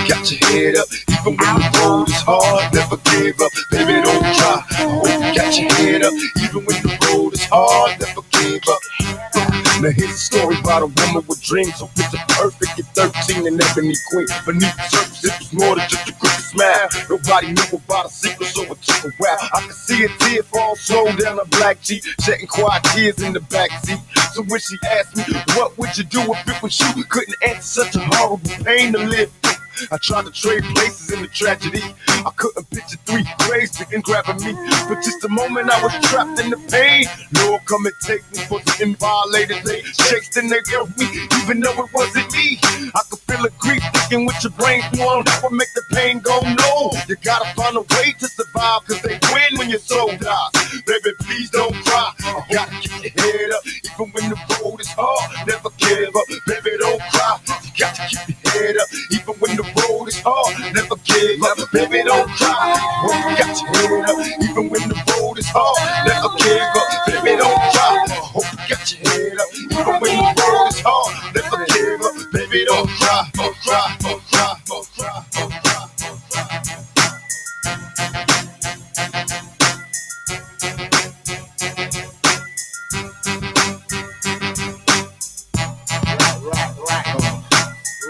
got your head up, even when the road is hard. Never give up, baby, don't try. I hope you got your head up, even when the road is hard. Never give up. Now here's a story about a woman with dreams. So picture perfect at 13, an ebony queen. Beneath the surface, it was more than just a crooked smile. Nobody knew about a secret, so it took a while. I could see a tear fall slow down her black cheek, shedding quiet tears in the backseat. So when she asked me, what would you do if it was you? Couldn't answer such a horrible pain to live through. I tried to trade places in the tragedy. I couldn't picture three graves sitting grabbing me. For just a moment I was trapped in the pain. Lord, come and take me for some violated. They chased and they killed me, even though it wasn't me. I could feel the grief thinking with your brain on. That would make the pain go no. You gotta find a way to survive, cause they win when your soul dies. Baby, please don't cry. You gotta keep your head up, even when the road is hard. Never give up, baby, don't cry. You got to keep your head up, even when the road is hard. Never give up, baby, don't cry. Well, you got your head up, even when the road is hard. Never give up, baby, don't cry. I hope you got your head up, even when the road is hard. Never give up, baby, don't cry, don't cry, don't cry, don't cry, don't cry, don't cry.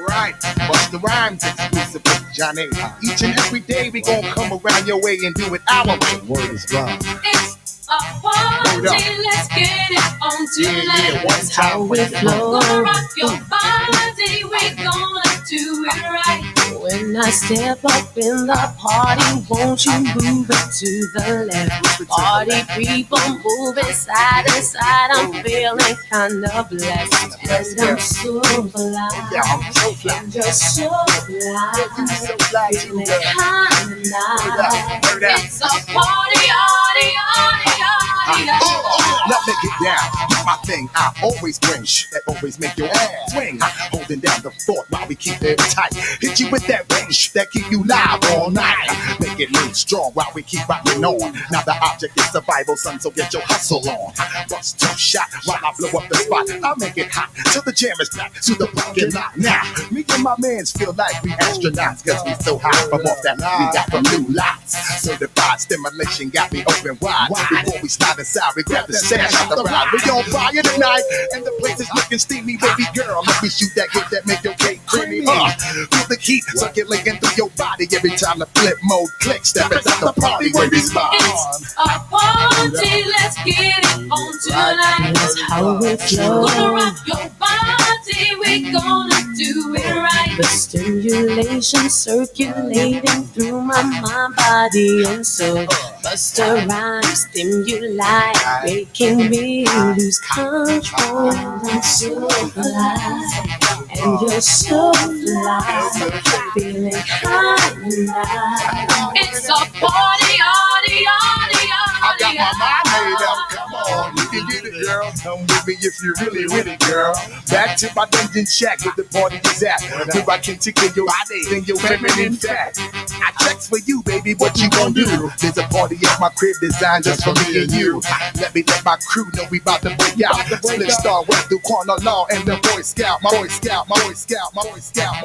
Right, Busta Rhymes exclusive with Johnny. Each and every day we gon' come around your way and do it our way. Word is wrong. It's a party, let's get it on tonight. That's how we flow. Gonna rock your body, we gonna do it right. When I step up in the party, won't you move it to the left? Party people moving side to side, I'm feeling kinda blessed. And I'm so fly, Yeah, I'm so fly. and you're so fly, You so fly too, feeling girl. kinda nice. Word up. It's a party, party, party, party, Let me get down, do my thing. I always bring shit that always make your ass swing. Holding down the fort while we keep it tight. Hit you with that range that keep you live all night. Make it live strong while we keep rocking on. Now the object is survival, son, so get your hustle on. Bust two shot while I blow up the spot. I'll make it hot till the jam is back to the parking lot. Now, me and my mans feel like we astronauts, cause we so high from off that we got from new lots. Certified stimulation got me open wide. Before we slide inside, we grab the stash out the ride. We on fire tonight, and the place is looking steamy, baby girl. Let me shoot that hit that make your cake creamy. Feel the heat circulating through your body every time the flip mode clicks. Step inside the party where we spot. It's a party, let's get it on tonight. That's how we flow. Gonna rock your body, we gonna do it right. The stimulation circulating through my mind, body, and soul. Busta Rhymes stimuli, making me lose control. I'm so fly, and you're so fly, feeling kinda nice. It's a party, party, party, I got my mind made up. party. Come on, you can get it, girl. Come with me if you really with it, girl. Back to my dungeon shack where the party is at. Where I can tickle your body and your feminine fat. I checks for you, baby. What you gon' do? There's a party at my crib designed just for me and you. Let my crew know we about to break out. Split star west through corner law and the Boy Scout. My Boy Scout, my Boy Scout, my Boy Scout.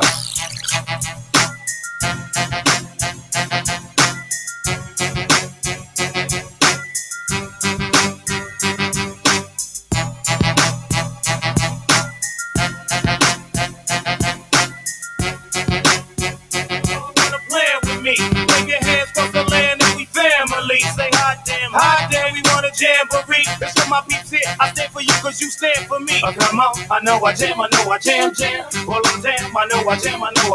Jamboree, that's what my peeps here. I stand for you cause you stand for me. Come on, I know I jam, jam. Well, I'm damn, I know I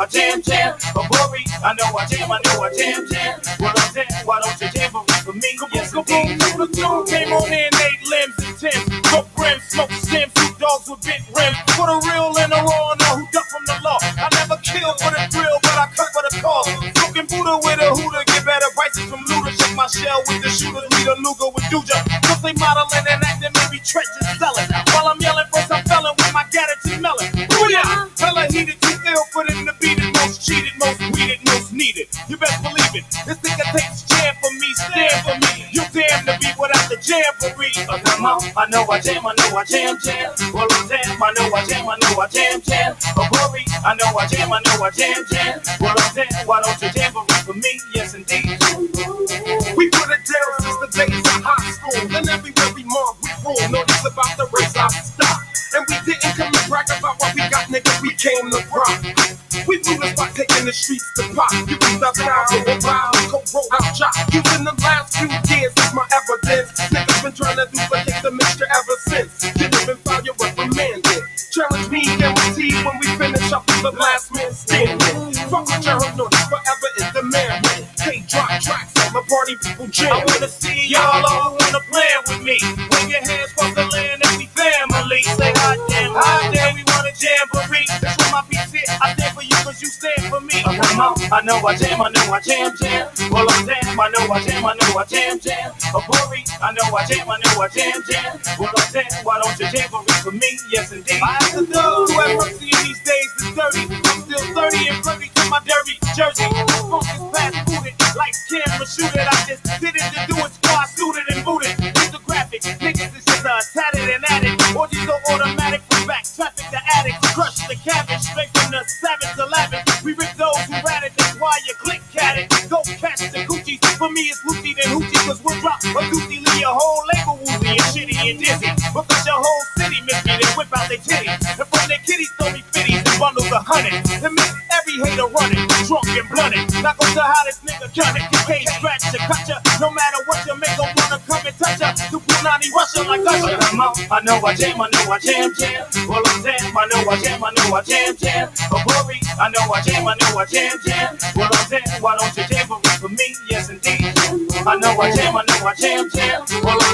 jam, jam. But worry, I know I jam, jam. Well, I'm damn, why don't you jamboree for me? Yes, indeed. The tune came on in 8 limbs and 10. Smoke rims, smoke stems, 2 dogs with big rims. For the real and the raw, know who duck from the law. I never kill for the thrill, but I cut for the cause. Smoking Buddha with a hooter, get better prices from looter. Check my shell with the shooters, lead a Luga with Duja. Cause they modeling and acting, maybe trenches selling. While I'm yelling for some felon with my Gattaty melon. Booyah! Hella heated, too ill for them to beat it. Most cheated, most weeded, most needed. You best believe it. This nigga takes jam for me, stand for me. You damn to be without the jamboree. Come on, I know I jam, jam. Well, I jam, I know I jam, jam. But worry, I know I jam, jam. Well, I jam, why don't you jamboree for me? Yes, indeed. We put it down since the days of high school. And everywhere we mark, we rule. Notice about the race I stopped. And we didn't come to brag about what we got, nigga. We came to rock. We blew the spot, taking the streets to pop. You can stop now, go wild, go roll out, chop. Using the last few years as my evidence. Niggas been trying to duplicate the mixture ever since. You live and file your reprimanded. Challenge me, guaranteed when we finish up the last man standing. Fuck with your notice, forever in demand. Hey, drop tracks on the party, people jam. I wanna see y'all all wanna play with me. Wave your hands across the land and we family. Say hot damn, we wanna jamboree. That's what my beats hit. I stand for you cause you stand for me. Come on, I know I jam, jam. Well, I jam, I know I jam, jam. A worry, I know I jam, jam. Well, I jam, why don't you jamboree for me? Yes, indeed. I ask the those who have mercy in these days is dirty. I'm still 30 and flirty to my dirty jersey. Funk is fast booted, like camera shoot it. I just did it to do it, squad suited and booted. It's the graphic, niggas is just tatted and added. Orgies go automatic from back, traffic the addict. Crush the cabbage, straight from the savage to lavish. We rip those who rat it, that's why you click at it. Go catch the coochies, for me it's Lucy then Hoochie. Cause we'll drop a doozy, leave your whole label woozy and shitty and dizzy. Because your whole city miss me, they whip out their titties. And from their kitties throw me fitties and bundles of honey. And make every hater running, drunk and blunted. Not gonna tell how this nigga done it. Can't scratch ya, cut ya. No matter what you make, don't wanna come and touch ya. The Punani Russia like Usher. Come on, I know I jam, jam. Well, I jam, I know I jam, jam. But worry, I know I jam, jam. Well, I jam, why don't you jamboree for me? Yes, indeed. I know I jam, jam. Well, I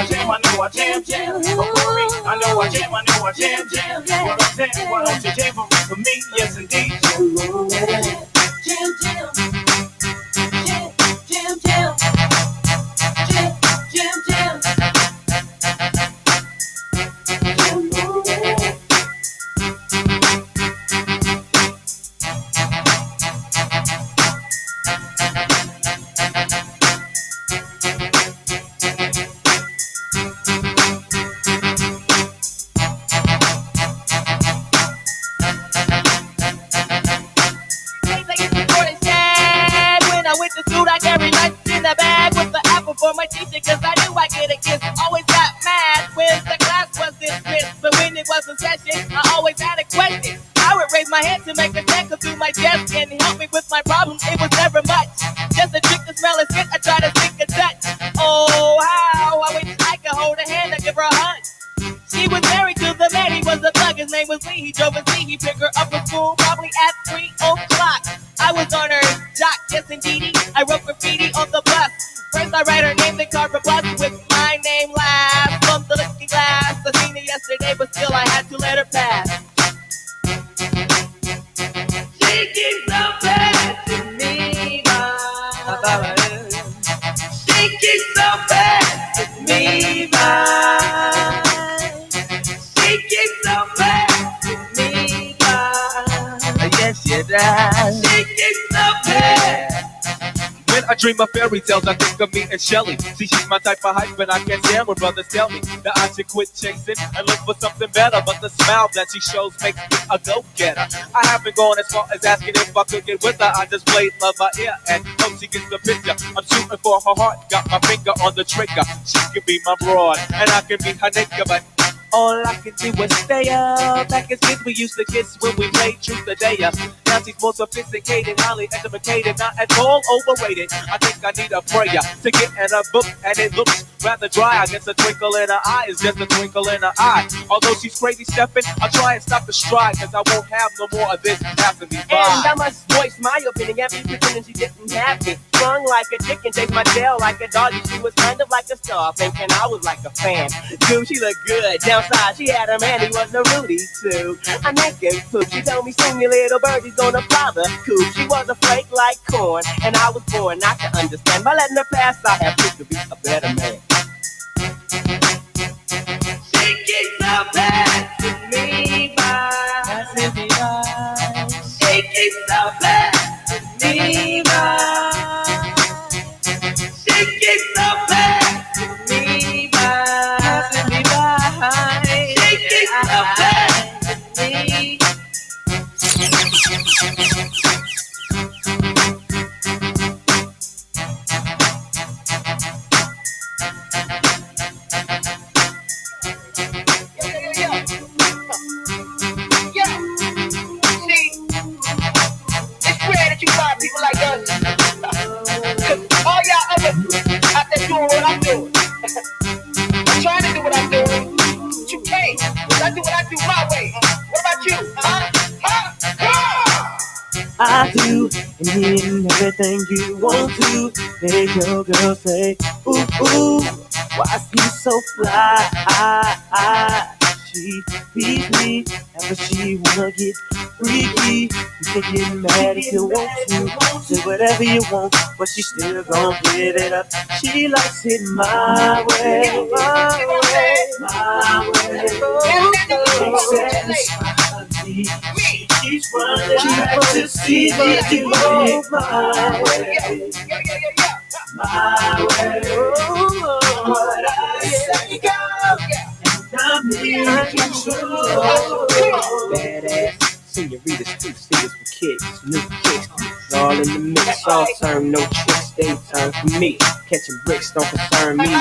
jam, I jam, jam. But worry, I know I jam, jam. Well, I jam, why don't you jamboree for me? Yes, indeed. Jam, jam. Jam, jam. Jam, jam. For my teacher, cause I knew I'd get a kiss. Always got mad when the class was dismissed. But when it was a session, I always had a question. I would raise my hand to make a check through my desk and help me with my problem. It was never much. Just a trick to smell a spit, I try to sink a touch. Oh, how I wish I could hold a hand and give her a hug. She was married to the man, he was a thug. His name was Lee, he drove a Z. He picked her up from school probably at 3 o'clock. I was on her jock, yes indeedy. I wrote graffiti on the bus. First I write her name, then carve a plus with my name last. From the looking glass, I seen her yesterday, but still I had to let her pass. She keeps so bad to me, she keeps so bad to me, she keeps so bad to me, yes she does. She keeps so bad. When I dream of fairy tales, I think of me and Shelly. See, she's my type of hype, and I can't stand when brothers tell me that I should quit chasing and look for something better. But the smile that she shows makes me a go-getter. I haven't gone as far as asking if I could get with her. I just played love by ear and hope she gets the picture. I'm shooting for her heart, got my finger on the trigger. She can be my broad, and I can be her nigga, but all I can do is stay up. Back as kids, we used to kiss when we played truth or dare. Now she's more sophisticated, highly educated, not at all overrated. I think I need a prayer to get in a book, and it looks rather dry. I guess a twinkle in her eye is just a twinkle in her eye. Although she's crazy stepping, I'll try and stop the stride, cause I won't have no more of this passing me by. And I must voice my opinion, every pretending she didn't have me. Sprung like a chicken, chased my tail like a doggy. She was kind of like a star, thinking I was like a fan. Dude, she looked good. Downside, she had a man, he was a Rudy too. I make him poop. She told me soon your little birdie's gonna fly the coop. She was a flake like corn, and I was born not to understand. By letting her pass, I have proved to be a better man. She keeps so bad to me, bye. She keeps so bad to me, bye. She keeps so bad to me, I'm trying to do what I'm doing, but you can't. 'Cause I do what I do my way. What about you? I do everything you want to. Make your girl say, ooh, ooh, why you so fly? She beats me, ever she wanna get freaky. You can get mad if you want to, say whatever you want, but she still gon' give it up. She likes it my way, my way, my way. She keeps running back to see me do it my way, my way. What I say goes. I'm here control. Badass senoritas, two singers for kids, new kicks, it's all in the mix. All turn, no tricks, they turn for me. Catching bricks don't concern me,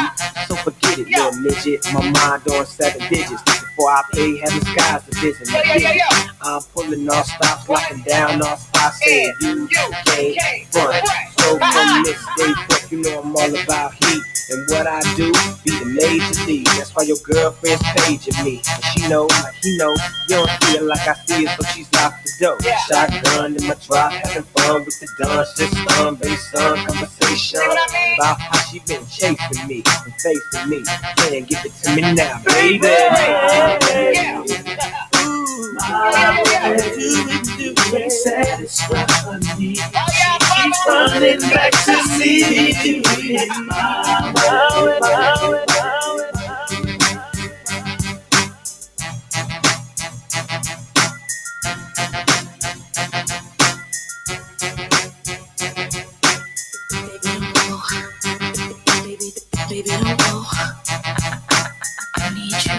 so forget it, little midget. My mind on 7 digits. Before I pay, heaven skies to visit me. I'm pulling all stops, locking down all spots, saying you can't front. So from this day forth, you know I'm all about heat. And what I do, be the major D. That's why your girlfriend's paging me. And she know, like he know, you don't see it like I see it, so she's out the door. Shotgun in my drop, having fun with the Don. Shit, based on conversation about how she been chasing me and facing me. Can't give it to me now, baby. Do satisfy me. Keep running back to see me do it my way, my way, my way. Baby, don't go. I need you.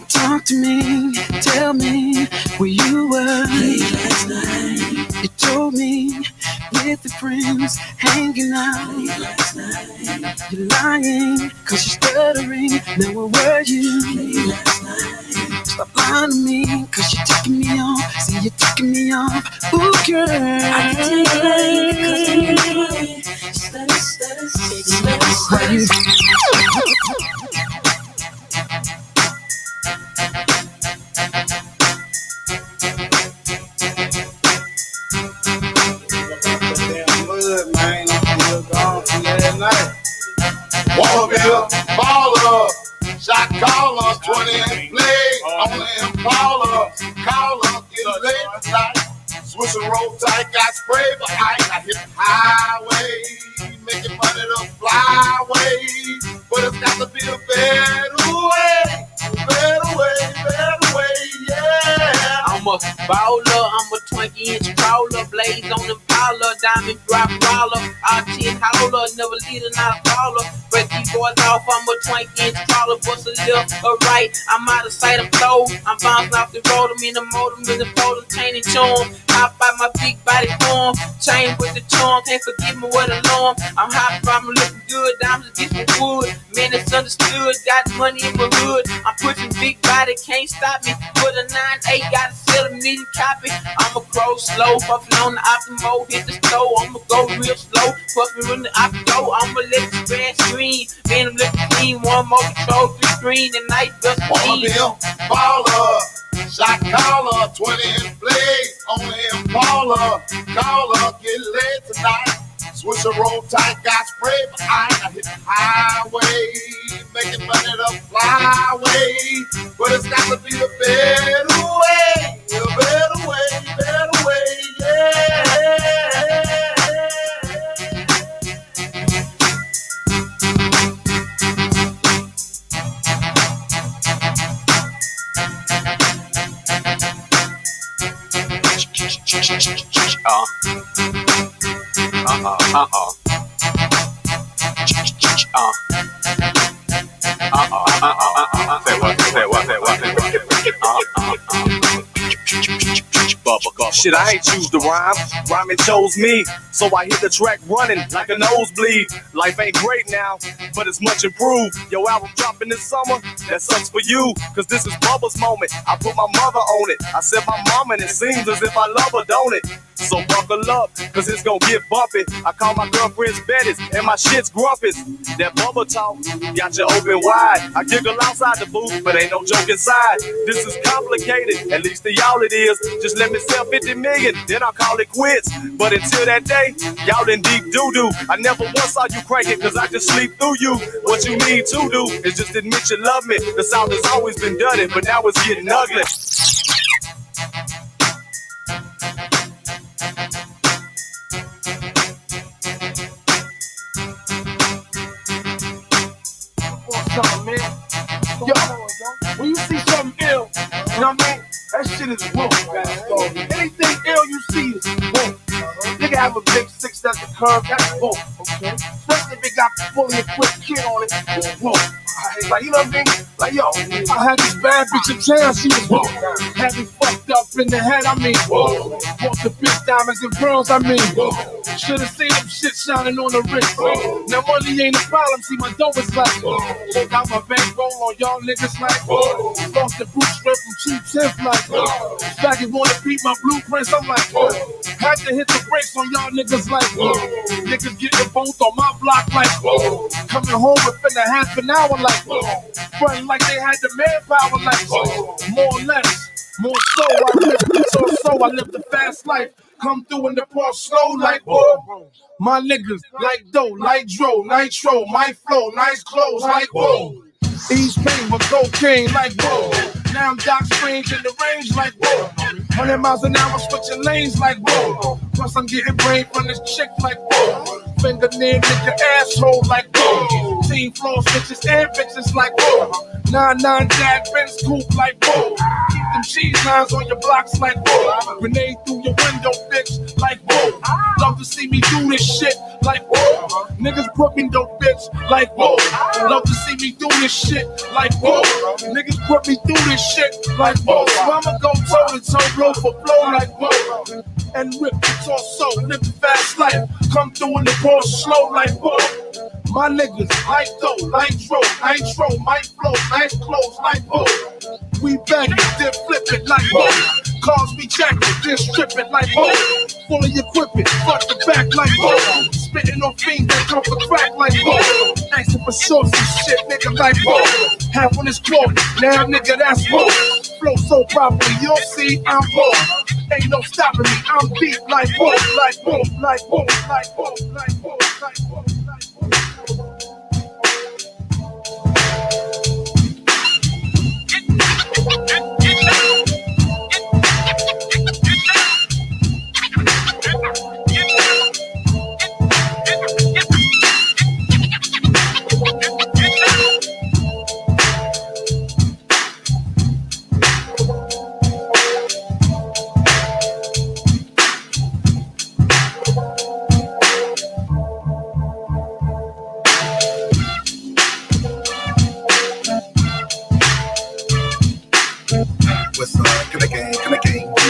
Talk to me, tell me where you were Late last night. You told me with the friends hanging out. Late last night. You're lying, cause you're stuttering. Now where were you? Late last night. Stop lying to me, cause you're taking me off. See, you're taking me off. Ooh, girl. I can tell you late because when you're lying. Stutter, baby, Why you? Waterville, baller, shot caller, 20 and play. Only Impala, caller, get late tonight. Swiss and roll tight, got spray behind. I hit the highway, making money the flyway. But it's got to be a better way, better way, yeah. I'm a baller, I'm a 20-inch crawler, blaze on them Impala, diamond drop baller, R10 howler, never leader, not a caller. Break these boys off, I'm a 20-inch crawler, bust a left or right, I'm out of sight, I'm low, I'm bouncing off the road, I'm in the motor, I'm in the photo, chain and charm. Hop out my big body form, chain with the charm, can't forget me with alarm. I'm hot, I'm looking good, diamonds get some wood. Man, it's understood, got money in my hood. I'm pushing big body, can't stop me. Put a 9-8, gotta sell a million copy. I'ma grow slow, puffin' on the optimo, hit the stove. I'ma go real slow, puffin' on the optimo. I'ma let the grass green, man, I'm looking clean. One more control, 3 green, and night just clean. Waterville, baller, shot caller, 20 and play. Only Impala, caller, get laid tonight. Switch a roll tight, got spray behind. I hit the highway, making money the flyway. But it's got to be a better way, yeah. Shit, I ain't choose the rhyme. Rhyming chose me, so I hit the track running like a nosebleed. Life ain't great now, but it's much improved. Yo, album dropping this summer, that sucks for you, cause this is Bubba's moment. I put my mother on it. I said my mama, and it seems as if I love her, don't it? So buckle up, cause it's gonna get bumpy. I call my girlfriends Betty's and my shit's grumpies. That bubble talk got you open wide. I giggle outside the booth, but ain't no joke inside. This is complicated, at least to y'all it is. Just let me sell 50 million, then I'll call it quits. But until that day, y'all in deep doo-doo. I never once saw you cranking, cause I just sleep through you. What you need to do is just admit you love me. The South has always been dirty, but now it's getting ugly. Man. Yo, when you see something ill, you know what I mean? That shit is woke, man. Anything ill you see is woke. Nigga have a big 6 that's the curve, that's woke, okay? Especially if it got fully equipped kid on it, it's woke. Like, you know what I mean? Like, yo, I had this bad bitch in town, she was woke. Had me fucked up in the head, I mean, woke. Bought the big diamonds and pearls, I mean, woke. Should've seen them shit shining on the wrist. Now money ain't a problem, see my dough is like, check out my bankroll on y'all niggas like, lost the boot strip from cheap 10th like, faggot wanna beat my blueprints, I'm like, had to hit the brakes on y'all niggas like, niggas getting both on my block like, coming home within a half an hour like, running like they had the manpower like, more or less, more so, I live the fast life. Come through in the port slow like whoa. My niggas like dough, like dro, nitro, my flow, nice clothes like whoa. East Pain with cocaine like whoa. Now I'm Doc Strange in the range like whoa. 100 miles an hour switching lanes like whoa. Plus I'm getting brain from this chick like whoa. Fingernail nigga asshole like whoa. Team floor switches and bitches like whoa. 9-9 dad Benz coupe like whoa. Keep them cheese lines on your blocks like whoa. Grenade through your window bitch like whoa. Love to see me do this shit like whoa. Niggas put me dope bitch like whoa. Love to see me do this shit like whoa. Niggas put me through this shit like whoa. So I'ma go toe to toe, blow for blow like whoa. And rip the torso, live the fast life. Come through in the ball slow like whoa. My niggas like dough, like dro, nitro, my flow, nice clothes like whoa. We bang it, then flip it like whoa. Cars we jack it, then strip it like whoa. Fully equipped, front the back like whoa. Spitting on fiends that come for crack like whoa. Asking for sauce and shit, nigga like whoa. Half on his cloth, now nigga that's whoa. Flow so properly, you'll see I'm whoa. Ain't no stopping me, I'm deep like whoa, like whoa, like whoa, like whoa, like whoa, like whoa, like whoa.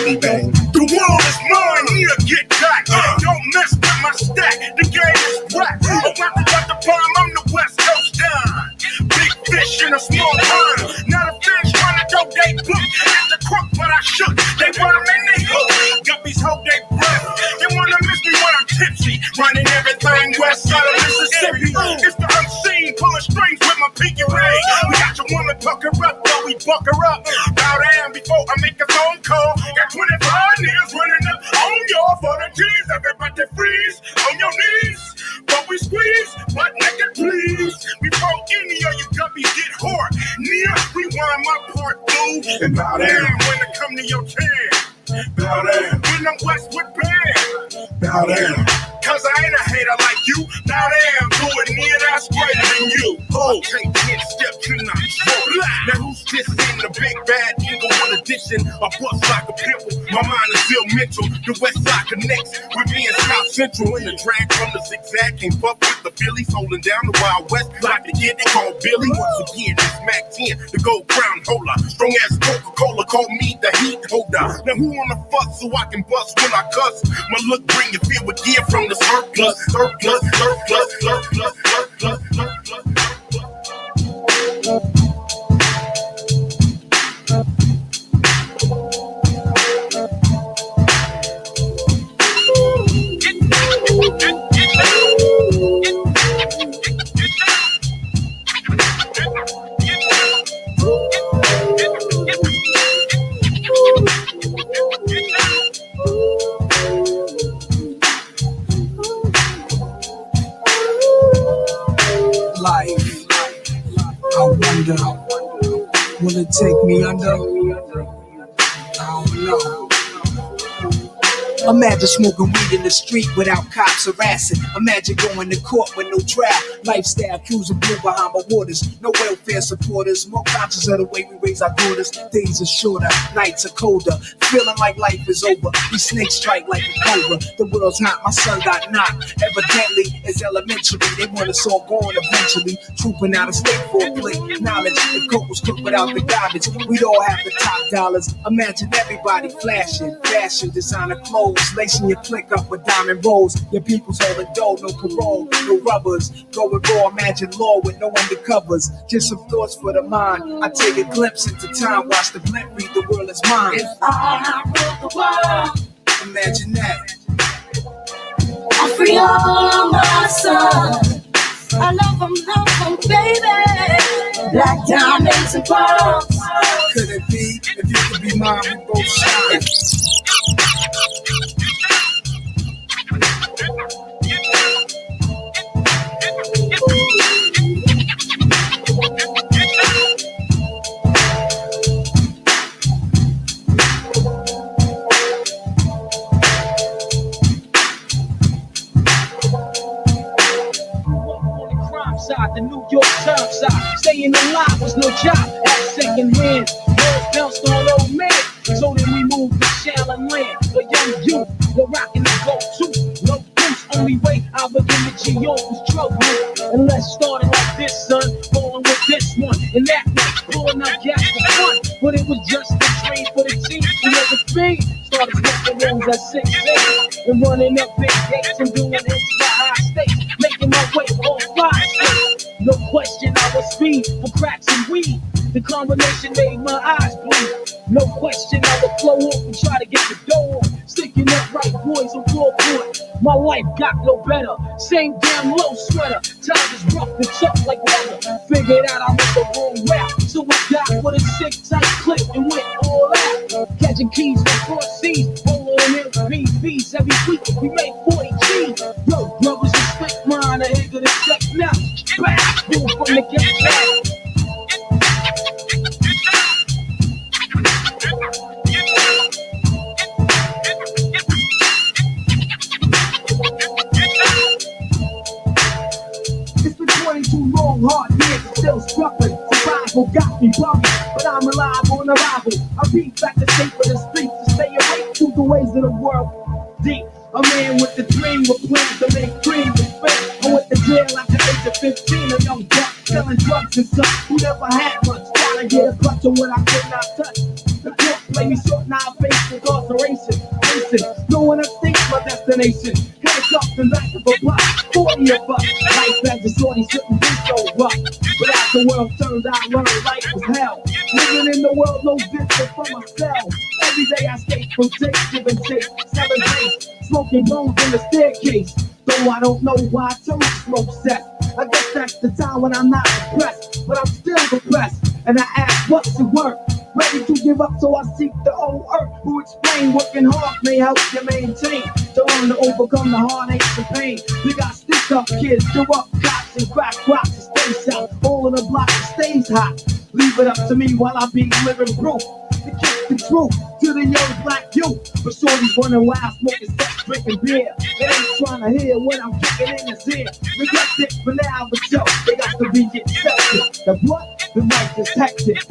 Bang. The world is mine, here, get back. Don't mess with my stack, the game is whack. I'm about to got the bomb, I'm the West Coast Don. Big fish in a small pond. Not a fish trying to go they book. It's the crook, but I shook. They rhyme and they hook. Guppies hope they breath. They wanna miss me when I'm tipsy. Running everything west side of Mississippi. It's the unseen, pulling strings with my pinky ring. We got your woman pucker up, while we buck her up. Bow down before I make a phone call. Got 25 niggas running up on y'all for the keys. Everybody freeze on your knees. But we squeeze, but nigga please. Before any of you guppies get hard. Near, rewind my part through. And bow down when it come to your turn. Bow down when I'm Westwood band. Bow down. Cause I ain't a hater like you. Bow down to it near that's greater than you. Oh, can't step to not slow. Now who's this in the big bad eagle one edition? I bust like a pimple. My mind is still mental. The West Side connects with me in South Central. And the drag from the zigzag came fuck with the Phillies, holding down the Wild West like the kid they call Billy. Once again, it's Mac 10, the gold crown holder. Strong as Coca-Cola, call me the heat holder. Now who wanna fuck so I can bust when I cuss? My look bring you feel with gear from the surplus, surplus, surplus, surplus, surplus, surplus. I wonder, will it take me under? I don't know. Imagine smoking weed in the street without cops harassing. Imagine going to court with no trial. Lifestyle cues and blue behind my waters. No welfare supporters. More conscious of the way we raise our daughters. Days are shorter, nights are colder. Feeling like life is over. These snakes strike like a cobra. The world's hot, my son got knocked. Evidently, it's elementary. They want us all gone eventually. Trooping out of state for a plate. Knowledge, if coke was cooked without the garbage, we'd all have the top dollars. Imagine everybody flashing, fashion, designer clothes. Lacing your click up with diamond rolls. Your people's holding dough, no parole, no rubbers. Going raw, imagine law with no undercovers. Just some thoughts for the mind. I take a glimpse into time, watch the blimp read the world is mine. If I rule the world, imagine that. I free all my sons. I love them, baby. Black diamonds and pearls. Could it be, if you could be mine, we both shine. The New York Times side, staying alive was no job at second hand. Girls bounced on old man, so then we moved to Shaolin Land. The young youth were rocking the go-to, no goose. Only way I begin to G.O. was trouble. And let's start it like this, son. Falling with this one and that one, pulling out gas for fun. But it was just a dream for the team who was a fiend. Started smoking rooms at 6 and running up big gates and doing hits for high stakes, making my way on 5 states. No question, I was speed for cracks and weed. The combination made my eyes bleed. No question, I would flow off and try to get the dough on. Sticking up right boys on forecourt. My life got no better. Same damn low sweater. Time is rough and tough like weather. Figured out I went the wrong route, so I got with a sick tight clip and went all out. Catching keys from 4 C's, rolling in PVs every week. We made 40 G's. Yo, brothers respect mine. I ain't gonna check now. Back, boom from the get back. It's been 22 long, hard years and still struggling. Survival got me bumping, but I'm alive on arrival. I beat back the shape of the streets to stay awake to the ways of the world. Deep, a man with the dream with plans to make dreams and fame. I went to jail at the age of 15, a young buck selling drugs and stuff who never had much. Trying to get a clutch on what I could not touch. The court played me short, now I face incarceration. Listen, no one else thinks my destination. Handcuffed in back of a bus, 40 of us. Life as a shorty shouldn't be so rough. But as the world turned out, learned life was hell. Living in the world no different from myself. Every day I escape from take, give and take. 7 days, smoking bones in the staircase. Though I don't know why I chose smoke set. I guess that's the time when I'm not depressed, but I'm still depressed. And I ask, what's the work? Ready to give up, so I seek the old earth who explain working hard may help you maintain. To learn to overcome the heartaches and pain. We got stick up kids, do up cops and crack rocks and stay south. All in the block that stays hot. Leave it up to me while I be living proof. To kick the truth to the young black youth. But shorties running wild, smoking sex, drinking beer. They ain't trying to hear what I'm kicking in his ear. Neglect it for now, but yo, they got to be accepted. The what? The life is hectic.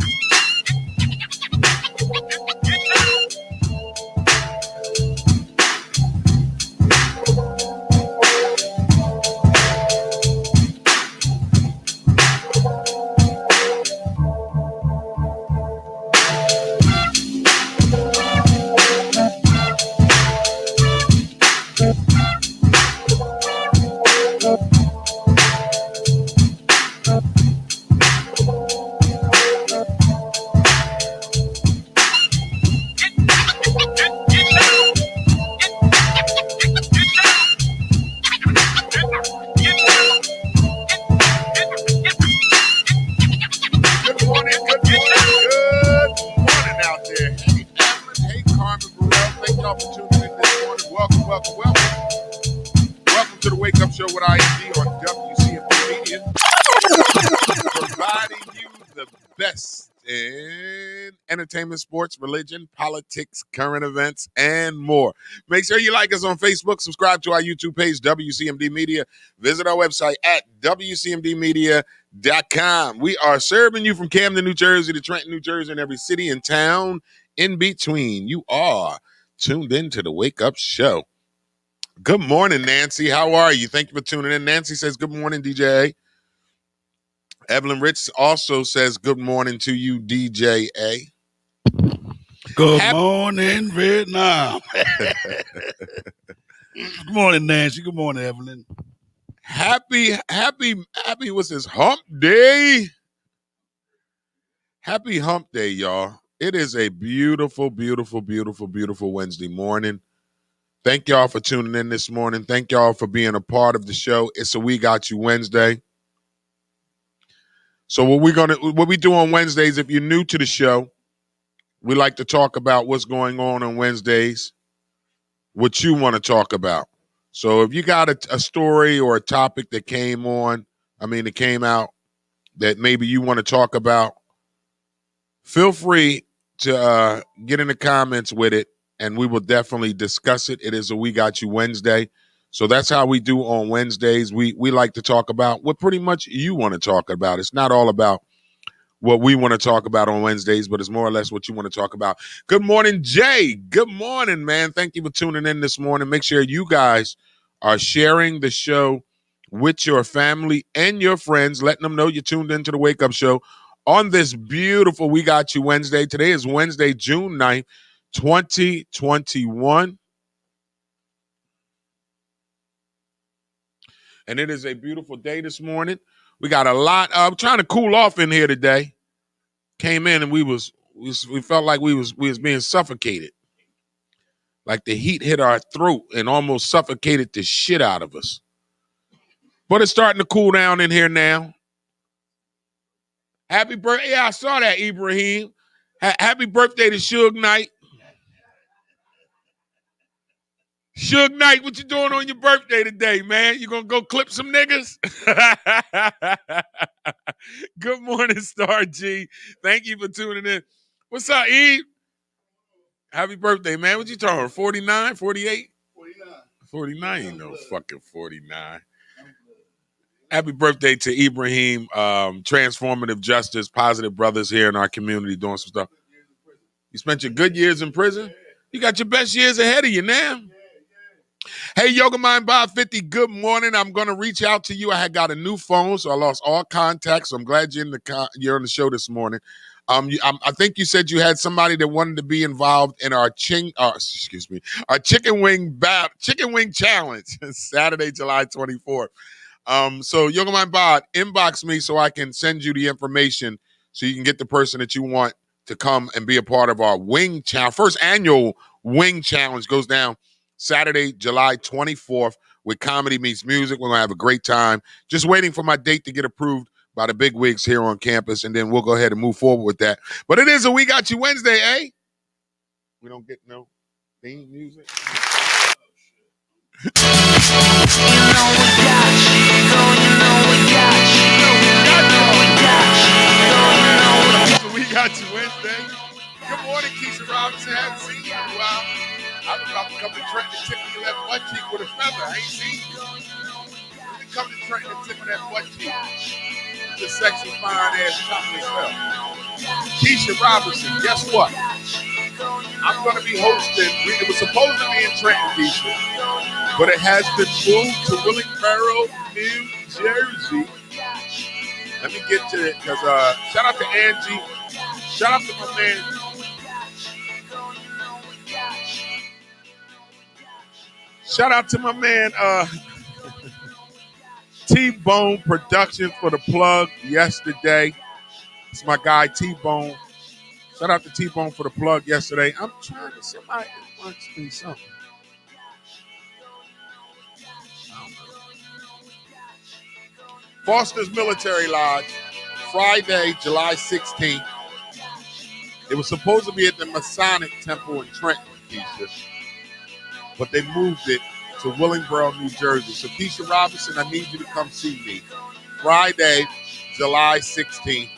best in entertainment, sports, religion, politics, current events, and more. Make sure you like us on Facebook, subscribe to our YouTube page, WCMD Media. Visit our website at WCMDmedia.com. We are serving you from Camden, New Jersey to Trenton, New Jersey, and every city and town in between. You are tuned in to the Wake Up Show. Good morning, Nancy. How are you? Thank you for tuning in. Nancy says, good morning, DJ. Evelyn Rich also says, good morning to you, DJ A. Good morning, Vietnam. Good morning, Nancy. Good morning, Evelyn. Happy, what's this, hump day? Happy hump day, y'all. It is a beautiful, beautiful, beautiful, beautiful Wednesday morning. Thank y'all for tuning in this morning. Thank y'all for being a part of the show. It's a We Got You Wednesday. So what we do on Wednesdays, if you're new to the show, we like to talk about what's going on Wednesdays, what you want to talk about. So if you got a story or a topic that came out that maybe you want to talk about, feel free to get in the comments with it, and we will definitely discuss it. It is a We Got You Wednesday. So that's how we do on Wednesdays. We like to talk about what pretty much you want to talk about. It's not all about what we want to talk about on Wednesdays, but it's more or less what you want to talk about. Good morning, Jay. Good morning, man. Thank you for tuning in this morning. Make sure you guys are sharing the show with your family and your friends, letting them know you tuned into the Wake Up Show on this beautiful We Got You Wednesday. Today is Wednesday, June 9th, 2021. And it is a beautiful day this morning. We got a lot. I'm trying to cool off in here today. Came in and we felt like we was being suffocated. Like the heat hit our throat and almost suffocated the shit out of us. But it's starting to cool down in here now. Happy birthday. Yeah, I saw that, Ibrahim. Happy birthday to Suge Knight. Suge Knight, what you doing on your birthday today, man? You gonna go clip some niggas? Good morning, Star G. Thank you for tuning in. What's up, Eve? Happy birthday, man. What you talking? 49, 48? 49 ain't no fucking 49. Happy birthday to Ibrahim, Transformative Justice, Positive Brothers here in our community doing some stuff. You spent your good years in prison? You got your best years ahead of you now. Hey, Yoga Mind Bob 50, good morning. I'm going to reach out to you. I had got a new phone, so I lost all contact, so I'm glad you're on the show this morning. I think you said you had somebody that wanted to be involved in our chicken wing challenge, Saturday, July 24th. So Yoga Mind Bob, inbox me so I can send you the information so you can get the person that you want to come and be a part of our wing challenge. First annual wing challenge goes down Saturday, July 24th with Comedy Meets Music. We're going to have a great time. Just waiting for my date to get approved by the big wigs here on campus, and then we'll go ahead and move forward with that. But it is a We Got You Wednesday, eh? We don't get no theme music. We Got You Wednesday. Good morning, Keisha Robinson. Haven't seen you in a while. I'm about to come to Trenton and tip you that butt cheek with a feather. I ain't seen you. Let me come to Trenton and tip you that butt cheek. The sexy, fine-ass chocolate smell. Keisha Robinson, guess what? I'm going to be hosting. It was supposed to be in Trenton, Keisha, but it has been moved to Willingboro, New Jersey. Let me get to it, because shout out to Angie. Shout out to my man. Shout out to my man, T-Bone Productions for the plug yesterday. It's my guy, T-Bone. Shout out to T-Bone for the plug yesterday. I'm trying to see somebody wants me something. I don't know. Foster's Military Lodge, Friday, July 16th. It was supposed to be at the Masonic Temple in Trenton, Keisha, but they moved it to Willingboro, New Jersey. So Keisha Robinson, I need you to come see me. Friday, July 16th.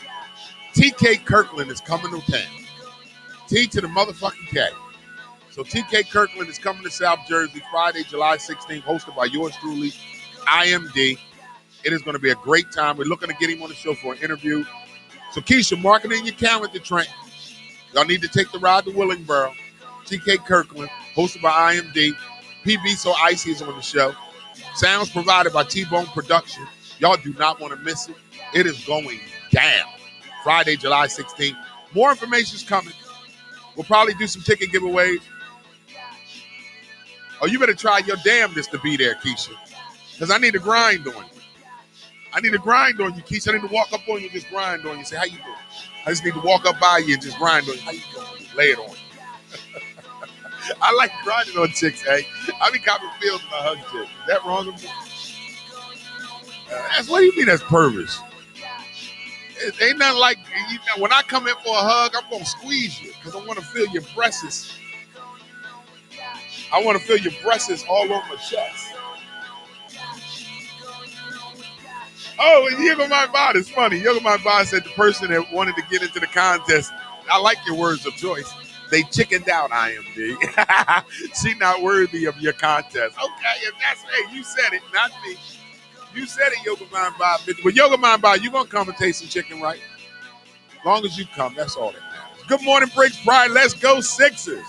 TK Kirkland is coming to town. T to the motherfucking K. So TK Kirkland is coming to South Jersey Friday, July 16th, hosted by yours truly, IMD. It is going to be a great time. We're looking to get him on the show for an interview. So Keisha, mark it in your calendar, train. Y'all need to take the ride to Willingboro. TK Kirkland, hosted by IMD. PB So Icy is on the show. Sounds provided by T-Bone Production. Y'all do not want to miss it. It is going down. Friday, July 16th. More information is coming. We'll probably do some ticket giveaways. Oh, you better try your damnedest to be there, Keisha. Because I need to grind on you. I need to grind on you, Keisha. I need to walk up on you and just grind on you. Say, how you doing? I just need to walk up by you and just grind on you. How you doing? Lay it on you. I like grinding on chicks, hey. I be copping feels when I hug chicks. Is that wrong with me? What do you mean that's pervish? It ain't nothing like, when I come in for a hug, I'm going to squeeze you because I want to feel your breasts. I want to feel your breasts all over my chest. Oh, and Yoga My Body. It's funny. Yoga My Body said the person that wanted to get into the contest, I like your words of choice. They chickened out, IMD. She not worthy of your contest. Okay, if that's, hey, you said it, not me. You said it, Yoga Mind Body. But Yoga Mind Body, you going to come and taste some chicken, right? As long as you come, that's all that matters. Good morning, Briggs Pride. Let's go, Sixers.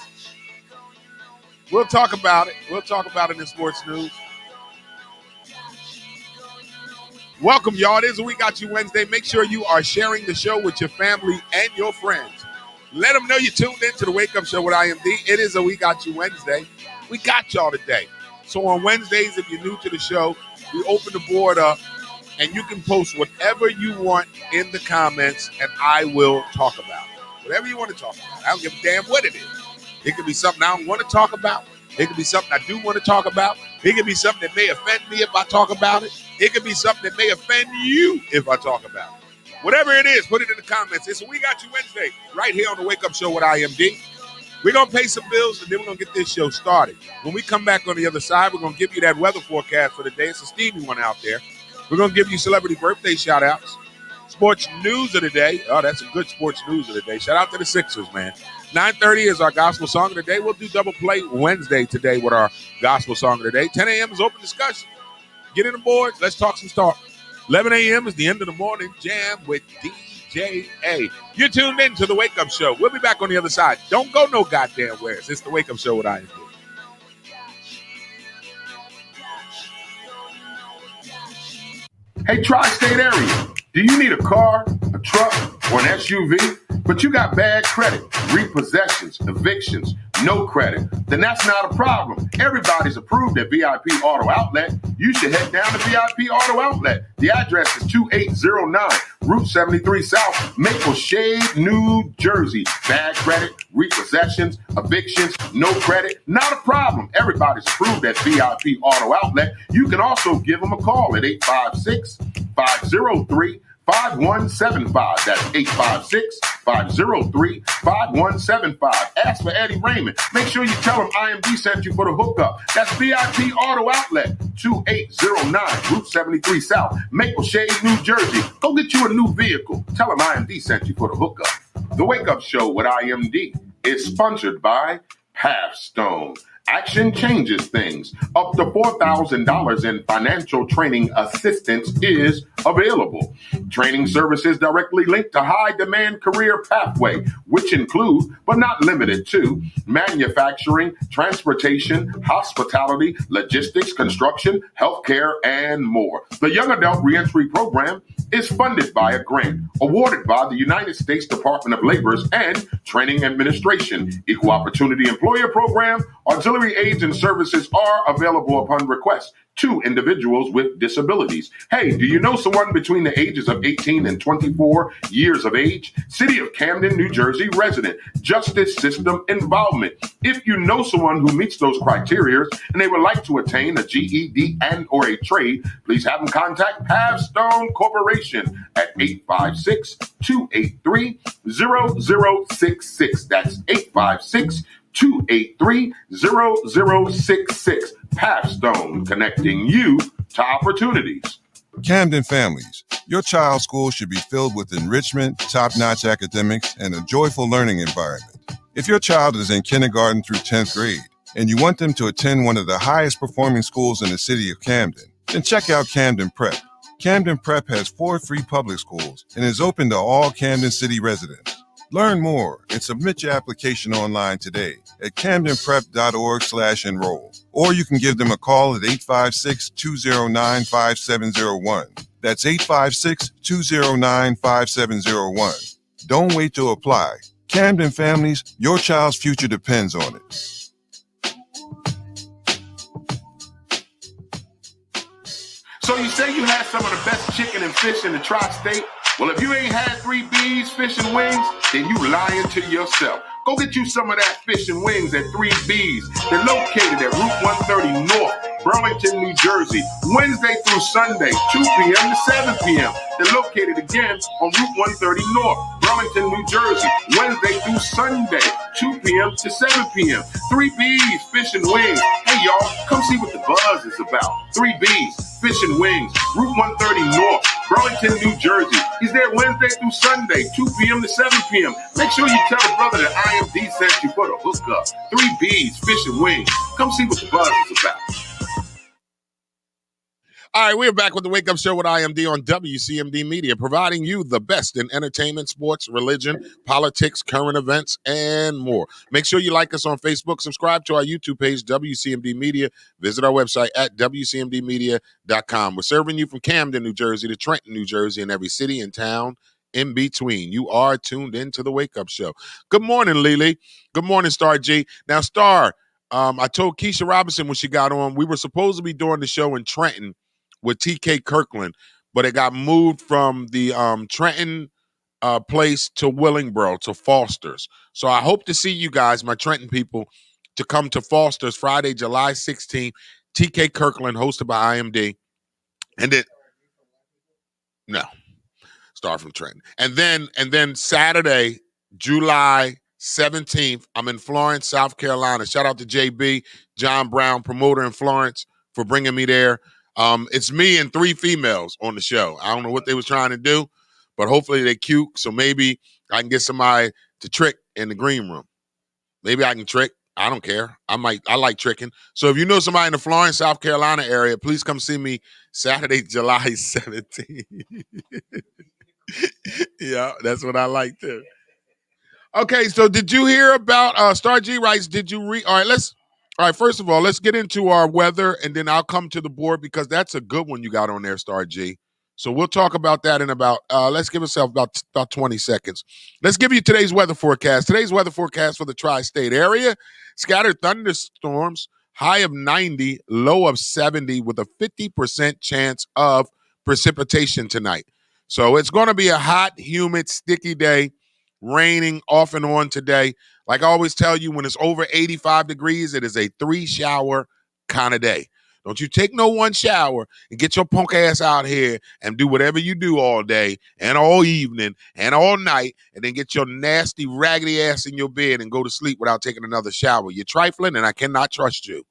We'll talk about it. We'll talk about it in sports news. Welcome, y'all. It is a We Got You Wednesday. Make sure you are sharing the show with your family and your friends. Let them know you tuned in to the Wake Up Show with IMD. It is a We Got You Wednesday. We got y'all today. So on Wednesdays, if you're new to the show, we open the board up, and you can post whatever you want in the comments, and I will talk about it. Whatever you want to talk about. I don't give a damn what it is. It could be something I don't want to talk about. It could be something I do want to talk about. It could be something that may offend me if I talk about it. It could be something that may offend you if I talk about it. Whatever it is, put it in the comments. It's a We Got You Wednesday right here on the Wake Up Show with IMD. We're going to pay some bills, and then we're going to get this show started. When we come back on the other side, we're going to give you that weather forecast for the day. It's a steamy one out there. We're going to give you celebrity birthday shout-outs. Sports news of the day. Oh, that's a good sports news of the day. Shout out to the Sixers, man. 9:30 is our gospel song of the day. We'll do double play Wednesday today with our gospel song of the day. 10 a.m. is open discussion. Get in the boards. Let's talk some talk. 11 a.m. is the end of the morning jam with DJ A. You're tuned in to the Wake Up Show. We'll be back on the other side. Don't go no goddamn wheres. It's the Wake Up Show with IMD. Hey, Tri-State area, do you need a car, a truck, or an SUV, but you got bad credit, repossessions, evictions, no credit? Then that's not a problem. Everybody's approved at VIP Auto Outlet. You should head down to VIP Auto Outlet. The address is 2809 Route 73 South, Maple Shade, New Jersey. Bad credit, repossessions, evictions, no credit, not a problem. Everybody's approved at VIP Auto Outlet. You can also give them a call at 856-503-5175. That's 856-503-5175. Ask for Eddie Raymond. Make sure you tell him IMD sent you for the hookup. That's VIP Auto Outlet, 2809 Route 73 South, Maple Shade, New Jersey. Go get you a new vehicle. Tell him IMD sent you for the hookup. The Wake Up Show with IMD is sponsored by Pathstone. Action changes things. Up to $4,000 in financial training assistance is available. Training services directly linked to high-demand career pathway, which include, but not limited to, manufacturing, transportation, hospitality, logistics, construction, healthcare, and more. The Young Adult Reentry Program is funded by a grant awarded by the United States Department of Labor's and Training Administration. Equal Opportunity Employer Program, auxiliary aids and services are available upon request to individuals with disabilities. Hey, do you know someone between the ages of 18 and 24 years of age? City of Camden, New Jersey resident, justice system involvement. If you know someone who meets those criteria and they would like to attain a GED and or a trade, please have them contact Pathstone Corporation at 856-283-0066. That's 856-283-0066. Pathstone, connecting you to opportunities. Camden Families. Your child's school should be filled with enrichment, top-notch academics, and a joyful learning environment. If your child is in kindergarten through 10th grade and you want them to attend one of the highest performing schools in the city of Camden, then check out Camden Prep. Camden Prep has 4 free public schools and is open to all Camden City residents. Learn more and submit your application online today at camdenprep.org/enroll. Or you can give them a call at 856-209-5701. That's 856-209-5701. Don't wait to apply. Camden Families, your child's future depends on it. So you say you had some of the best chicken and fish in the tri-state? Well, if you ain't had 3 B's Fish and Wings, then you lying to yourself. Go get you some of that fish and wings at 3 B's. They're located at Route 130 North, Burlington, New Jersey, Wednesday through Sunday, 2 p.m. to 7 p.m. They're located again on Route 130 North, Burlington, New Jersey, Wednesday through Sunday, 2 p.m. to 7 p.m. 3 B's Fish and Wings. Hey, y'all, come see what the buzz is about. 3 B's Fish and Wings, Route 130 North, Burlington, New Jersey. He's there Wednesday through Sunday, 2 p.m. to 7 p.m. Make sure you tell a brother that IMD sent you for the hookup. 3 B's Fish and Wings. Come see what the buzz is about. All right, we're back with the Wake Up Show with IMD on WCMD Media, providing you the best in entertainment, sports, religion, politics, current events, and more. Make sure you like us on Facebook, subscribe to our YouTube page, WCMD Media, visit our website at WCMDmedia.com. We're serving you from Camden, New Jersey to Trenton, New Jersey, and every city and town in between. You are tuned into the Wake Up Show. Good morning, Lily. Good morning, Star G. Now, Star, I told Keisha Robinson when she got on, we were supposed to be doing the show in Trenton with TK Kirkland, but it got moved from the Trenton place to Willingboro, to Foster's. So I hope to see you guys, my Trenton people, to come to Foster's Friday, July 16th, TK Kirkland, hosted by IMD. And then, no, Star from Trenton. And then Saturday, July 17th, I'm in Florence, South Carolina. Shout out to JB, John Brown, promoter in Florence, for bringing me there. It's me and 3 females on the show. I don't know what they was trying to do, but hopefully they cute. So maybe I can get somebody to trick in the green room. Maybe I can trick. I don't care. I like tricking. So if you know somebody in the Florence, South Carolina area, please come see me Saturday, July 17th. Yeah, that's what I like too. Okay, so did you hear about Star G writes, did you read? All right, first of all, let's get into our weather, and then I'll come to the board because that's a good one you got on there, Star G. So we'll talk about that in about, let's give ourselves about 20 seconds. Let's give you today's weather forecast. Today's weather forecast for the tri-state area: scattered thunderstorms, high of 90, low of 70, with a 50% chance of precipitation tonight. So it's going to be a hot, humid, sticky day, raining off and on today. Like I always tell you, when it's over 85 degrees, it is a 3-shower kind of day. Don't you take no 1 shower and get your punk ass out here and do whatever you do all day and all evening and all night, and then get your nasty, raggedy ass in your bed and go to sleep without taking another shower. You're trifling, and I cannot trust you.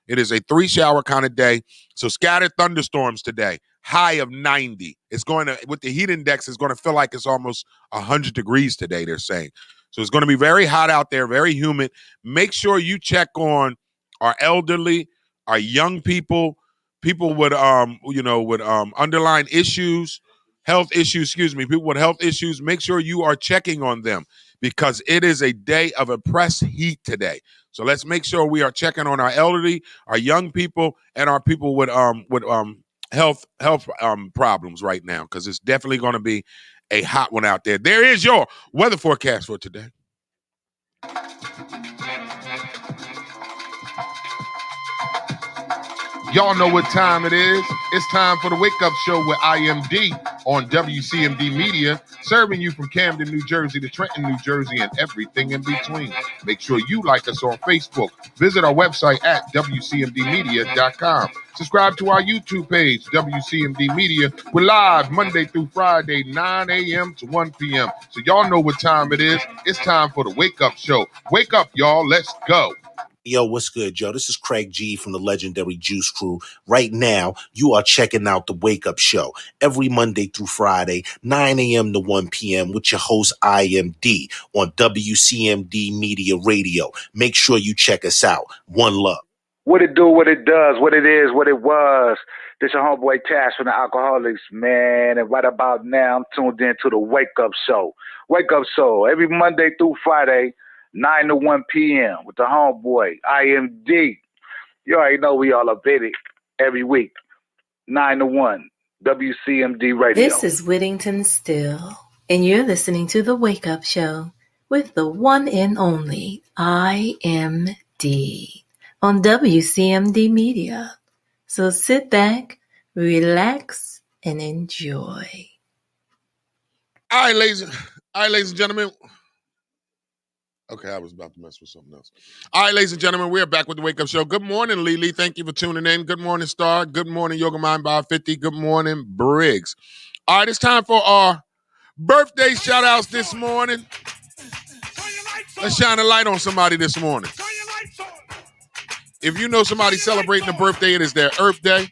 It is a 3-shower kind of day. So scattered thunderstorms today. High of 90. It's going to, with the heat index, it's going to feel like it's almost 100 degrees today, they're saying. So it's going to be very hot out there, very humid. Make sure you check on our elderly, our young people, people with underlying issues, health issues, people with health issues. Make sure you are checking on them because it is a day of oppressed heat today. So let's make sure we are checking on our elderly, our young people, and our people with health problems right now, because it's definitely going to be a hot one out there. There is your weather forecast for today. Y'all know what time it is. It's time for the Wake Up Show with IMD on WCMD Media, serving you from Camden, New Jersey to Trenton, New Jersey, and everything in between. Make sure you like us on Facebook. Visit our website at WCMDmedia.com. Subscribe to our YouTube page, WCMD Media. We're live Monday through Friday, 9 a.m. to 1 p.m. So y'all know what time it is. It's time for the Wake Up Show. Wake up, y'all. Let's go. Yo, what's good, yo? This is Craig G from the legendary Juice Crew. Right now, you are checking out the Wake Up Show every Monday through Friday, 9 a.m. to 1 p.m. with your host, IMD, on WCMD Media Radio. Make sure you check us out. One love. What it do, what it does, what it is, what it was. This your homeboy Tash from the Alcoholics, man. And right about now, I'm tuned in to the Wake Up Show. Wake Up Show every Monday through Friday, 9 to 1 p.m. with the homeboy, IMD. You already know we all up in it every week, 9 to 1, WCMD Radio. This is Whittington Still, and you're listening to The Wake Up Show with the one and only IMD on WCMD Media. So sit back, relax, and enjoy. All right, ladies and gentlemen. Okay, I was about to mess with something else. All right, ladies and gentlemen, we're back with the Wake Up Show. Good morning, Lily. Thank you for tuning in. Good morning, Star. Good morning, Yoga Mind by 50. Good morning, Briggs. All right, it's time for our birthday shout-outs this morning. Let's shine a light on somebody this morning. If you know somebody celebrating a birthday, it is their Earth Day.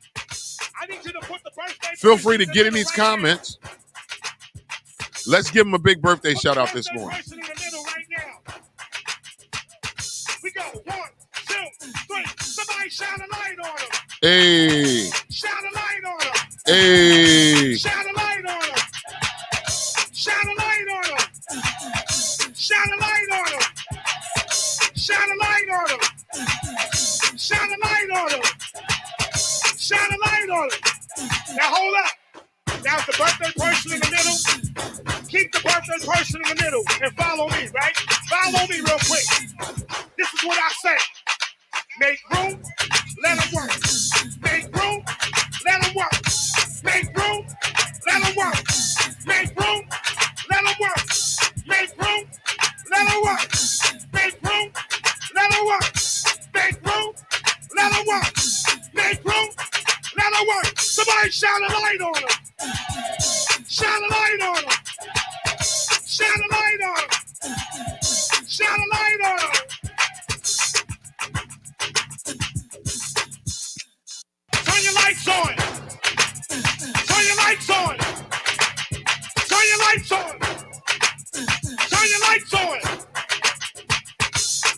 Feel free to get in these comments. Let's give them a big birthday shout-out this morning. We go 1, 2, 3. Somebody shine a light on them. Hey. Shine a light on them. Hey. Shine a light on them. Shine a light on them. Shine a light on them. Shine a light on them. Shine a light on them. Shine a light on them. Now hold up. Now the birthday person in the middle. Keep the birthday person in the middle and follow me, right? Follow me real quick. This is what I say. Make room, let them work. Make room, let them work. Make room, let them work. Make room, let them work. Make room, let them work. Make room, let them work. Make room, let them work. Make room, let them work. Somebody shine a light on them. Shine a light on them. Shine a light on them. Shine a light on them. Turn your lights on. Turn your lights on. Turn your lights on. Turn your lights on.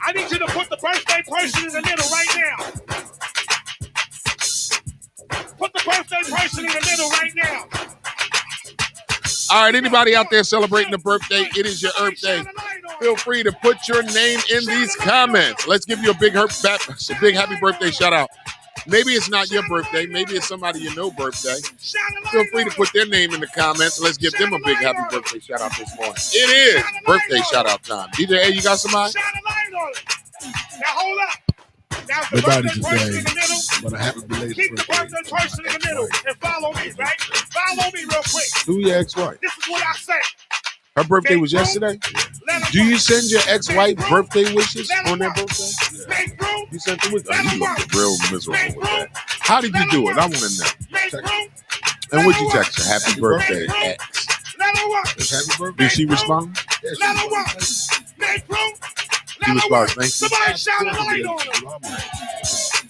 I need you to put the birthday person in the middle right now. Put the birthday person in the middle right now. All right, anybody out there celebrating a birthday, it is your Earth Day. Feel free to put your name in these comments. Let's give you a big happy birthday shout out. Maybe it's not your birthday. Maybe it's somebody you know birthday. Feel free to put their name in the comments. Let's give them a big happy birthday shout out this morning. It is birthday shout out time. DJ A, you got somebody? Now hold up. Now the birthday person in the middle. But a happy belated Keep the birthday person in the middle and follow me, right? Follow me real quick. Who your ex-wife? This is what I say. Her birthday was yesterday? Do you send your ex-wife birthday wishes on their birthday? Yeah. You sent them with her? You look real miserable with that. How did you do it? I want to know. And what'd you text her? Happy birthday, ex. Happy birthday. Did she respond? Let her work. Make room. She responds, thank you. Somebody shine a light on them.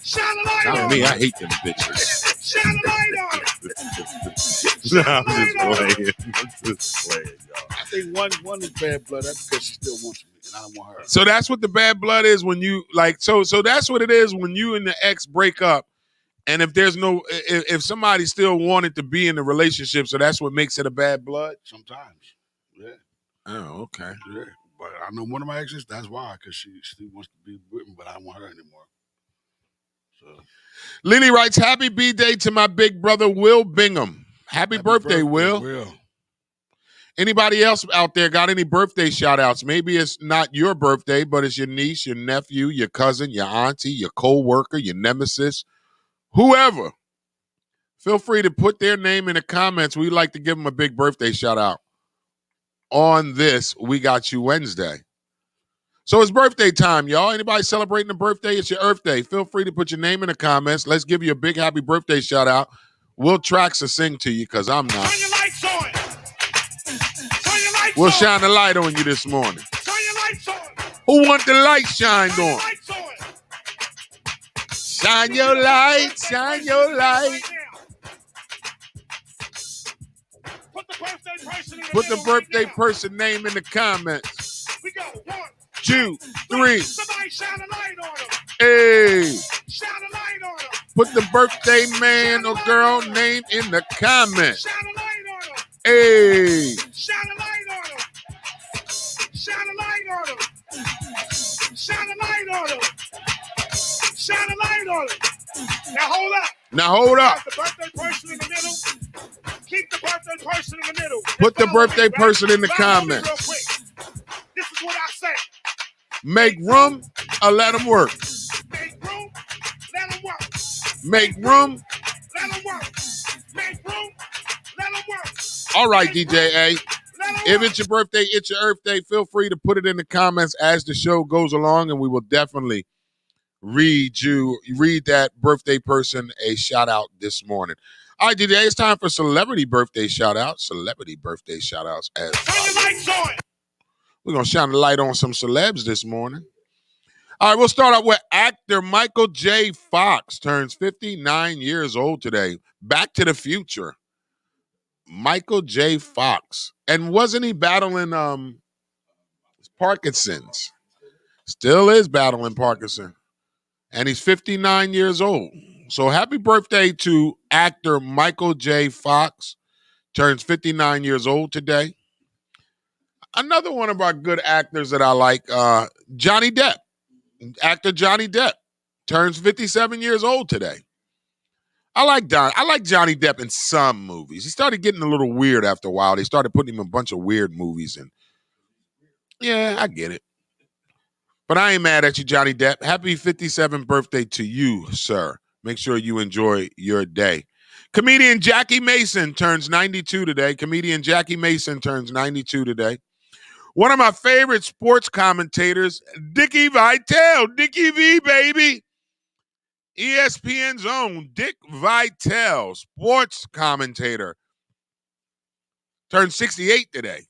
Shine a light on them. Not me, I hate them bitches. Shine a light on them. Nah, I'm just playing, y'all. I think one is bad blood. That's because she still wants me, and I don't want her. So that's what the bad blood is when you like. So that's what it is when you and the ex break up, and if there's no, if somebody still wanted to be in the relationship, so that's what makes it a bad blood. Sometimes, yeah. Oh, okay. Yeah, but I know one of my exes. That's why, because she wants to be with me, but I don't want her anymore. So, Lily writes, "Happy B-Day to my big brother Will Bingham. Happy birthday, Will." Anybody else out there got any birthday shout-outs? Maybe it's not your birthday, but it's your niece, your nephew, your cousin, your auntie, your co-worker, your nemesis, whoever. Feel free to put their name in the comments. We'd like to give them a big birthday shout-out on this We Got You Wednesday. So it's birthday time, y'all. Anybody celebrating a birthday? It's your Earth Day. Feel free to put your name in the comments. Let's give you a big happy birthday shout-out. Will Traxxa sing to you because I'm not. Turn your lights on. Turn your lights We'll on. shine the light on you this morning. Turn your lights on. Who want the light shined Turn your on? lights on. Shine your light, shine your light. Put the birthday person name in the comments. We go 1, 2, 3. Somebody shine a light on them. Hey. Shine a light on them. Put the birthday man or girl name in the comments. Shine a light on them. Hey. Shine a light on them. Shine a light on them. Shine a light on them. Shine a light on them. Now hold up. Now hold up. Put the birthday person in the middle. Keep the birthday person in the middle. Put the birthday Right? person in the Follow me comments. real quick. This is what I say. Make room or let them work. Make room, let them work. Make room. Let them work. Make room, let them work. All right, DJ A. If it's your birthday, it's your Earth Day. Feel free to put it in the comments as the show goes along, and we will definitely read that birthday person a shout out this morning. All right, DJ, it's time for celebrity birthday shout outs. Celebrity birthday shout outs as we're going to shine the light on some celebs this morning. All right, we'll start out with actor Michael J. Fox turns 59 years old today. Back to the Future. Michael J. Fox. And wasn't he battling Parkinson's? Still is battling Parkinson. And he's 59 years old. So happy birthday to actor Michael J. Fox. Turns 59 years old today. Another one of our good actors that I like, Johnny Depp. Actor Johnny Depp turns 57 years old today. I like Johnny Depp in some movies. He started getting a little weird after a while. They started putting him in a bunch of weird movies. And yeah, I get it. But I ain't mad at you, Johnny Depp. Happy 57th birthday to you, sir. Make sure you enjoy your day. Comedian Jackie Mason turns 92 today. Comedian Jackie Mason turns 92 today. One of my favorite sports commentators, Dickie Vitale. Dickie V, baby. ESPN's own Dick Vitale, sports commentator. Turned 68 today.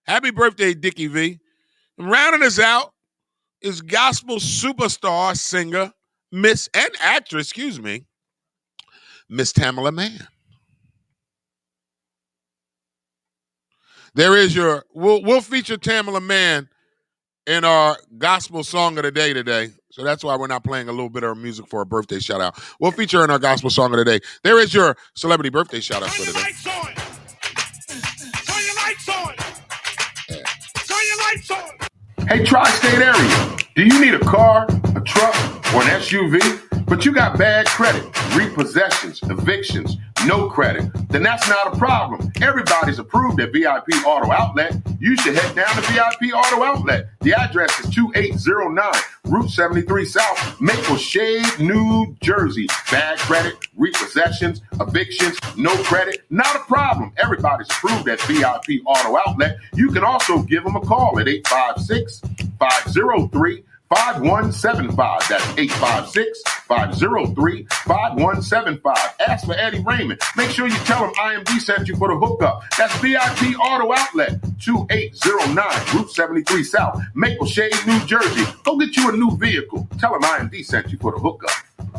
Happy birthday, Dickie V. And rounding us out is gospel superstar, singer, Miss Tamala Mann. There is we'll feature Tamala Mann in our gospel song of the day today. So that's why we're not playing a little bit of her music for a birthday shout out. We'll feature her in our gospel song of the day. There is your celebrity birthday shout out for today. Turn your lights on. Turn your lights on. Hey, Tri-State area, do you need a car, a truck, or an SUV, but you got bad credit, repossessions, evictions, no credit? Then that's not a problem. Everybody's approved at VIP Auto Outlet. You should head down to VIP Auto Outlet. The address is 2809 Route 73 South, Maple Shade, New Jersey. Bad credit, repossessions, evictions, no credit, not a problem. Everybody's approved at VIP Auto Outlet. You can also give them a call at 856-503-5175. That's 856-503-5175. Ask for Eddie Raymond. Make sure you tell him IMD sent you for the hookup. That's VIP Auto Outlet, 2809 Route 73 South, Maple Shade, New Jersey. Go get you a new vehicle. Tell him IMD sent you for the hookup.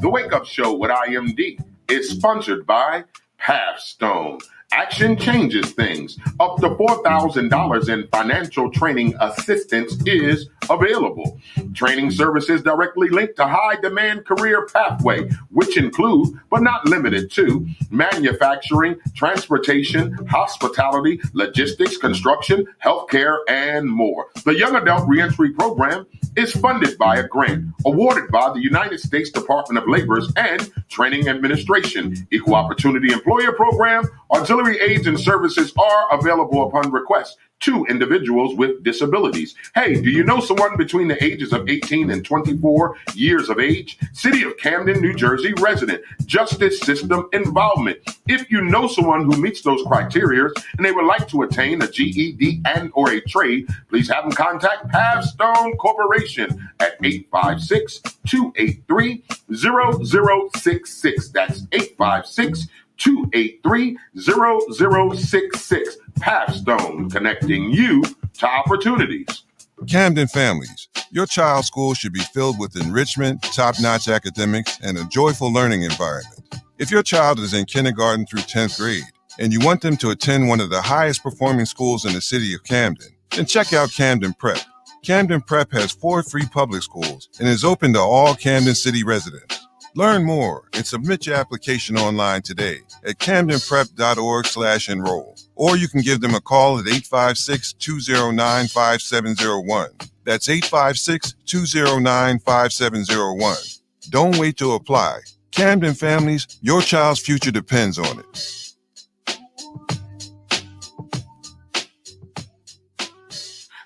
The Wake Up Show with IMD is sponsored by Pathstone. Action changes things. Up to $4,000 in financial training assistance is available. Training services directly linked to high-demand career pathway, which include, but not limited to, manufacturing, transportation, hospitality, logistics, construction, healthcare, and more. The Young Adult Reentry Program is funded by a grant awarded by the United States Department of Labor's and Training Administration. Equal Opportunity Employer Program, auxiliary aids and services are available upon request to individuals with disabilities. Hey, do you know someone between the ages of 18 and 24 years of age? City of Camden, New Jersey resident, justice system involvement. If you know someone who meets those criteria and they would like to attain a GED and or a trade, please have them contact Pathstone Corporation at 856-283-0066. That's 856-283-0066. Pathstone, connecting you to opportunities. Camden families, Your child's school should be filled with enrichment, top-notch academics, and a joyful learning environment. If your child is in kindergarten through 10th grade and you want them to attend one of the highest performing schools in the city of Camden, then check out Camden Prep. Camden Prep has 4 free public schools and is open to all Camden City residents. Learn more and submit your application online today at camdenprep.org/enroll. Or you can give them a call at 856-209-5701. That's 856-209-5701. Don't wait to apply. Camden families, your child's future depends on it.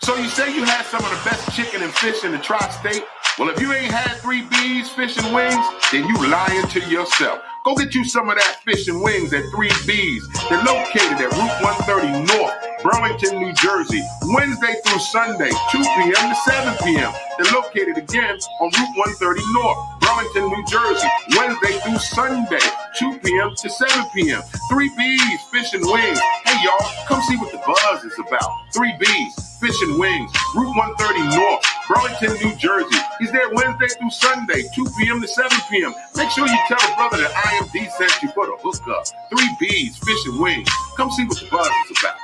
So you say you had some of the best chicken and fish in the tri-state? Well, if you ain't had 3 B's Fish and Wings, then you lying to yourself. Go get you some of that fish and wings at 3 B's. They're located at Route 130 North, Burlington, New Jersey, Wednesday through Sunday, 2 p.m. to 7 p.m. They're located again on Route 130 North, Burlington, New Jersey, Wednesday through Sunday, 2 p.m. to 7 p.m. 3 B's Fish and Wings. Hey, y'all, come see what the buzz is about. 3 B's Fish and Wings, Route 130 North, Burlington, New Jersey. He's there Wednesday through Sunday, 2 p.m. to 7 p.m. Make sure you tell a brother that IMD sent you for the hookup. 3 B's Fish and Wings. Come see what the buzz is about.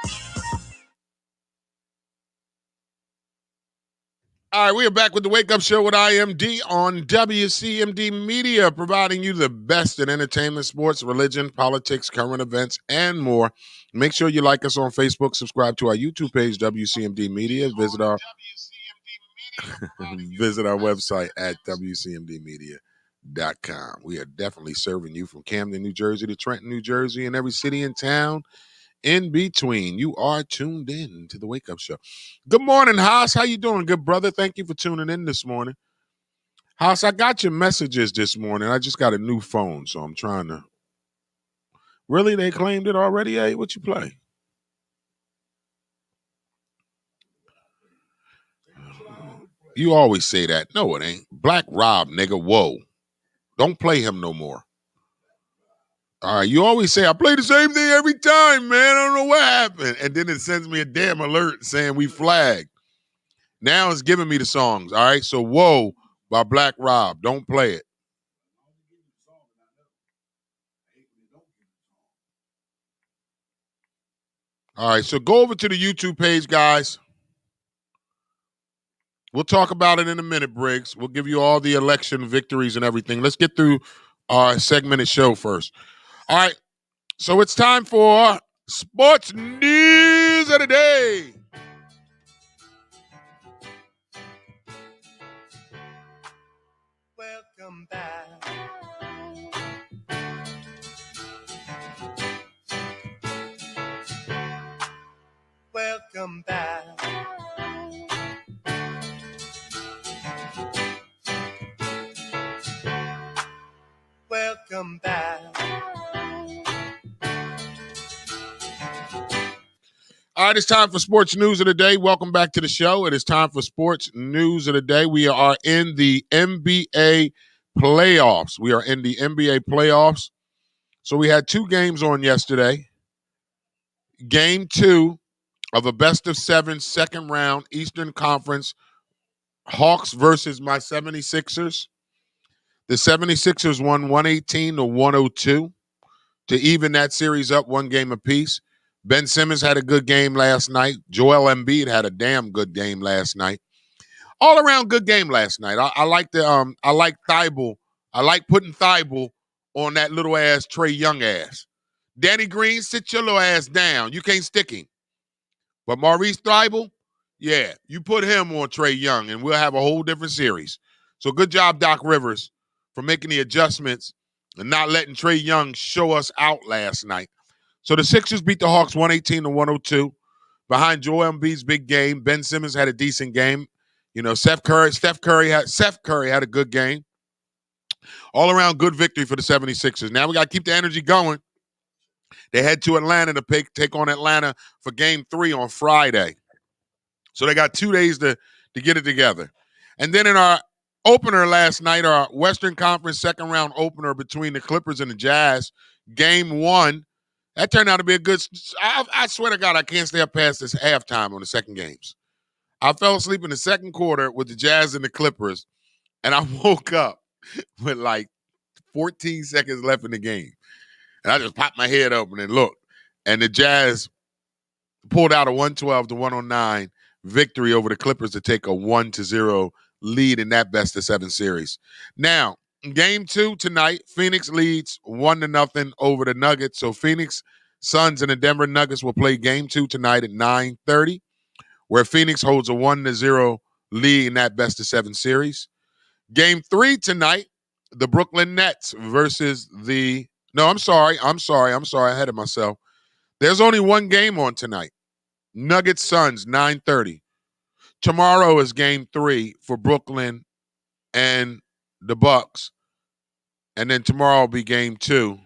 All right, we are back with the Wake Up Show with IMD on WCMD Media, providing you the best in entertainment, sports, religion, politics, current events, and more. Make sure you like us on Facebook, subscribe to our YouTube page, WCMD Media. Visit our website at WCMDmedia.com. We are definitely serving you from Camden, New Jersey to Trenton, New Jersey, and every city and town in between. You are tuned in to the Wake Up Show. Good morning, Haas. How you doing, good brother? Thank you for tuning in this morning. Haas, I got your messages this morning. I just got a new phone, so I'm trying to... Really? They claimed it already? Hey, what you play? You always say that. No, it ain't. Black Rob, nigga, whoa. Don't play him no more. All right, you always say, I play the same thing every time, man. I don't know what happened. And then it sends me a damn alert saying we flagged. Now it's giving me the songs, all right? So, Whoa by Black Rob. Don't play it. All right, so go over to the YouTube page, guys. We'll talk about it in a minute, Briggs. We'll give you all the election victories and everything. Let's get through our segmented show first. All right, so it's time for Sports News of the Day. Welcome back. Welcome back. Welcome back. All right, it's time for Sports News of the Day. Welcome back to the show. It is time for Sports News of the Day. We are in the NBA playoffs. So we had 2 games on yesterday. Game 2 of a best-of-7 second round Eastern Conference, Hawks versus my 76ers. The 76ers won 118-102 to even that series up 1 game apiece. Ben Simmons had a good game last night. Joel Embiid had a damn good game last night. All around good game last night. I like Thibault. I like putting Thibault on that little ass Trae Young ass. Danny Green, sit your little ass down. You can't stick him. But Maurice Thibault, yeah, you put him on Trae Young and we'll have a whole different series. So good job, Doc Rivers, for making the adjustments and not letting Trae Young show us out last night. So the Sixers beat the Hawks 118-102. Behind Joel Embiid's big game, Ben Simmons had a decent game. You know, Steph Curry had a good game. All around good victory for the 76ers. Now we got to keep the energy going. They head to Atlanta to take on Atlanta for game 3 on Friday. So they got 2 days to get it together. And then in our opener last night, our Western Conference second round opener between the Clippers and the Jazz, game 1, that turned out to be a good. I swear to God, I can't stay up past this halftime on the second games. I fell asleep in the second quarter with the Jazz and the Clippers, and I woke up with like 14 seconds left in the game. And I just popped my head open and looked. And the Jazz pulled out a 112-109 victory over the Clippers to take a 1-0 lead in that best-of-7 series. Now, game 2 tonight, Phoenix leads 1-0 over the Nuggets. So Phoenix Suns and the Denver Nuggets will play game 2 tonight at 9:30, where Phoenix holds a 1-0 lead in that best-of-7 series. Game 3 tonight, the Brooklyn Nets versus the – no, I'm sorry, ahead of myself. There's only one game on tonight. Nuggets Suns, 9:30. Tomorrow is game 3 for Brooklyn and the Bucks. And then tomorrow will be game 2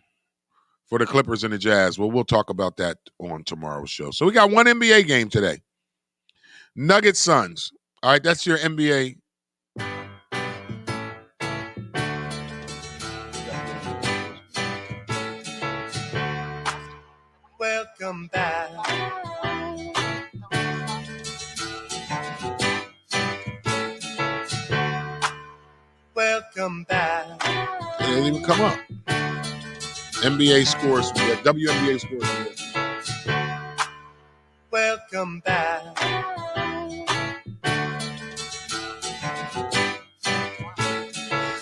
for the Clippers and the Jazz. Well, we'll talk about that on tomorrow's show. So we got one NBA game today. Nuggets Suns. All right, that's your NBA. Welcome back. Welcome back. It didn't even come up. NBA scores. We got WNBA scores. Welcome back.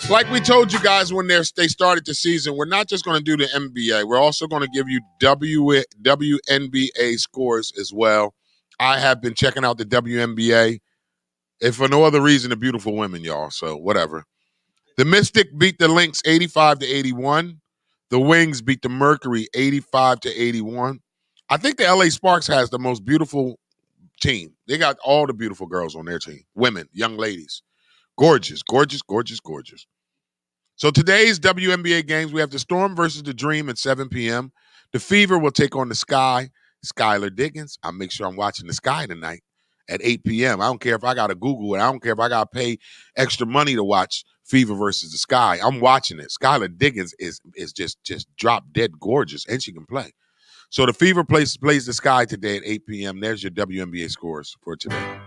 Like we told you guys when they started the season, we're not just going to do the NBA. We're also going to give you WNBA scores as well. I have been checking out the WNBA, if for no other reason, the beautiful women, y'all. So whatever. The Mystic beat the Lynx 85-81. The Wings beat the Mercury 85-81. I think the LA Sparks has the most beautiful team. They got all the beautiful girls on their team. Women, young ladies. Gorgeous, gorgeous, gorgeous, gorgeous. So today's WNBA games, we have the Storm versus the Dream at 7 p.m. The Fever will take on the Sky. Skylar Diggins. I'll make sure I'm watching the Sky tonight at 8 p.m. I don't care if I got to Google it. I don't care if I got to pay extra money to watch Fever versus the Sky. I'm watching it. Skylar Diggins is just drop dead gorgeous, and she can play. So the Fever plays the Sky today at 8 p.m. There's your WNBA scores for today.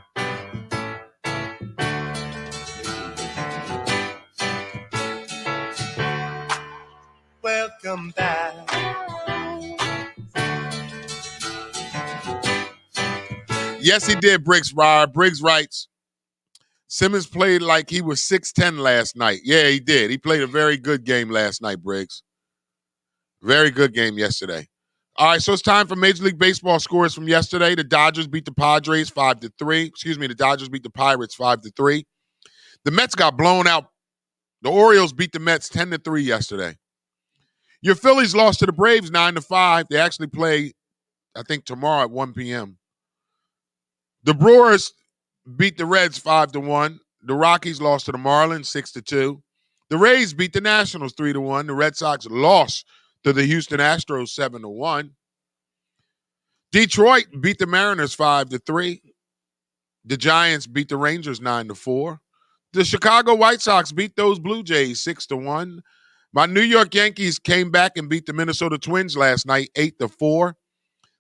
Welcome back. Yes, he did, Briggs. Briggs writes, Simmons played like he was 6'10 last night. Yeah, he did. He played a very good game last night, Briggs. Very good game yesterday. All right, so it's time for Major League Baseball scores from yesterday. The Dodgers beat the Padres 5-3. Excuse me, the Dodgers beat the Pirates 5-3. The Mets got blown out. The Orioles beat the Mets 10-3 yesterday. Your Phillies lost to the Braves 9-5. They actually play, I think, tomorrow at 1 p.m. The Brewers beat the Reds 5-1. The Rockies lost to the Marlins 6-2. The Rays beat the Nationals 3-1. The Red Sox lost to the Houston Astros 7-1. Detroit beat the Mariners 5-3. The Giants beat the Rangers 9-4. The Chicago White Sox beat those Blue Jays 6-1. My New York Yankees came back and beat the Minnesota Twins last night 8-4.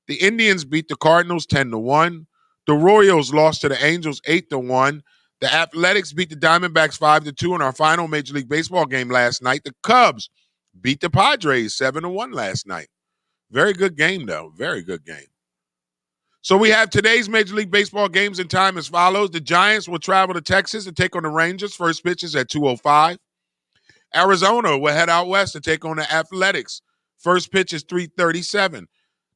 The Indians beat the Cardinals 10-1. The Royals lost to the Angels 8-1. The Athletics beat the Diamondbacks 5-2 in our final Major League Baseball game last night. The Cubs beat the Padres 7-1 last night. Very good game, though. Very good game. So we have today's Major League Baseball games in time as follows. The Giants will travel to Texas to take on the Rangers. First pitch is at 2:05. Arizona will head out west to take on the Athletics. First pitch is 3:37.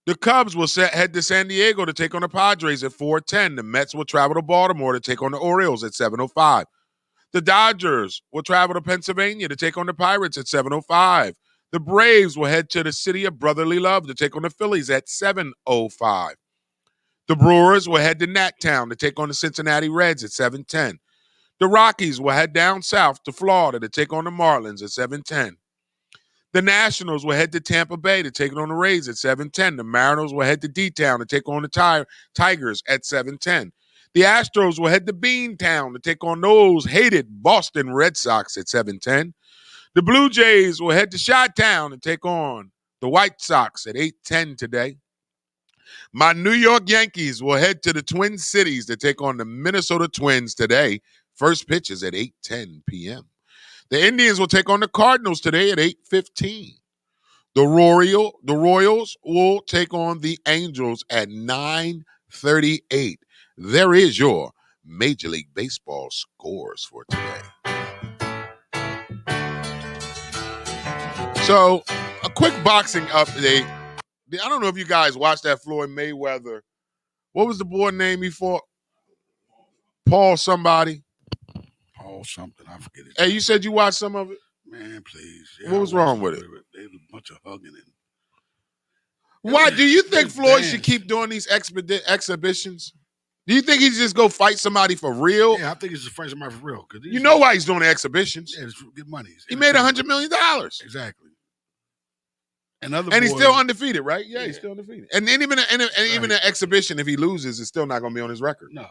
The Cubs will head to San Diego to take on the Padres at 4:10. The Mets will travel to Baltimore to take on the Orioles at 7:05. The Dodgers will travel to Pennsylvania to take on the Pirates at 7:05. The Braves will head to the city of brotherly love to take on the Phillies at 7:05. The Brewers will head to Nat Town to take on the Cincinnati Reds at 7:10. The Rockies will head down south to Florida to take on the Marlins at 7:10. The Nationals will head to Tampa Bay to take on the Rays at 7:10. The Mariners will head to D-Town to take on the Tigers at 7:10. The Astros will head to Beantown to take on those hated Boston Red Sox at 7:10. The Blue Jays will head to Chi-Town to take on the White Sox at 8:10 today. My New York Yankees will head to the Twin Cities to take on the Minnesota Twins today. First pitch is at 8:10 p.m. The Indians will take on the Cardinals today at 8:15. The Royals will take on the Angels at 9:38. There is your Major League Baseball scores for today. So, a quick boxing update. I don't know if you guys watched that Floyd Mayweather. What was the boy name he fought? Paul somebody. Paul something. I forget it. Hey, you said you watched some of it? Man, please. What was wrong with it? They was a bunch of hugging and. Why do you think Floyd should keep doing these exhibitions? Do you think he should just go fight somebody for real? Yeah, I think he should fight somebody for real. You know why he's doing the exhibitions? Yeah, it's to get money. He made $100 million. Exactly. And he's still undefeated, right? Yeah, he's still undefeated. And even an exhibition, if he loses, it's still not going to be on his record. No.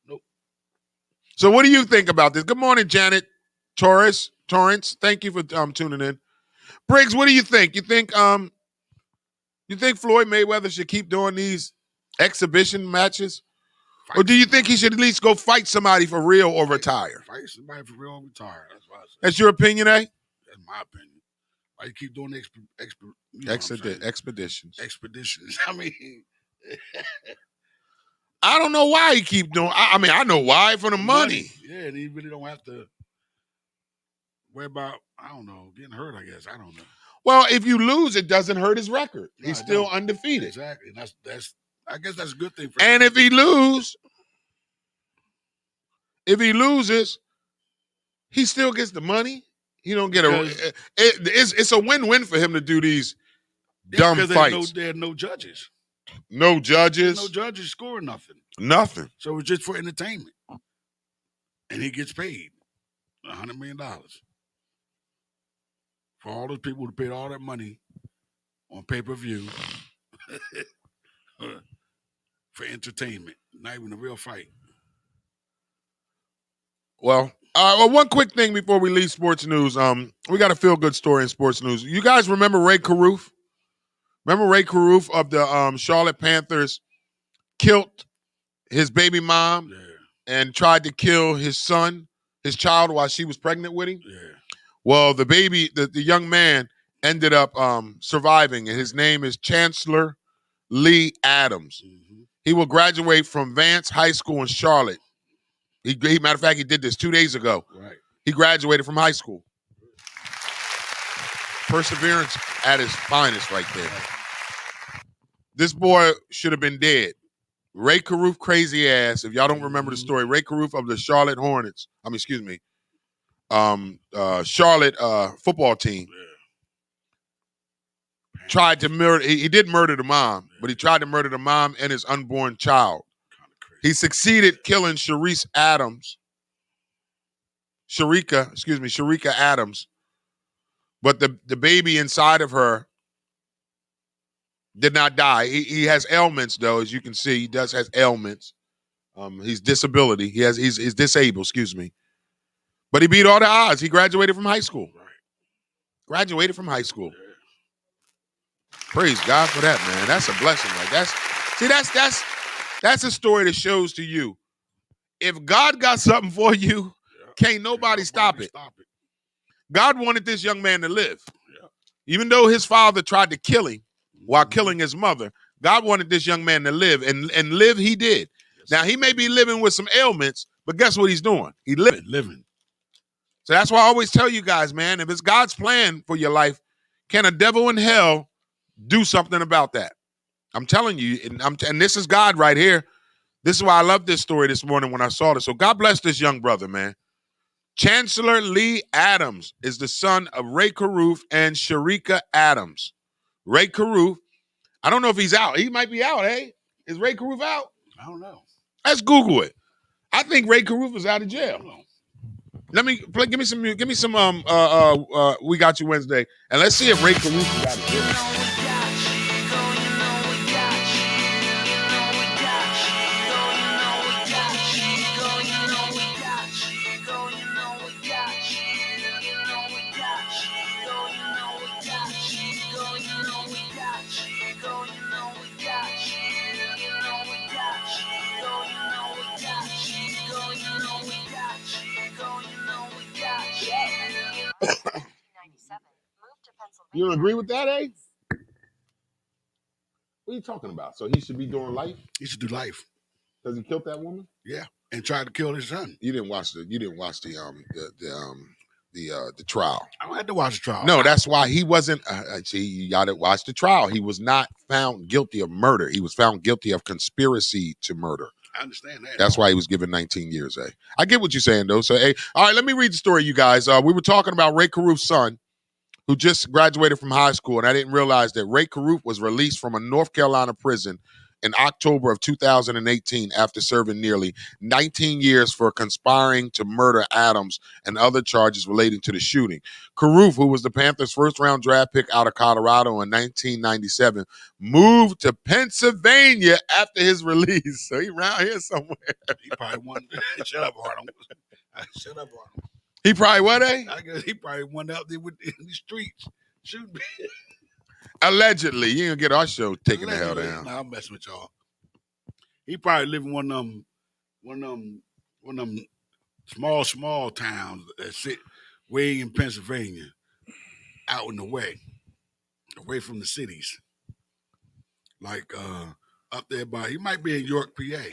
Nope. So what do you think about this? Good morning, Janet Torrance. Thank you for tuning in. Briggs, what do you think? You think Floyd Mayweather should keep doing these exhibition matches? Or do you think he should at least go fight somebody for real or retire? Fight somebody for real or retire. That's what I said. That's your opinion, eh? That's my opinion. Why you keep doing expeditions? Expeditions. I mean, I don't know why he keep doing. I mean, I know why, for the money. Yeah, and he really don't have to worry about. I don't know, getting hurt. I guess I don't know. Well, if you lose, it doesn't hurt his record. No, he's still undefeated. Exactly. That's. I guess that's a good thing for him. And if he loses, he still gets the money. He don't get it's a win-win for him to do these dumb fights. There are no judges. No judges. No judges score nothing. Nothing. So it's just for entertainment. And he gets paid $100 million. For all those people who paid all that money on pay-per-view for entertainment, not even a real fight. Well, one quick thing before we leave sports news. We got a feel-good story in sports news. You guys remember Ray Caruth? Remember Ray Caruth of the Charlotte Panthers killed his baby mom and tried to kill his child while she was pregnant with him? Yeah. Well, the baby, the young man ended up surviving, and his name is Chancellor Lee Adams. Mm-hmm. He will graduate from Vance High School in Charlotte. Matter of fact, he did this 2 days ago. Right. He graduated from high school. Perseverance at its finest right there. This boy should have been dead. Ray Caruth, crazy ass. If y'all don't remember the story, Ray Caruth of the Charlotte Hornets. Charlotte football team. Tried to murder. He did murder the mom, but he tried to murder the mom and his unborn child. He succeeded killing Sharika Adams. But the baby inside of her did not die. He has ailments, though, as you can see. He has ailments. He's disability. He's disabled, excuse me. But he beat all the odds. He graduated from high school. Graduated from high school. Praise God for that, man. That's a blessing. That's a story that shows to you, if God got something for you, can't nobody stop it. God wanted this young man to live. Even though his father tried to kill him while killing his mother, God wanted this young man to live, and live he did. Now, he may be living with some ailments, but guess what he's doing? He's living. So that's why I always tell you guys, man, if it's God's plan for your life, can a devil in hell do something about that? I'm telling you, and this is God right here. This is why I love this story this morning when I saw this. So God bless this young brother, man. Chancellor Lee Adams is the son of Ray Caruth and Sharika Adams. Ray Caruth, I don't know if he's out. He might be out, hey? Is Ray Caruth out? I don't know. Let's Google it. I think Ray Caruth is out of jail. Let me play. Give me some. We Got You Wednesday, and let's see if Ray Caruth is out of jail. You don't agree with that, eh? What are you talking about? So he should be doing life? He should do life. Because he killed that woman? Yeah, and tried to kill his son. You didn't watch the trial. I don't have to watch the trial. No, that's why he wasn't. See, you got to watch the trial. He was not found guilty of murder. He was found guilty of conspiracy to murder. I understand that. That's why he was given 19 years. I get what you're saying though. So, all right, let me read the story, you guys. We were talking about Ray Caruth's son, who just graduated from high school, and I didn't realize that Ray Caruth was released from a North Carolina prison in October of 2018 after serving nearly 19 years for conspiring to murder Adams and other charges relating to the shooting. Caruth, who was the Panthers' first-round draft pick out of Colorado in 1997, moved to Pennsylvania after his release. So he around here somewhere. He probably wanted to shut up, Arnold. Shut up, Arnold. He probably what, eh? I guess he probably went out there in the streets shooting. Allegedly. You ain't gonna get our show taken the hell down. Nah, I'm messing with y'all. He probably live in one of them small towns that sit way in Pennsylvania, out in the way, away from the cities. Like up there by, he might be in York, PA.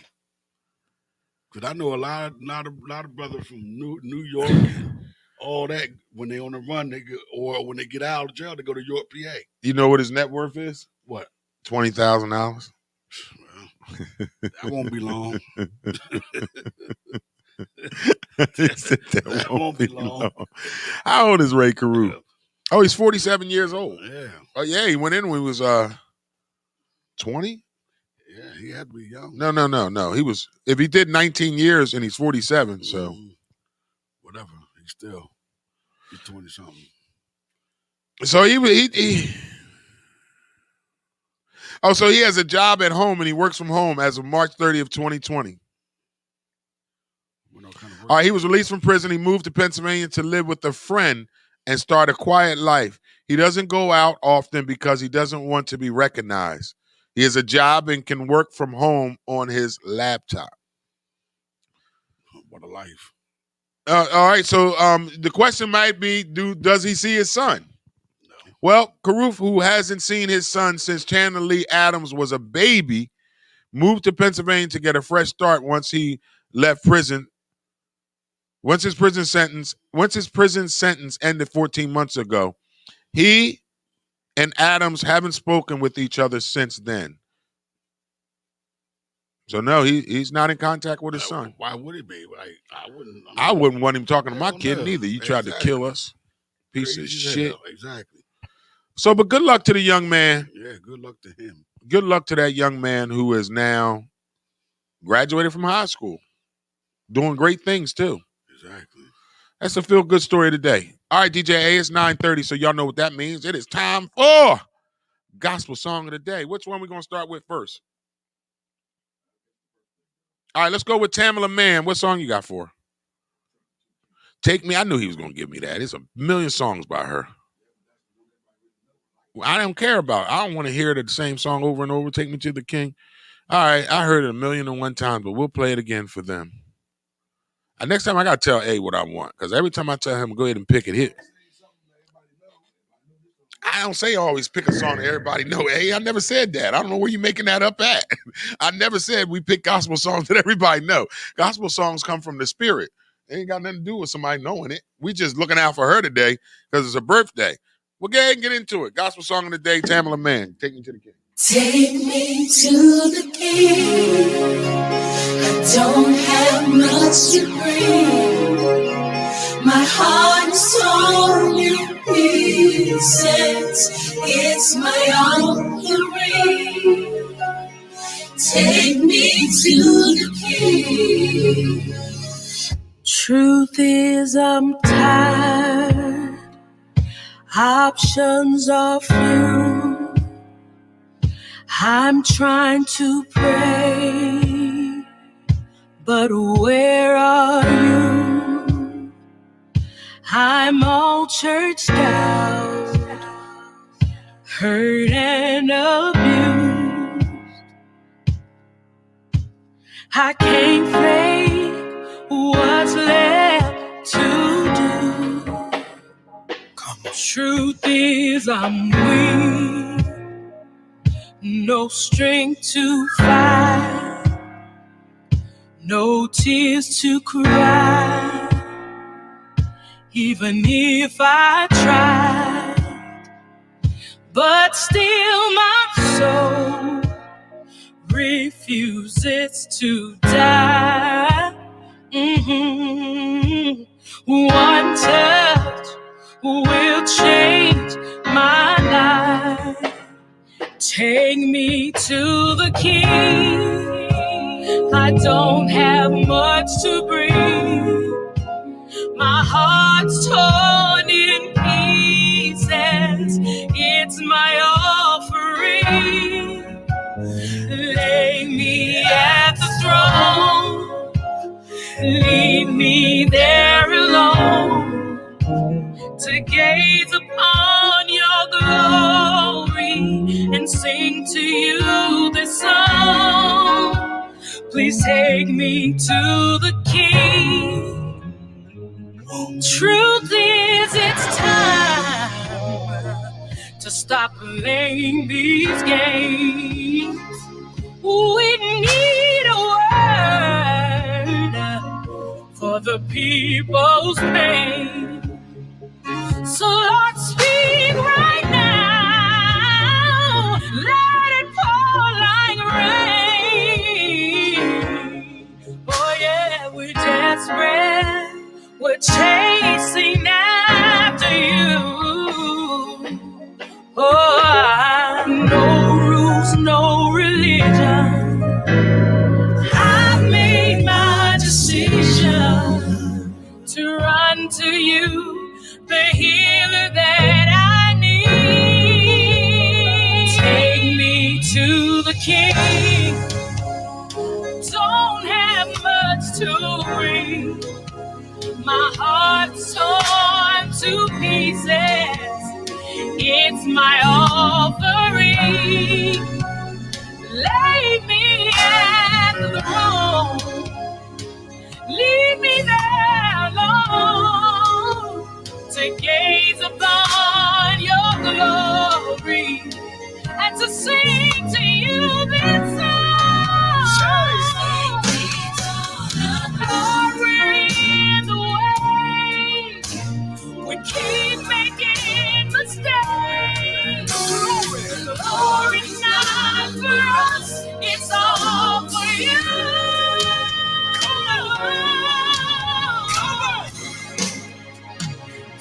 Because I know a lot of brothers from New York and all that, when they on the run, or when they get out of jail, they go to York, PA. You know what his net worth is? What? $20,000. Well, that won't be long. that won't be long. How old is Ray Caruth? Oh, he's 47 years old. Yeah. Oh, yeah, he went in when he was 20? Yeah, he had to be young. No. He was, if he did 19 years and he's 47, so. Whatever. He's 20-something. So so he has a job at home and he works from home as of March 30th, 2020. All right, he was released from prison. He moved to Pennsylvania to live with a friend and start a quiet life. He doesn't go out often because he doesn't want to be recognized. He has a job and can work from home on his laptop. What a life. All right, so the question might be, does he see his son? No. Well, Caruth, who hasn't seen his son since Chandler Lee Adams was a baby, moved to Pennsylvania to get a fresh start once he left prison. Once his prison sentence ended 14 months ago, he and Adams haven't spoken with each other since then. So no, he's not in contact with his son. Why would he be? Like, I wouldn't want him talking to my kid neither. You tried to kill us, piece of shit. Exactly. So, but good luck to the young man. Yeah, good luck to him. Good luck to that young man who is now graduated from high school, doing great things too. Exactly. That's a feel-good story today. All right, DJ A, it's 9:30, so y'all know what that means. It is time for Gospel Song of the Day. Which one we going to start with first? All right, let's go with Tamala Mann. What song you got for her? Take Me. I knew he was going to give me that. It's a million songs by her. I don't care about it. I don't want to hear the same song over and over. Take Me to the King. All right, I heard it 1,000,001 times, but we'll play it again for them. Next time I got to tell A what I want, because every time I tell him, go ahead and pick it, I don't say always pick a song that everybody know. Hey, I never said that. I don't know where you're making that up at. I never said we pick gospel songs that everybody know. Gospel songs come from the spirit. They ain't got nothing to do with somebody knowing it. We just looking out for her today because it's a birthday. We'll go ahead and get into it. Gospel Song of the Day, Tamala Mann. Take Me to the King. Take me to the King. I don't have much to bring. My heart is torn in pieces. It's my offering. Take me to the King. Truth is, I'm tired. Options are few. I'm trying to pray, but where are you? I'm all churched out, hurt and abused. I can't fake what's left to do. Truth is, I'm weak, no strength to fight, no tears to cry, even if I tried. But still, my soul refuses to die. One touch will change my life. Take me to the King. I don't have much to bring. My heart's torn in pieces. It's my offering. Lay me at the throne. Leave me there alone to gaze upon your glory and sing to you this song. Please take me to the King. Truth is, it's time to stop playing these games. We need a word for the people's pain. So Lord, speak right now. Let it pour like rain. Oh yeah, we're desperate. We're chasing after you. Oh, no rules, no religion. I've made my decision to run to you, the healer that I need. Take me to the King. Don't have much to bring. My heart's torn to pieces. It's my offering. Lay me at the throne. Leave me there alone to gaze upon your glory and to sing to you this song. Lord, we're in the way. We keep making mistakes. Glory's not for us, it's all for you.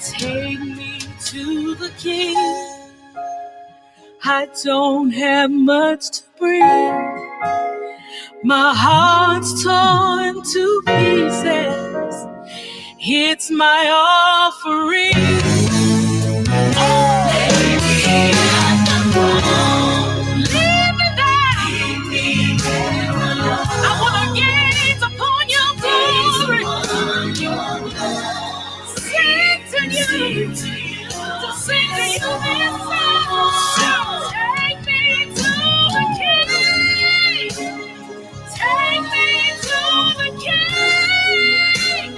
Take me to the King. I don't have much to bring. My heart's torn to pieces. It's my offering. Leave me at the throne. Leave me there. Leave me there alone. I want to gaze upon your glory. Sing to you. To sing to you this song. Take me to the King. Take me to the King.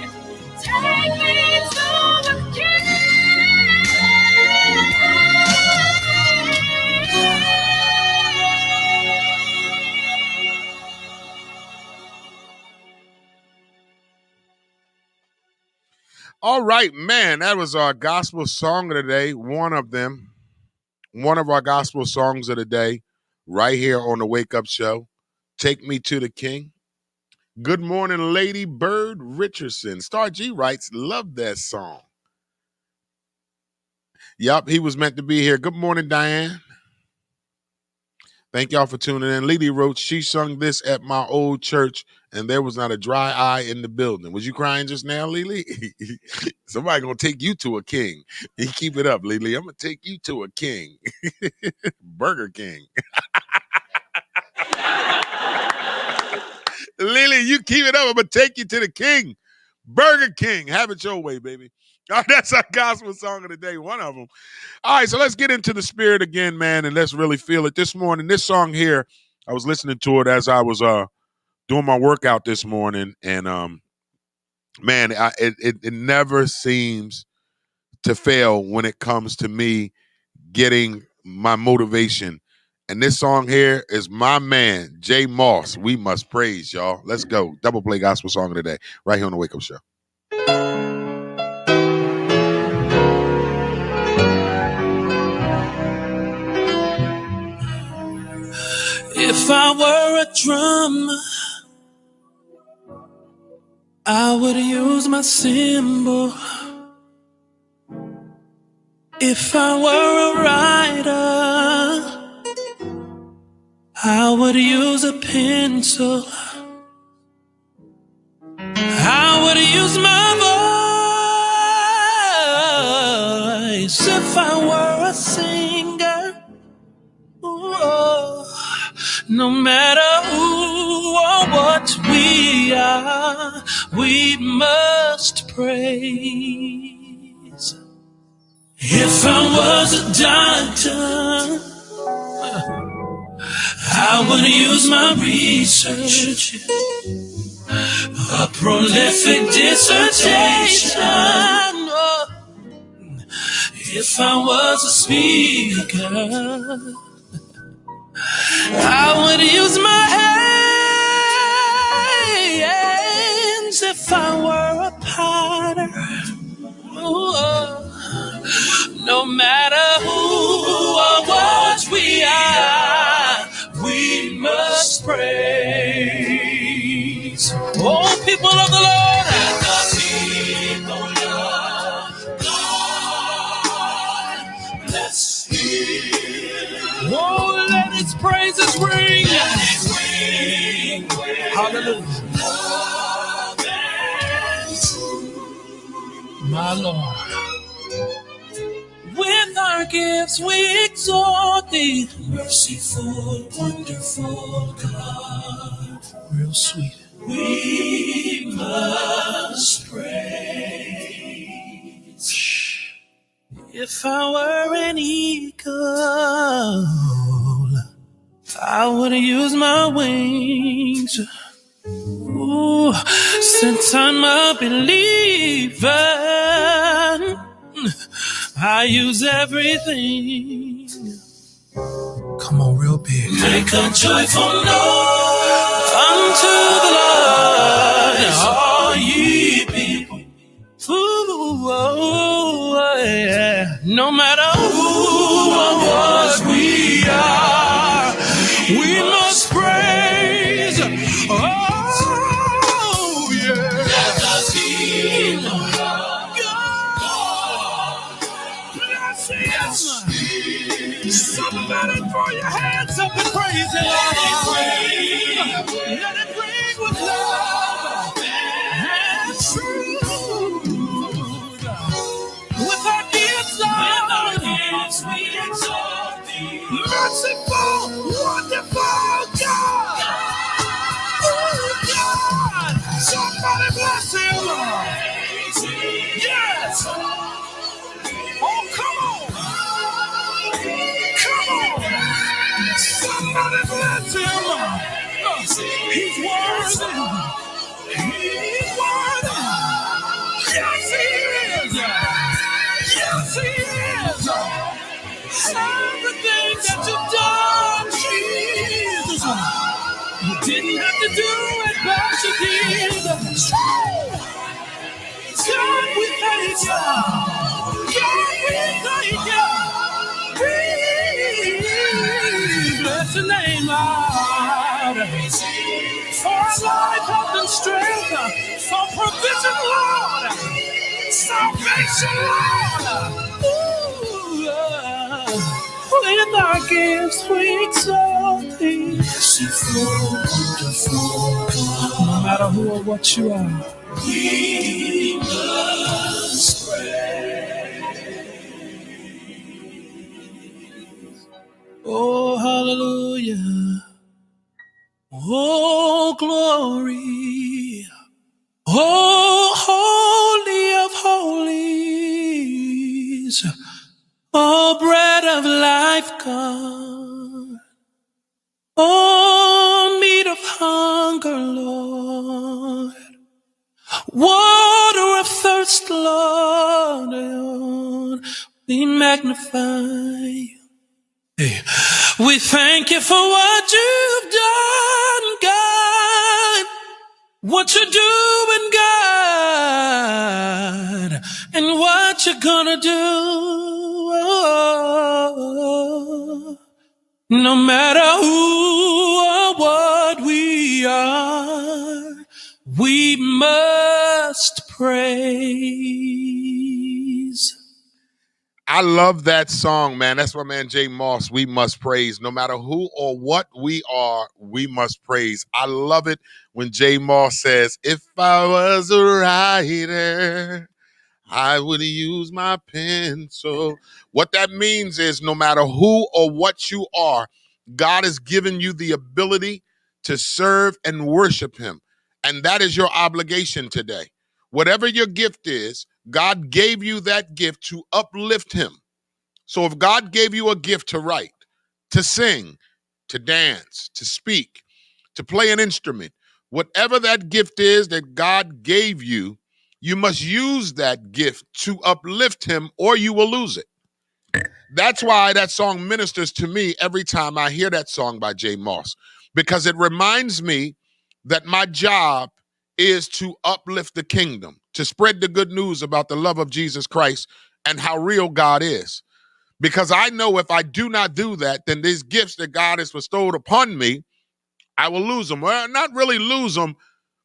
Take me to the King. All right, man, that was our gospel song of the day. One of them, one of our gospel songs of the day, right here on the Wake Up Show. Take Me to the King. Good morning, Lady Bird Richardson. Star G writes, love that song. Yup, he was meant to be here. Good morning, Diane. Thank y'all for tuning in. Lily wrote, she sung this at my old church, and there was not a dry eye in the building. Was you crying just now, Lily? Somebody gonna take you to a king. You keep it up, Lily. I'm gonna take you to a king. Burger King. Lily, you keep it up. I'm gonna take you to the king. Burger King. Have it your way, baby. All right, that's our gospel song of the day, one of them. All right, so let's get into the spirit again, man, and let's really feel it. This morning, this song here, I was listening to it as I was doing my workout this morning, and man, it never seems to fail when it comes to me getting my motivation. And this song here is my man, Jay Moss. We Must Praise, y'all. Let's go. Double play gospel song of the day right here on the Wake Up Show. If I were a drummer, I would use my cymbal. If I were a writer, I would use a pencil. I would use my voice. If I were a singer, oh, no matter who or what we are, we must praise. If I was a doctor, I would use my research, a prolific dissertation. If I was a speaker, I would use my hands. If I were a potter, no matter who or what we are, we must praise. Oh, people of the Lord, and the people of God, let's hear. Oh, let its praises ring. Let it ring. Hallelujah. Love and truth. My Lord. With our gifts we exalt thee, merciful, wonderful God. Real sweet. We must praise. If I were an eagle, I would use my wings. Ooh, since I'm a believer, I use everything. Come on, real big. Make a joyful noise unto the Lord, all ye people. Ooh, oh, yeah. No matter who or what we are, we must praise. Oh, yeah. Let us hear somebody throw your hands up and praise Him. Let it ring with love and truth. With our gifts, Lord, we exalt Thee. Merciful, wonderful God. Oh, God. Somebody bless Him. Yes. Oh, come on. Come on. Somebody bless Him. He's worthy. He's worthy. Yes, He is. Yes, He is. Everything that you've done, Jesus, you didn't have to do it, but you did. God, we thank you. God, we thank you. Bless the name, Lord. For life, health, and strength. For provision, Lord. Salvation, Lord. Ooh, with our gifts, we exalt Thee. Merciful, wonderful God. No matter who or what you are, we must pray. Oh, hallelujah. Oh, glory. Oh, holy of holies. Oh, bread of life, God. Oh, meat of hunger, Lord. Water of thirst Christ, Lord, we magnify you. Hey. We thank you for what you've done, God, what you're doing, God, and what you're gonna do. No matter who or what we are, we must praise. I love that song, man. That's my man Jay Moss. We must praise. No matter who or what we are, we must praise. I love it when Jay Moss says, if I was a writer, I would use my pencil. What that means is no matter who or what you are, God has given you the ability to serve and worship him. And that is your obligation today. Whatever your gift is, God gave you that gift to uplift him. So if God gave you a gift to write, to sing, to dance, to speak, to play an instrument, whatever that gift is that God gave you, you must use that gift to uplift him or you will lose it. That's why that song ministers to me every time I hear that song by Jay Moss, because it reminds me that my job is to uplift the kingdom, to spread the good news about the love of Jesus Christ and how real God is. Because I know if I do not do that, then these gifts that God has bestowed upon me, I will lose them. Well, not really lose them,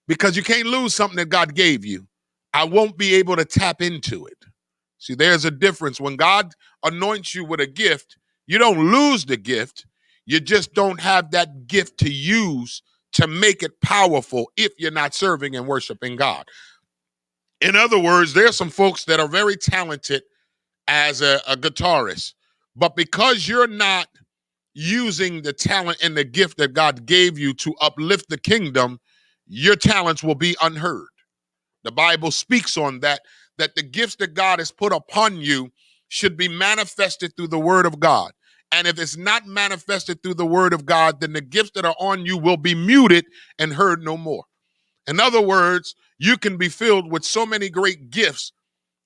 because you can't lose something that God gave you. I won't be able to tap into it. See, there's a difference. When God anoints you with a gift, you don't lose the gift. You just don't have that gift to use to make it powerful if you're not serving and worshiping God. In other words, there's some folks that are very talented as a guitarist, but because you're not using the talent and the gift that God gave you to uplift the kingdom, your talents will be unheard. The Bible speaks on that the gifts that God has put upon you should be manifested through the word of God. And if it's not manifested through the word of God, then the gifts that are on you will be muted and heard no more. In other words, you can be filled with so many great gifts,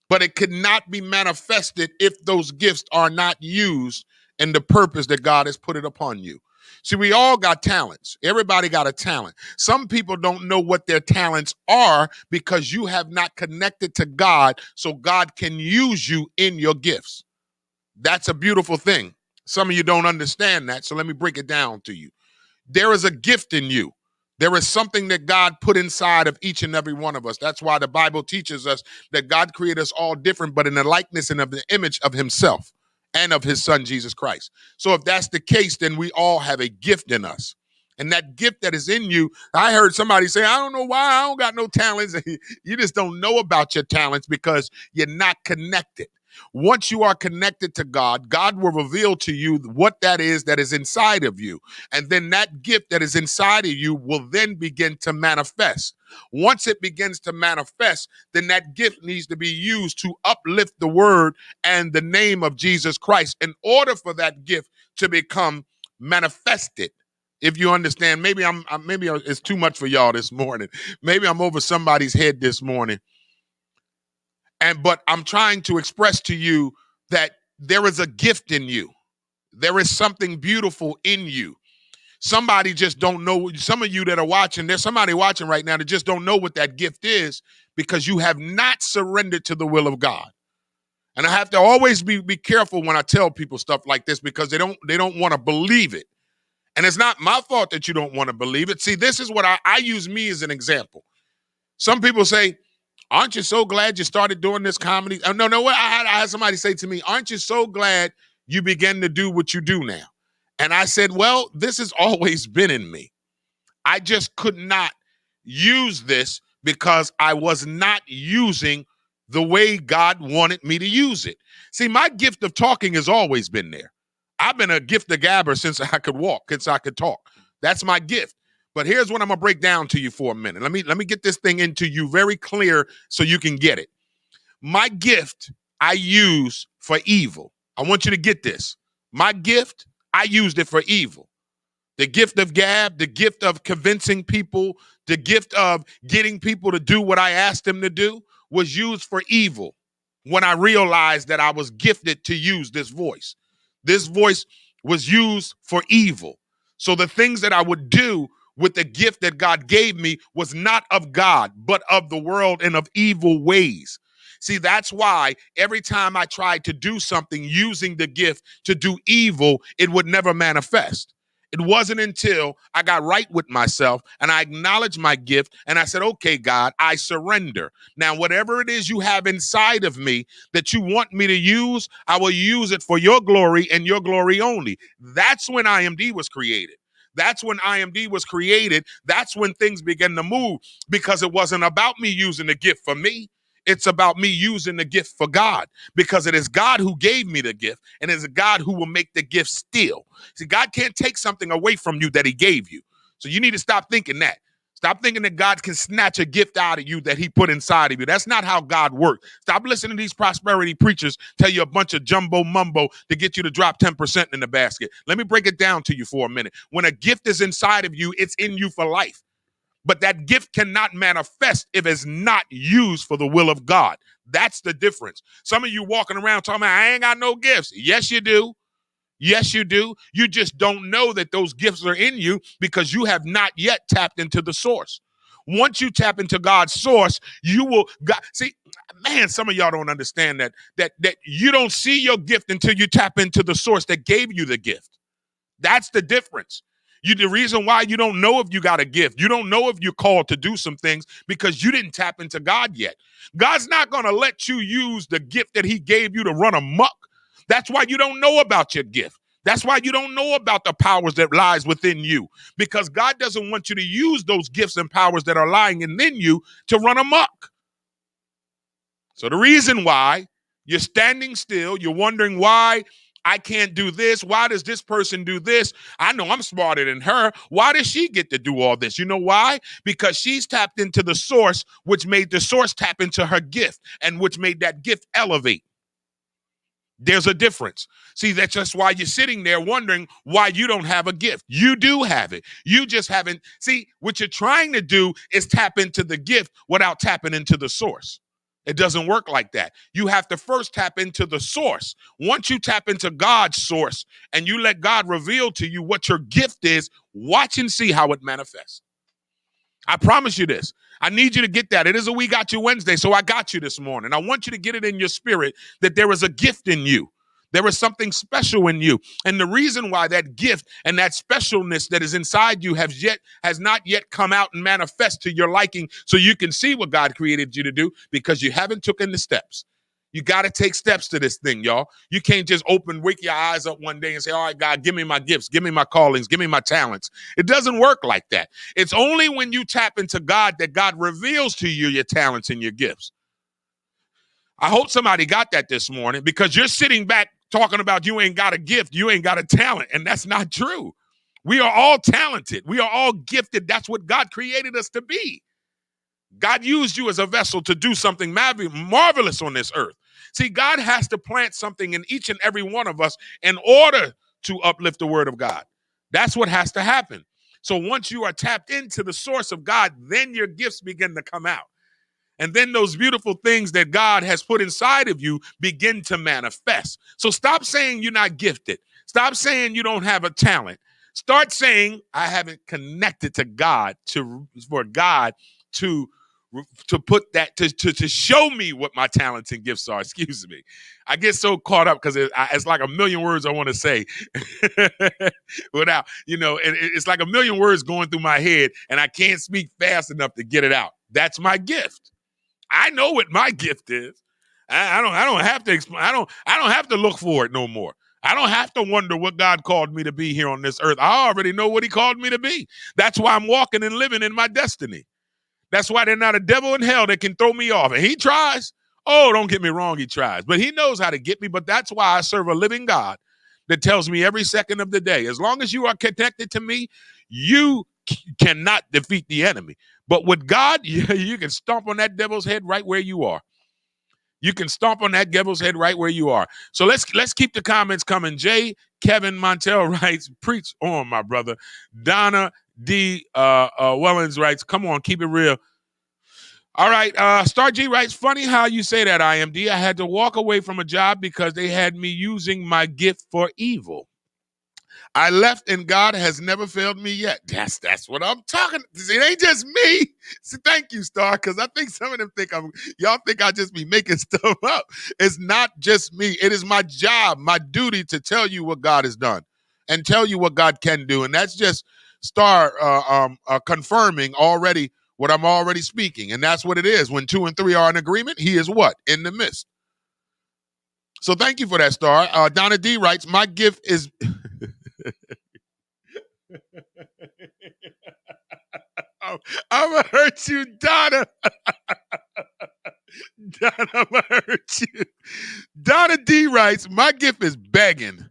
but it could not be manifested if those gifts are not used in the purpose that God has put it upon you. See, we all got talents. Everybody got a talent. Some people don't know what their talents are because you have not connected to God so God can use you in your gifts. That's a beautiful thing. Some of you don't understand that, so let me break it down to you. There is a gift in you. There is something that God put inside of each and every one of us. That's why the Bible teaches us that God created us all different, but in the likeness and of the image of himself and of his son, Jesus Christ. So if that's the case, then we all have a gift in us. And that gift that is in you, I heard somebody say, I don't know why I don't got no talents. You just don't know about your talents because you're not connected. Once you are connected to God, God will reveal to you what that is inside of you. And then that gift that is inside of you will then begin to manifest. Once it begins to manifest, then that gift needs to be used to uplift the word and the name of Jesus Christ in order for that gift to become manifested. If you understand, maybe it's too much for y'all this morning. Maybe I'm over somebody's head this morning. But I'm trying to express to you that there is a gift in you. There is something beautiful in you. Somebody just don't know. Some of you that are watching, there's somebody watching right now that just don't know what that gift is because you have not surrendered to the will of God. And I have to always be careful when I tell people stuff like this because they don't want to believe it. And it's not my fault that you don't want to believe it. See, this is what I use me as an example. Some people say, aren't you so glad you started doing this comedy? Oh, no. I had somebody say to me, aren't you so glad you began to do what you do now? And I said, well, this has always been in me. I just could not use this because I was not using the way God wanted me to use it. See, my gift of talking has always been there. I've been a gift of gabber since I could walk, since I could talk. That's my gift. But here's what I'm going to break down to you for a minute. Let me get this thing into you very clear so you can get it. My gift, I use for evil. I want you to get this. My gift, I used it for evil. The gift of gab, the gift of convincing people, the gift of getting people to do what I asked them to do. was used for evil when I realized that I was gifted to use this voice. This voice was used for evil. So the things that I would do with the gift that God gave me was not of God, but of the world and of evil ways. See, that's why every time I tried to do something using the gift to do evil, it would never manifest. It wasn't until I got right with myself and I acknowledged my gift and I said, okay, God, I surrender. Now, whatever it is you have inside of me that you want me to use, I will use it for your glory and your glory only. That's when IMD was created. That's when IMD was created. That's when things began to move, because it wasn't about me using the gift for me. It's about me using the gift for God, because it is God who gave me the gift, and it's God who will make the gift still. See, God can't take something away from you that he gave you. So you need to stop thinking that. Stop thinking that God can snatch a gift out of you that he put inside of you. That's not how God works. Stop listening to these prosperity preachers tell you a bunch of jumbo mumbo to get you to drop 10% in the basket. Let me break it down to you for a minute. When a gift is inside of you, it's in you for life. But that gift cannot manifest if it's not used for the will of God. That's the difference. Some of you walking around talking about, I ain't got no gifts. Yes, you do. Yes, you do. You just don't know that those gifts are in you because you have not yet tapped into the source. Once you tap into God's source, you will see, man, some of y'all don't understand that you don't see your gift until you tap into the source that gave you the gift. That's the difference. The reason why you don't know if you got a gift, you don't know if you're called to do some things, because you didn't tap into God yet. God's not going to let you use the gift that he gave you to run amok. That's why you don't know about your gift. That's why you don't know about the powers that lies within you, because God doesn't want you to use those gifts and powers that are lying within you to run amok. So the reason why you're standing still, you're wondering why I can't do this. Why does this person do this? I know I'm smarter than her. Why does she get to do all this? You know why? Because she's tapped into the source, which made the source tap into her gift, and which made that gift elevate. There's a difference. See, that's just why you're sitting there wondering why you don't have a gift. You do have it. You just haven't. See, what you're trying to do is tap into the gift without tapping into the source. It doesn't work like that. You have to first tap into the source. Once you tap into God's source and you let God reveal to you what your gift is, watch and see how it manifests. I promise you this. I need you to get that. It is a We Got You Wednesday, so I got you this morning. I want you to get it in your spirit that there is a gift in you. There is something special in you. And the reason why that gift and that specialness that is inside you has not yet come out and manifest to your liking so you can see what God created you to do, because you haven't taken the steps. You got to take steps to this thing, y'all. You can't just wake your eyes up one day and say, all right, God, give me my gifts, give me my callings, give me my talents. It doesn't work like that. It's only when you tap into God that God reveals to you your talents and your gifts. I hope somebody got that this morning, because you're sitting back talking about you ain't got a gift, you ain't got a talent, and that's not true. We are all talented. We are all gifted. That's what God created us to be. God used you as a vessel to do something marvelous on this earth. See, God has to plant something in each and every one of us in order to uplift the word of God. That's what has to happen. So once you are tapped into the source of God, then your gifts begin to come out. And then those beautiful things that God has put inside of you begin to manifest. So stop saying you're not gifted. Stop saying you don't have a talent. Start saying, I haven't connected to God for God to put that, to show me what my talents and gifts are. Excuse me. I get so caught up because it's like a million words I want to say without, it's like a million words going through my head and I can't speak fast enough to get it out. That's my gift. I know what my gift is. I don't have to explain. I don't have to look for it no more. I don't have to wonder what God called me to be here on this earth. I already know what he called me to be. That's why I'm walking and living in my destiny. That's why there's not a devil in hell that can throw me off. And he tries. Oh, don't get me wrong, he tries. But he knows how to get me. But that's why I serve a living God that tells me every second of the day, as long as you are connected to me, you cannot defeat the enemy. But with God, you can stomp on that devil's head right where you are. You can stomp on that devil's head right where you are. So let's keep the comments coming. Jay Kevin Montel writes, preach on, my brother. Donna D. Wellens writes, come on, keep it real. All right. Star G writes, funny how you say that, IMD. I had to walk away from a job because they had me using my gift for evil. I left and God has never failed me yet. That's what I'm talking. It ain't just me. So thank you, Star, because I think some of them think y'all think I just be making stuff up. It's not just me. It is my job, my duty to tell you what God has done and tell you what God can do. And that's just Star confirming already what I'm already speaking. And that's what it is. When 2 and 3 are in agreement, he is what? In the midst. So thank you for that, Star. Donna D writes, my gift is... I'm going to hurt you, Donna. Donna, I'm going to hurt you. Donna D writes, my gift is begging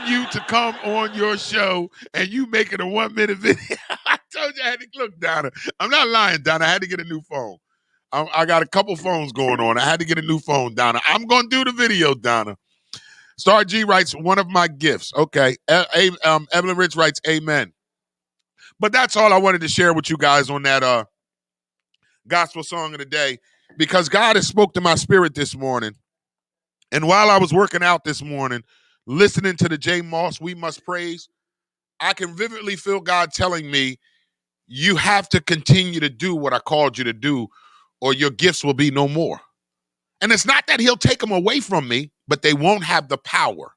you to come on your show, and you making a 1-minute video. I told you I had to look, Donna. I'm not lying, Donna. I had to get a new phone. I got a couple phones going on. I had to get a new phone, Donna. I'm going to do the video, Donna. Star G writes, one of my gifts. Okay. Evelyn Rich writes, amen. But that's all I wanted to share with you guys on that gospel song of the day, because God has spoke to my spirit this morning. And while I was working out this morning, listening to the J Moss, We Must Praise, I can vividly feel God telling me, you have to continue to do what I called you to do, or your gifts will be no more. And it's not that he'll take them away from me, but they won't have the power.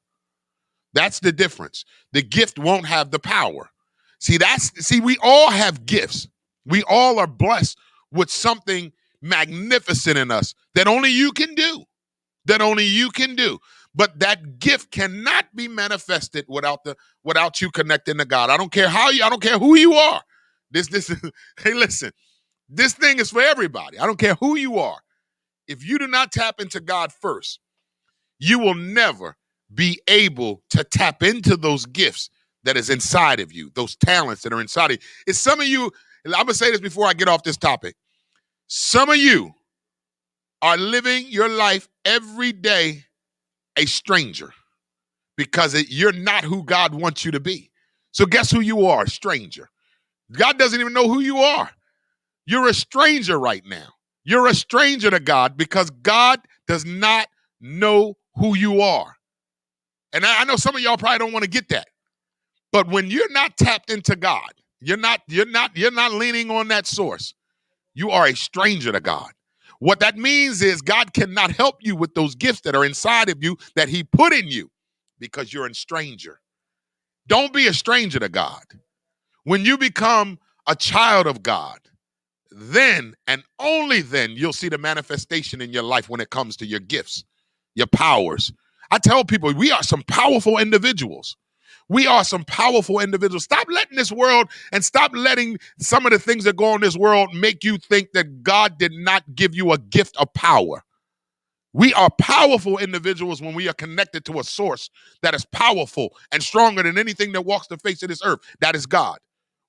That's the difference. The gift won't have the power. See, we all have gifts. We all are blessed with something magnificent in us that only you can do. That only you can do. But that gift cannot be manifested without you connecting to God. I don't care I don't care who you are. Hey, listen, this thing is for everybody. I don't care who you are. If you do not tap into God first, you will never be able to tap into those gifts that is inside of you, those talents that are inside of you. It's some of you, I'm going to say this before I get off this topic. Some of you are living your life every day a stranger because you're not who God wants you to be. So guess who you are? A stranger. God doesn't even know who you are. You're a stranger right now. You're a stranger to God because God does not know who you are. And I know some of y'all probably don't want to get that. But when you're not tapped into God, you're not leaning on that source, you are a stranger to God. What that means is God cannot help you with those gifts that are inside of you that he put in you because you're a stranger. Don't be a stranger to God. When you become a child of God, then and only then you'll see the manifestation in your life when it comes to your gifts, your powers. I tell people we are some powerful individuals. We are some powerful individuals. Stop letting this world and stop letting some of the things that go on in this world make you think that God did not give you a gift of power. We are powerful individuals when we are connected to a source that is powerful and stronger than anything that walks the face of this earth. That is God.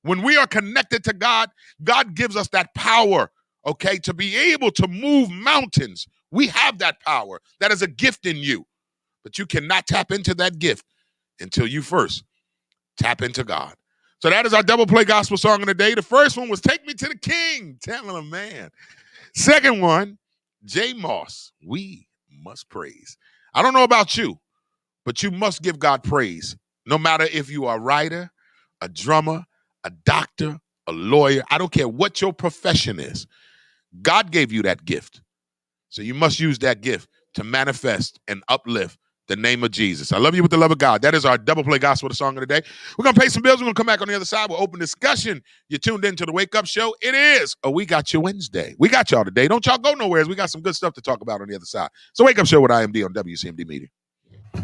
When we are connected to God, God gives us that power, okay, to be able to move mountains. We have that power. That is a gift in you. But you cannot tap into that gift until you first tap into God. So that is our double play gospel song of the day. The first one was Take Me to the King, telling a man. Second one, J Moss, We Must Praise. I don't know about you, but you must give God praise. No matter if you are a writer, a drummer, a doctor, a lawyer, I don't care what your profession is. God gave you that gift. So you must use that gift to manifest and uplift the name of Jesus. I love you with the love of God. That is our double play gospel, the song of the day. We're going to pay some bills. We're going to come back on the other side. We'll open discussion. You're tuned into the Wake Up Show. It is a We Got You Wednesday. We got y'all today. Don't y'all go nowhere. We got some good stuff to talk about on the other side. So Wake Up Show with IMD on WCMD Media.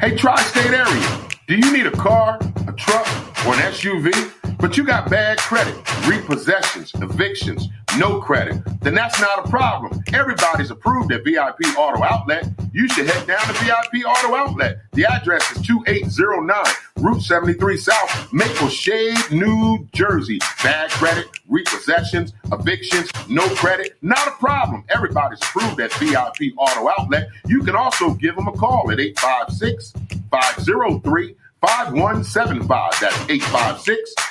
Hey, Tri-State area, do you need a car, a truck, or an SUV? But you got bad credit, repossessions, evictions, no credit, then that's not a problem. Everybody's approved at VIP Auto Outlet. You should head down to VIP Auto Outlet. The address is 2809 Route 73 South, Maple Shade, New Jersey. Bad credit, repossessions, evictions, no credit, not a problem. Everybody's approved at VIP Auto Outlet. You can also give them a call at 856-503 856-5175. That's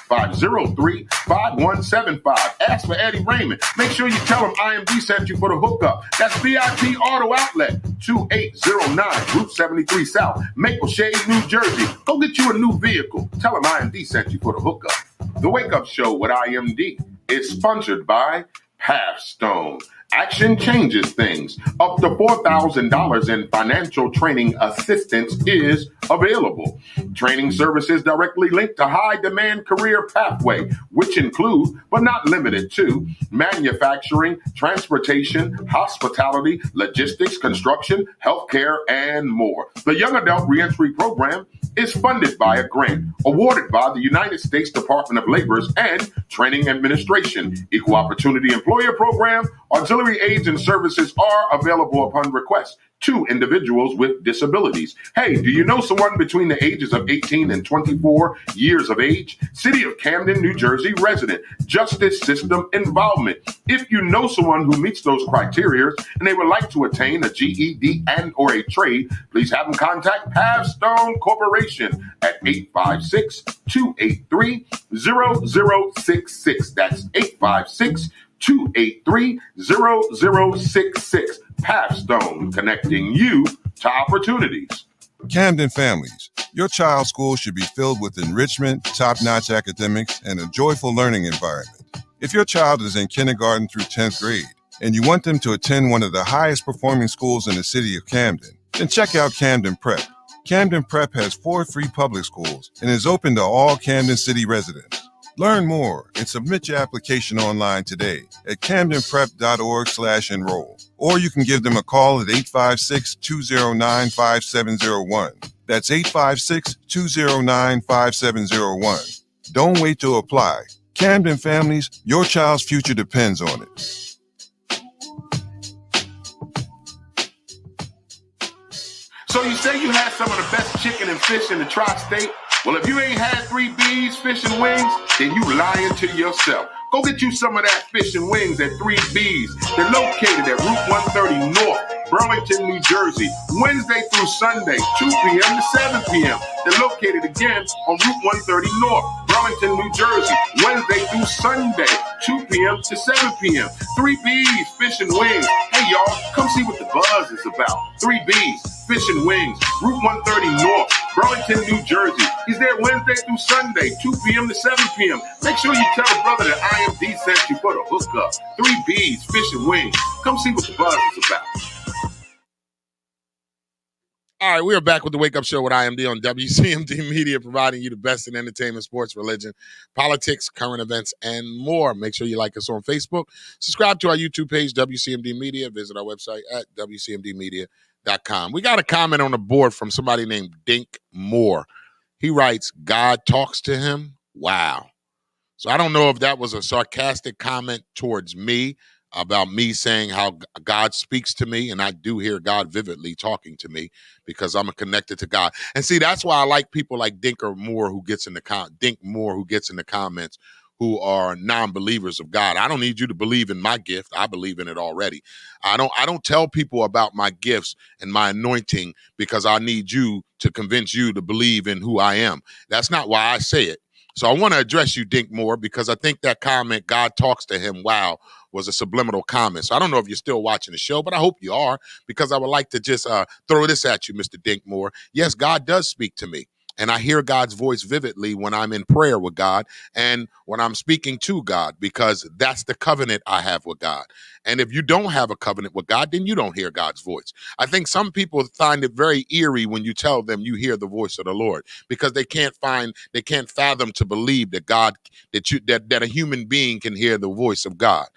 856-503-5175. Ask for Eddie Raymond. Make sure you tell him IMD sent you for the hookup. That's VIP Auto Outlet, 2809 Route 73 South, Maple Shade, New Jersey. Go get you a new vehicle. Tell him IMD sent you for the hookup. The Wake Up Show with IMD is sponsored by Pathstone. Action changes things. Up to $4,000 in financial training assistance is available. Training services directly linked to high-demand career pathway, which include, but not limited to, manufacturing, transportation, hospitality, logistics, construction, healthcare, and more. The Young Adult Reentry Program is funded by a grant awarded by the United States Department of Labor's and Training Administration. Equal Opportunity Employer Program, auxiliary aids and services are available upon request to individuals with disabilities. Hey, do you know someone between the ages of 18 and 24 years of age? City of Camden, New Jersey resident, justice system involvement. If you know someone who meets those criteria and they would like to attain a GED and or a trade, please have them contact Pathstone Corporation at 856-283-0066. That's 856-283-0066. Pathstone, connecting you to opportunities. Camden families, your child's school should be filled with enrichment, top-notch academics, and a joyful learning environment. If your child is in kindergarten through 10th grade and you want them to attend one of the highest performing schools in the city of Camden, then check out Camden Prep. Camden Prep has 4 free public schools and is open to all Camden City residents. Learn more and submit your application online today at camdenprep.org/enroll. Or you can give them a call at 856-209-5701. That's 856-209-5701. Don't wait to apply. Camden families, your child's future depends on it. So you say you had some of the best chicken and fish in the tri-state? Well, if you ain't had 3 B's fish and wings, then you lying to yourself. Go get you some of that fish and wings at 3 B's. They're located at Route 130 North, Burlington, New Jersey, Wednesday through Sunday, 2 p.m. to 7 p.m. They're located again on Route 130 North, Burlington, New Jersey, Wednesday through Sunday, 2 p.m. to 7 p.m. 3 B's Fish and Wings. Hey, y'all, come see what the buzz is about. 3 B's Fish and Wings, Route 130 North, Burlington, New Jersey. He's there Wednesday through Sunday, 2 p.m. to 7 p.m. Make sure you tell a brother that IMD sent you for the hookup. 3 B's Fish and Wings. Come see what the buzz is about. All right, we are back with the Wake Up Show with IMD on WCMD Media, providing you the best in entertainment, sports, religion, politics, current events, and more. Make sure you like us on Facebook. Subscribe to our YouTube page, WCMD Media. Visit our website at WCMDmedia.com. We got a comment on the board from somebody named Dink Moore. He writes, God talks to him. Wow. So I don't know if that was a sarcastic comment towards me about me saying how God speaks to me, and I do hear God vividly talking to me because I'm connected to God. And see, that's why I like people like Dink Moore who gets in the comments who are non-believers of God. I don't need you to believe in my gift. I believe in it already. I don't tell people about my gifts and my anointing because I need you to convince you to believe in who I am. That's not why I say it. So I want to address you, Dink Moore, because I think that comment, God talks to him, wow, was a subliminal comment. So I don't know if you're still watching the show, but I hope you are, because I would like to just throw this at you, Mr. Dink Moore. Yes, God does speak to me, and I hear God's voice vividly when I'm in prayer with God and when I'm speaking to God, because that's the covenant I have with God. And if you don't have a covenant with God, then you don't hear God's voice. I think some people find it very eerie when you tell them you hear the voice of the Lord, because they can't fathom to believe that that a human being can hear the voice of God.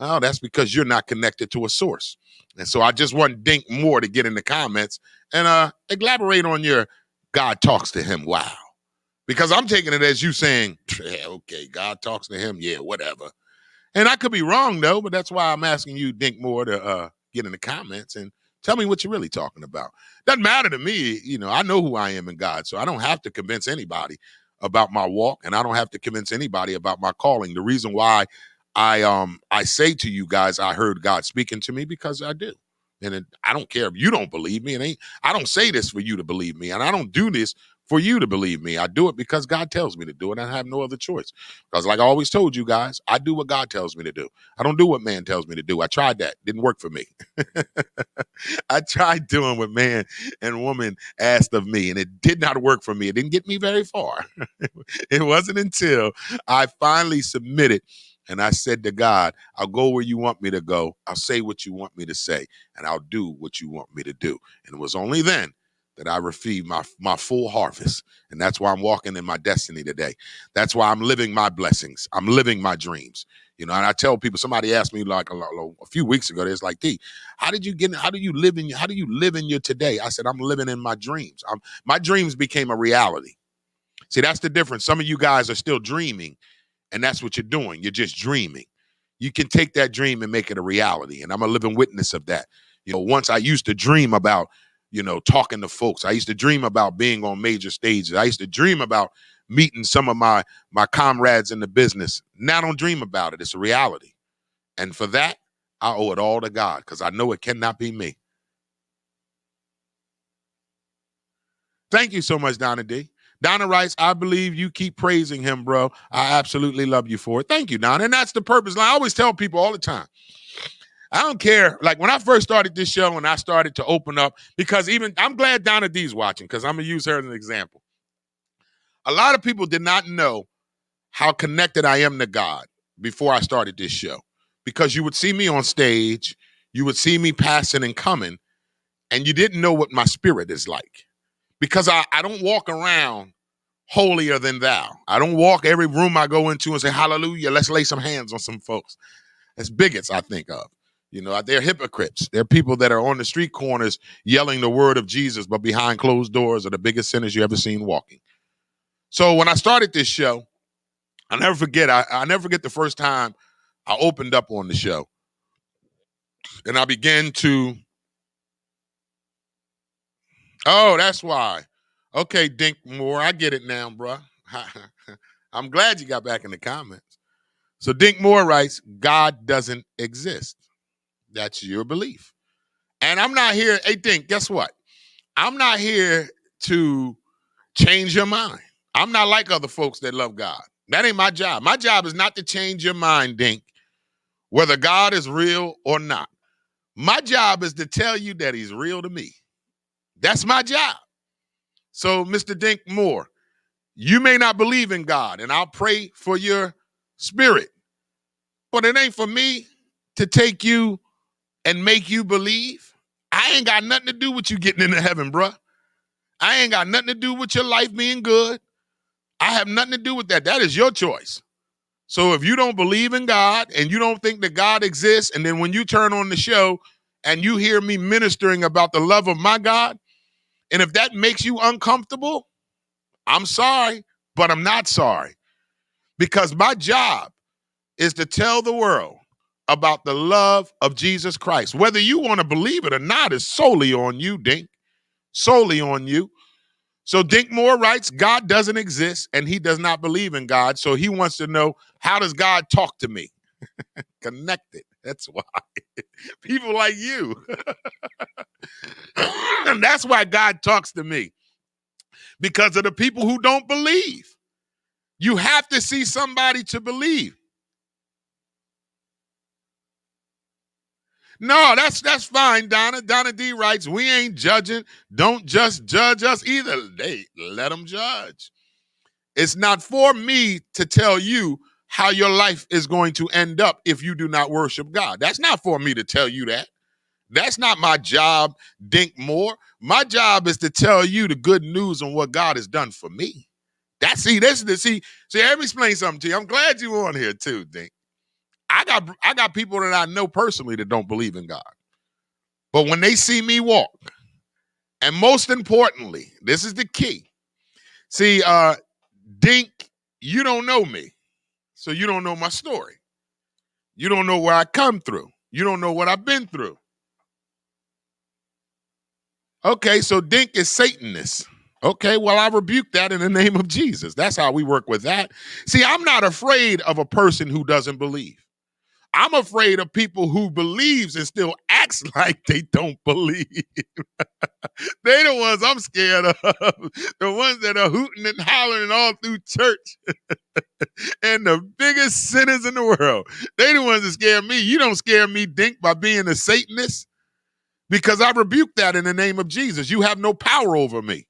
Oh, that's because you're not connected to a source. And so I just want Dink Moore to get in the comments and elaborate on your God talks to him. Wow. Because I'm taking it as you saying, yeah, okay, God talks to him. Yeah, whatever. And I could be wrong, though, but that's why I'm asking you, Dink Moore, to get in the comments and tell me what you're really talking about. Doesn't matter to me. You know, I know who I am in God, so I don't have to convince anybody about my walk, and I don't have to convince anybody about my calling. The reason why I say to you guys, I heard God speaking to me, because I do. And I don't care if you don't believe me. I don't say this for you to believe me. And I don't do this for you to believe me. I do it because God tells me to do it, and I have no other choice. Because like I always told you guys, I do what God tells me to do. I don't do what man tells me to do. I tried that. Didn't work for me. I tried doing what man and woman asked of me, and it did not work for me. It didn't get me very far. It wasn't until I finally submitted and I said to God, I'll go where you want me to go. I'll say what you want me to say, and I'll do what you want me to do. And it was only then that I received my full harvest. And that's why I'm walking in my destiny today. That's why I'm living my blessings. I'm living my dreams. You know, and I tell people, somebody asked me like a few weeks ago, it's like, D, how do you live in your today? I said, I'm living in my dreams. My dreams became a reality. See, that's the difference. Some of you guys are still dreaming, and that's what you're doing. You're just dreaming. You can take that dream and make it a reality. And I'm a living witness of that. You know, once I used to dream about, you know, talking to folks. I used to dream about being on major stages. I used to dream about meeting some of my comrades in the business. Now I don't dream about it. It's a reality. And for that, I owe it all to God, because I know it cannot be me. Thank you so much, Donna D. Donna writes, I believe you keep praising him, bro. I absolutely love you for it. Thank you, Donna. And that's the purpose. I always tell people all the time, I don't care. Like when I first started this show and I started to open up, because even I'm glad Donna D's watching, because I'm going to use her as an example. A lot of people did not know how connected I am to God before I started this show, because you would see me on stage, you would see me passing and coming, and you didn't know what my spirit is like, because I don't walk around holier than thou. I don't walk every room I go into and say, hallelujah, let's lay some hands on some folks. That's bigots, I think of. You know, they're hypocrites. They're people that are on the street corners yelling the word of Jesus, but behind closed doors are the biggest sinners you ever seen walking. So when I started this show, I'll never forget. I never forget the first time I opened up on the show, and I began to. Oh, that's why. Okay, Dink Moore, I get it now, bro. I'm glad you got back in the comments. So Dink Moore writes, God doesn't exist. That's your belief. And I'm not here. Hey, Dink, guess what? I'm not here to change your mind. I'm not like other folks that love God. That ain't my job. My job is not to change your mind, Dink, whether God is real or not. My job is to tell you that he's real to me. That's my job. So, Mr. Dink Moore, you may not believe in God, and I'll pray for your spirit, but it ain't for me to take you and make you believe. I ain't got nothing to do with you getting into heaven, bruh. I ain't got nothing to do with your life being good. I have nothing to do with that. That is your choice. So if you don't believe in God and you don't think that God exists, and then when you turn on the show and you hear me ministering about the love of my God, and if that makes you uncomfortable, I'm sorry, but I'm not sorry. Because my job is to tell the world about the love of Jesus Christ. Whether you want to believe it or not is solely on you, Dink. Solely on you. So Dink Moore writes, God doesn't exist and he does not believe in God. So he wants to know, how does God talk to me? Connected. That's why. People like you. And that's why God talks to me. Because of the people who don't believe. You have to see somebody to believe. No, that's fine, Donna. Donna D writes, we ain't judging. Don't just judge us either. They let them judge. It's not for me to tell you how your life is going to end up if you do not worship God. That's not for me to tell you that. That's not my job, Dink Moore. My job is to tell you the good news on what God has done for me. See, let me explain something to you. I'm glad you were on here too, Dink. I got people that I know personally that don't believe in God. But when they see me walk, and most importantly, this is the key. See, Dink, you don't know me. So you don't know my story. You don't know where I come through. You don't know what I've been through. Okay, so Dink is Satanist. Okay, well, I rebuke that in the name of Jesus. That's how we work with that. See, I'm not afraid of a person who doesn't believe. I'm afraid of people who believes and still acts like they don't believe. They the ones I'm scared of. The ones that are hooting and hollering all through church. And the biggest sinners in the world. They the ones that scare me. You don't scare me, Dink, by being a Satanist. Because I rebuke that in the name of Jesus. You have no power over me.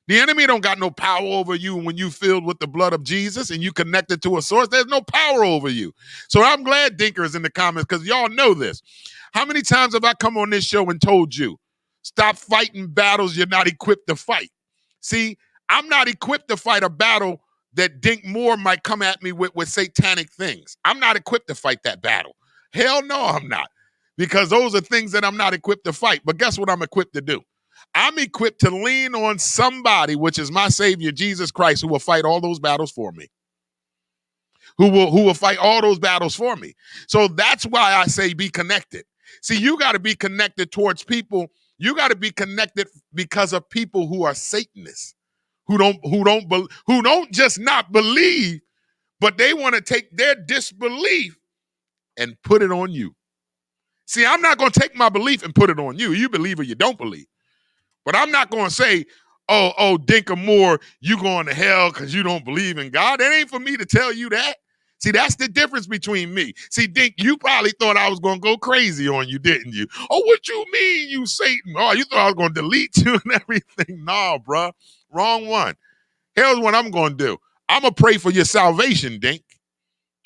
The enemy don't got no power over you when you filled with the blood of Jesus and you connected to a source. There's no power over you. So I'm glad Dinker is in the comments because y'all know this. How many times have I come on this show and told you, stop fighting battles you're not equipped to fight? See, I'm not equipped to fight a battle that Dink Moore might come at me with satanic things. I'm not equipped to fight that battle. Hell no, I'm not. Because those are things that I'm not equipped to fight. But guess what I'm equipped to do? I'm equipped to lean on somebody, which is my Savior, Jesus Christ, who will fight all those battles for me. Who will fight all those battles for me. So that's why I say be connected. See, you got to be connected towards people. You got to be connected because of people who are Satanists, who don't just not believe, but they want to take their disbelief and put it on you. See, I'm not going to take my belief and put it on you. You believe or you don't believe. But I'm not going to say, oh, Dinker Moore, you going to hell because you don't believe in God. That ain't for me to tell you that. See, that's the difference between me. See, Dink, you probably thought I was going to go crazy on you, didn't you? Oh, what you mean, you Satan? Oh, you thought I was going to delete you and everything. Nah, bruh. Wrong one. Here's what I'm going to do. I'm going to pray for your salvation, Dink.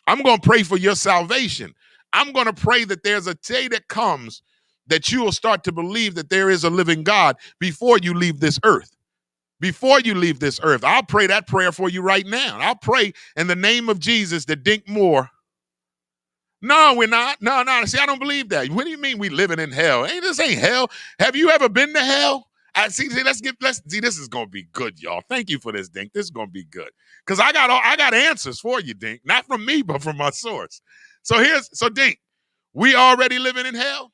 I'm going to pray for your salvation. I'm going to pray that there's a day that comes that you will start to believe that there is a living God before you leave this earth. Before you leave this earth. I'll pray that prayer for you right now. I'll pray in the name of Jesus that Dink Moore. No, we're not. No. See, I don't believe that. What do you mean we living in hell? This ain't hell. Have you ever been to hell? See, this is gonna be good, y'all. Thank you for this, Dink. This is gonna be good. Because I got answers for you, Dink. Not from me, but from my source. So Dink, we already living in hell.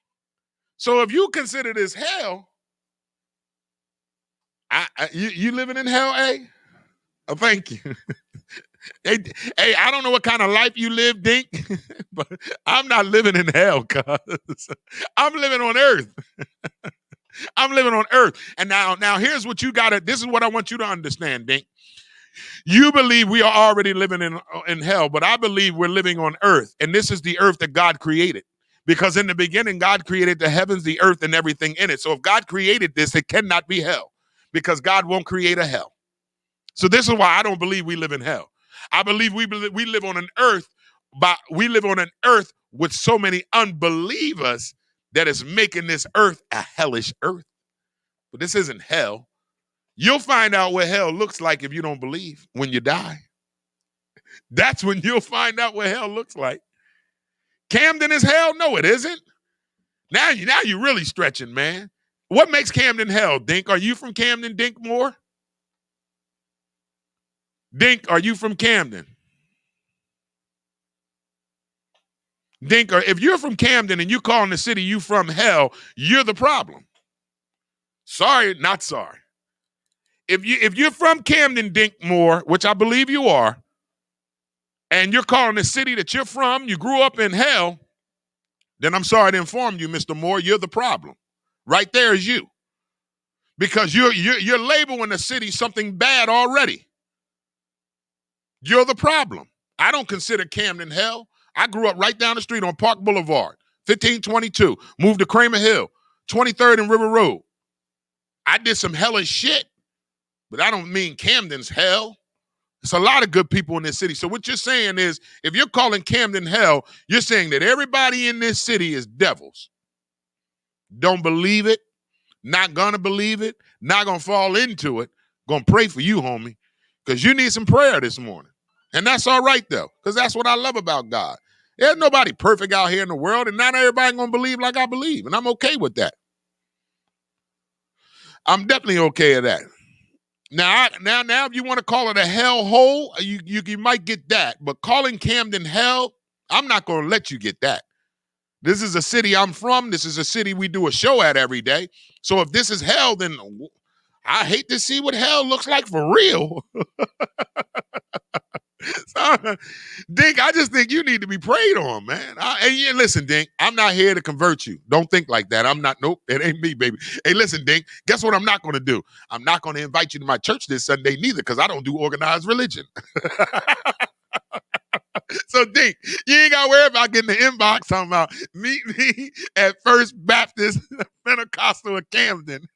So if you consider this hell, you living in hell, eh? Oh, thank you. Hey, I don't know what kind of life you live, Dink, but I'm not living in hell, cuz I'm living on earth. I'm living on earth. And now here's what you gotta, this is what I want you to understand, Dink. You believe we are already living in hell, but I believe we're living on earth. And this is the earth that God created. Because in the beginning, God created the heavens, the earth, and everything in it. So if God created this, it cannot be hell. Because God won't create a hell. So this is why I don't believe we live in hell. I believe we live on an earth, but we live on an earth with so many unbelievers that is making this earth a hellish earth. But this isn't hell. You'll find out what hell looks like if you don't believe when you die. That's when you'll find out what hell looks like. Camden is hell? No, it isn't. Now you're really stretching, man. What makes Camden hell, Dink? Are you from Camden, Dink Moore? Dink, are you from Camden? Dink, if you're from Camden and you calling the city you from hell, you're the problem. Sorry, not sorry. If you're from Camden, Dink Moore, which I believe you are, and you're calling the city that you're from, you grew up in hell, then I'm sorry to inform you, Mr. Moore, you're the problem. Right there is you. Because you're labeling the city something bad already. You're the problem. I don't consider Camden hell. I grew up right down the street on Park Boulevard, 1522, moved to Kramer Hill, 23rd and River Road. I did some hellish shit, but I don't mean Camden's hell. There's a lot of good people in this city. So what you're saying is, if you're calling Camden hell, you're saying that everybody in this city is devils. Don't believe it, not gonna believe it, not gonna fall into it. Gonna pray for you, homie, because you need some prayer this morning. And that's all right, though, because that's what I love about God. There's nobody perfect out here in the world, and not everybody gonna believe like I believe, and I'm okay with that. I'm definitely okay with that. Now, if you want to call it a hell hole, you might get that. But calling Camden hell, I'm not going to let you get that. This is a city I'm from. This is a city we do a show at every day. So if this is hell, then I hate to see what hell looks like for real. So, Dink, I just think you need to be prayed on, man. And yeah, listen, Dink, I'm not here to convert you. Don't think like that. I'm not. Nope, it ain't me, baby. Hey, listen, Dink, guess what I'm not going to do? I'm not going to invite you to my church this Sunday neither, because I don't do organized religion. So, Dink, you ain't got to worry about getting the inbox talking about meet me at First Baptist Pentecostal of Camden.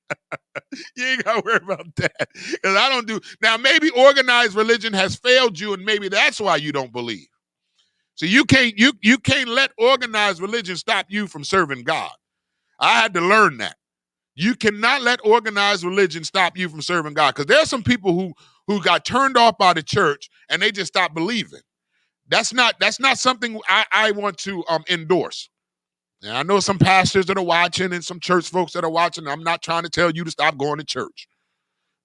You ain't got to worry about that. Because I don't do. Now, maybe organized religion has failed you, and maybe that's why you don't believe. So you can't let organized religion stop you from serving God. I had to learn that. You cannot let organized religion stop you from serving God. Because there are some people who got turned off by the church and they just stopped believing. That's not something I want to endorse. And I know some pastors that are watching and some church folks that are watching. I'm not trying to tell you to stop going to church.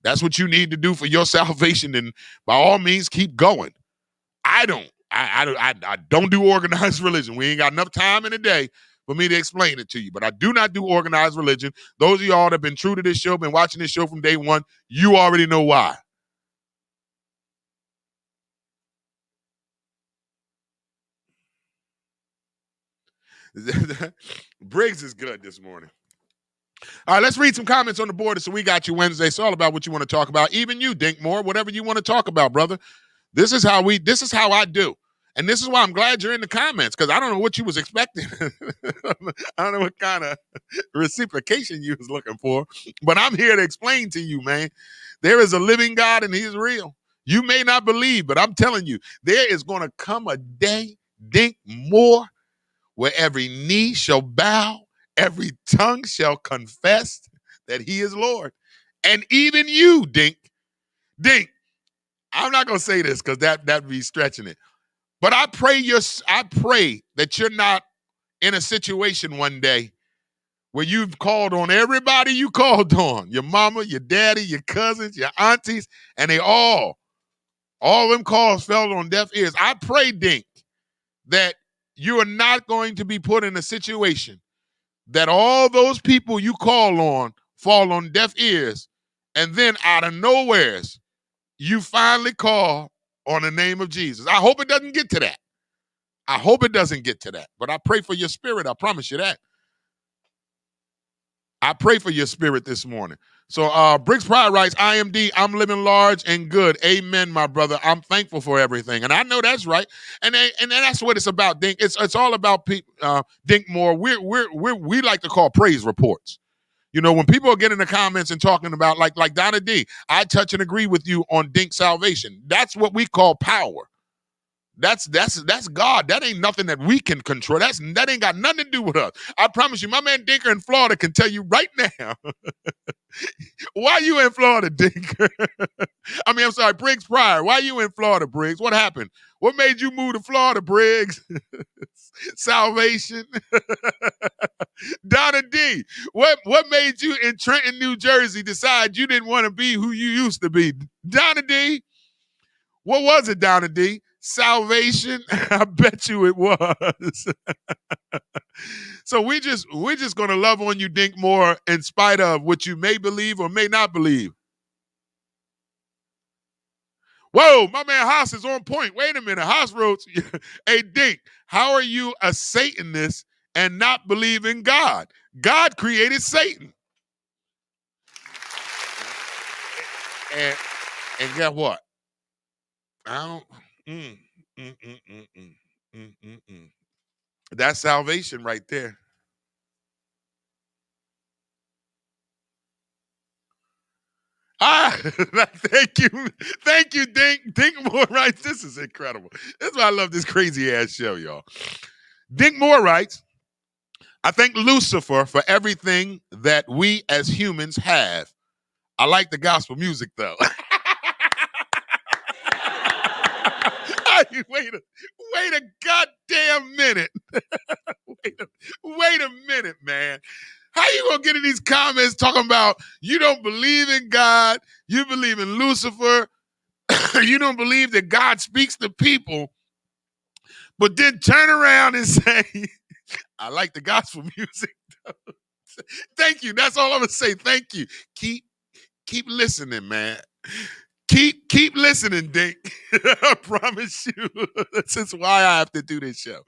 That's what you need to do for your salvation, and by all means, keep going. I don't. I don't do organized religion. We ain't got enough time in the day for me to explain it to you. But I do not do organized religion. Those of y'all that have been true to this show, been watching this show from day one, you already know why. Briggs is good this morning. All right, let's read some comments on the board. So we got you Wednesday. It's all about what you want to talk about. Even you, Dinkmore, whatever you want to talk about, brother. This is how I do. And this is why I'm glad you're in the comments, because I don't know what you was expecting. I don't know what kind of reciprocation you was looking for. But I'm here to explain to you, man. There is a living God and he's real. You may not believe, but I'm telling you, there is going to come a day, Dinkmore, where every knee shall bow, every tongue shall confess that he is Lord. And even you, Dink, I'm not going to say this because that'd be stretching it. But I pray that you're not in a situation one day where you've called on everybody you called on, your mama, your daddy, your cousins, your aunties, and they all them calls fell on deaf ears. I pray, Dink, that you are not going to be put in a situation that all those people you call on fall on deaf ears, and then out of nowheres, you finally call on the name of Jesus. I hope it doesn't get to that. I hope it doesn't get to that. But I pray for your spirit. I promise you that. I pray for your spirit this morning. So Briggs Pride writes, IMD, I'm living large and good. Amen, my brother. I'm thankful for everything. And I know that's right. And that's what it's about, Dink. It's all about Dinkmore. We like to call praise reports. You know, when people get in the comments and talking about like Donna D, I touch and agree with you on Dink salvation. That's what we call power. That's God. That ain't nothing that we can control. That ain't got nothing to do with us. I promise you, my man Dinker in Florida can tell you right now. Why you in Florida, Dinker? I'm sorry, Briggs Pryor. Why you in Florida, Briggs? What happened? What made you move to Florida, Briggs? Salvation. Donna D, what made you in Trenton, New Jersey decide you didn't want to be who you used to be? Donna D, what was it, Donna D? Salvation? I bet you it was. So we're just gonna love on you, Dinkmore, in spite of what you may believe or may not believe. Whoa, my man Haas is on point. Wait a minute, Haas wrote, hey Dink, how are you a Satanist and not believe in God? God created Satan. And guess what? I don't. That's salvation right there. Thank you, Dinkmore writes. This is incredible. That's why I love this crazy ass show, y'all. Dinkmore writes, I thank Lucifer for everything that we as humans have. I like the gospel music though. Wait a goddamn minute. Wait a minute, man. How you gonna get in these comments talking about you don't believe in God, you believe in Lucifer, you don't believe that God speaks to people, but then turn around and say, I like the gospel music. Thank you. That's all I'm gonna say. Thank you. Keep listening, man. Keep listening, Dink. I promise you. This is why I have to do this show.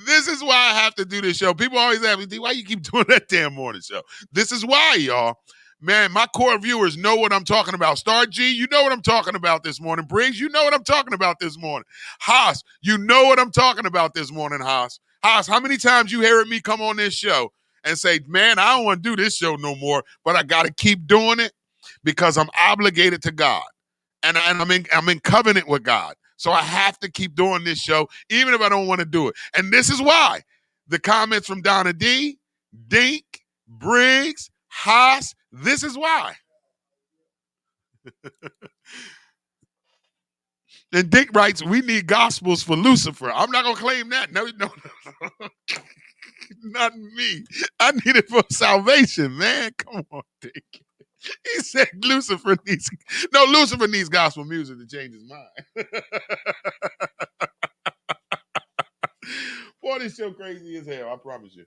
This is why I have to do this show. People always ask me, D, why you keep doing that damn morning show? This is why, y'all. Man, my core viewers know what I'm talking about. Star G, you know what I'm talking about this morning. Briggs, you know what I'm talking about this morning. Haas, you know what I'm talking about this morning, Haas. Haas, how many times you heard me come on this show and say, man, I don't want to do this show no more, but I got to keep doing it because I'm obligated to God. And I'm in covenant with God. So I have to keep doing this show, even if I don't want to do it. And this is why. The comments from Donna D, Dink, Briggs, Haas, this is why. And Dink writes, we need gospels for Lucifer. I'm not going to claim that. No. Not me. I need it for salvation, man. Come on, Dink. He said Lucifer needs gospel music to change his mind. Boy, this show crazy as hell, I promise you.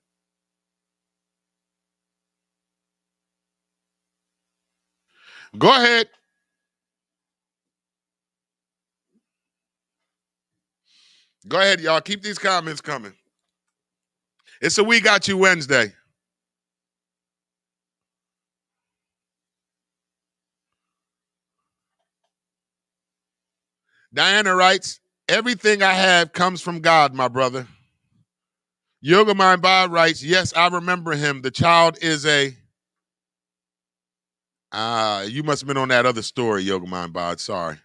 Go ahead. Go ahead, y'all. Keep these comments coming. It's a We Got You Wednesday. Diana writes, everything I have comes from God, my brother. Yoga Mind Bob writes, yes, I remember him. The child is a... you must have been on that other story, Yoga Mind Bob. Sorry.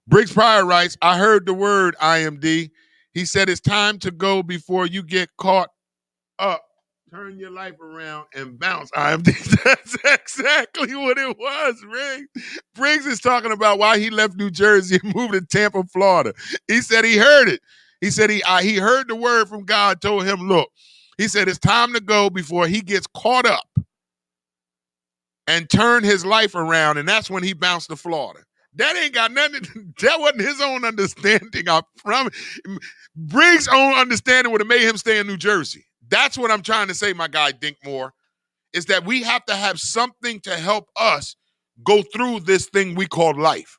Briggs Pryor writes, I heard the word IMD. He said it's time to go before you get caught up. Turn your life around and bounce, IMD. That's exactly what it was, Briggs. Briggs is talking about why he left New Jersey and moved to Tampa, Florida. He said he heard it. He said he heard the word from God, told him, look, he said it's time to go before he gets caught up and turn his life around, and that's when he bounced to Florida. That ain't got nothing, that wasn't his own understanding, I promise. Briggs' own understanding would have made him stay in New Jersey. That's what I'm trying to say, my guy Dinkmore, is that we have to have something to help us go through this thing we call life.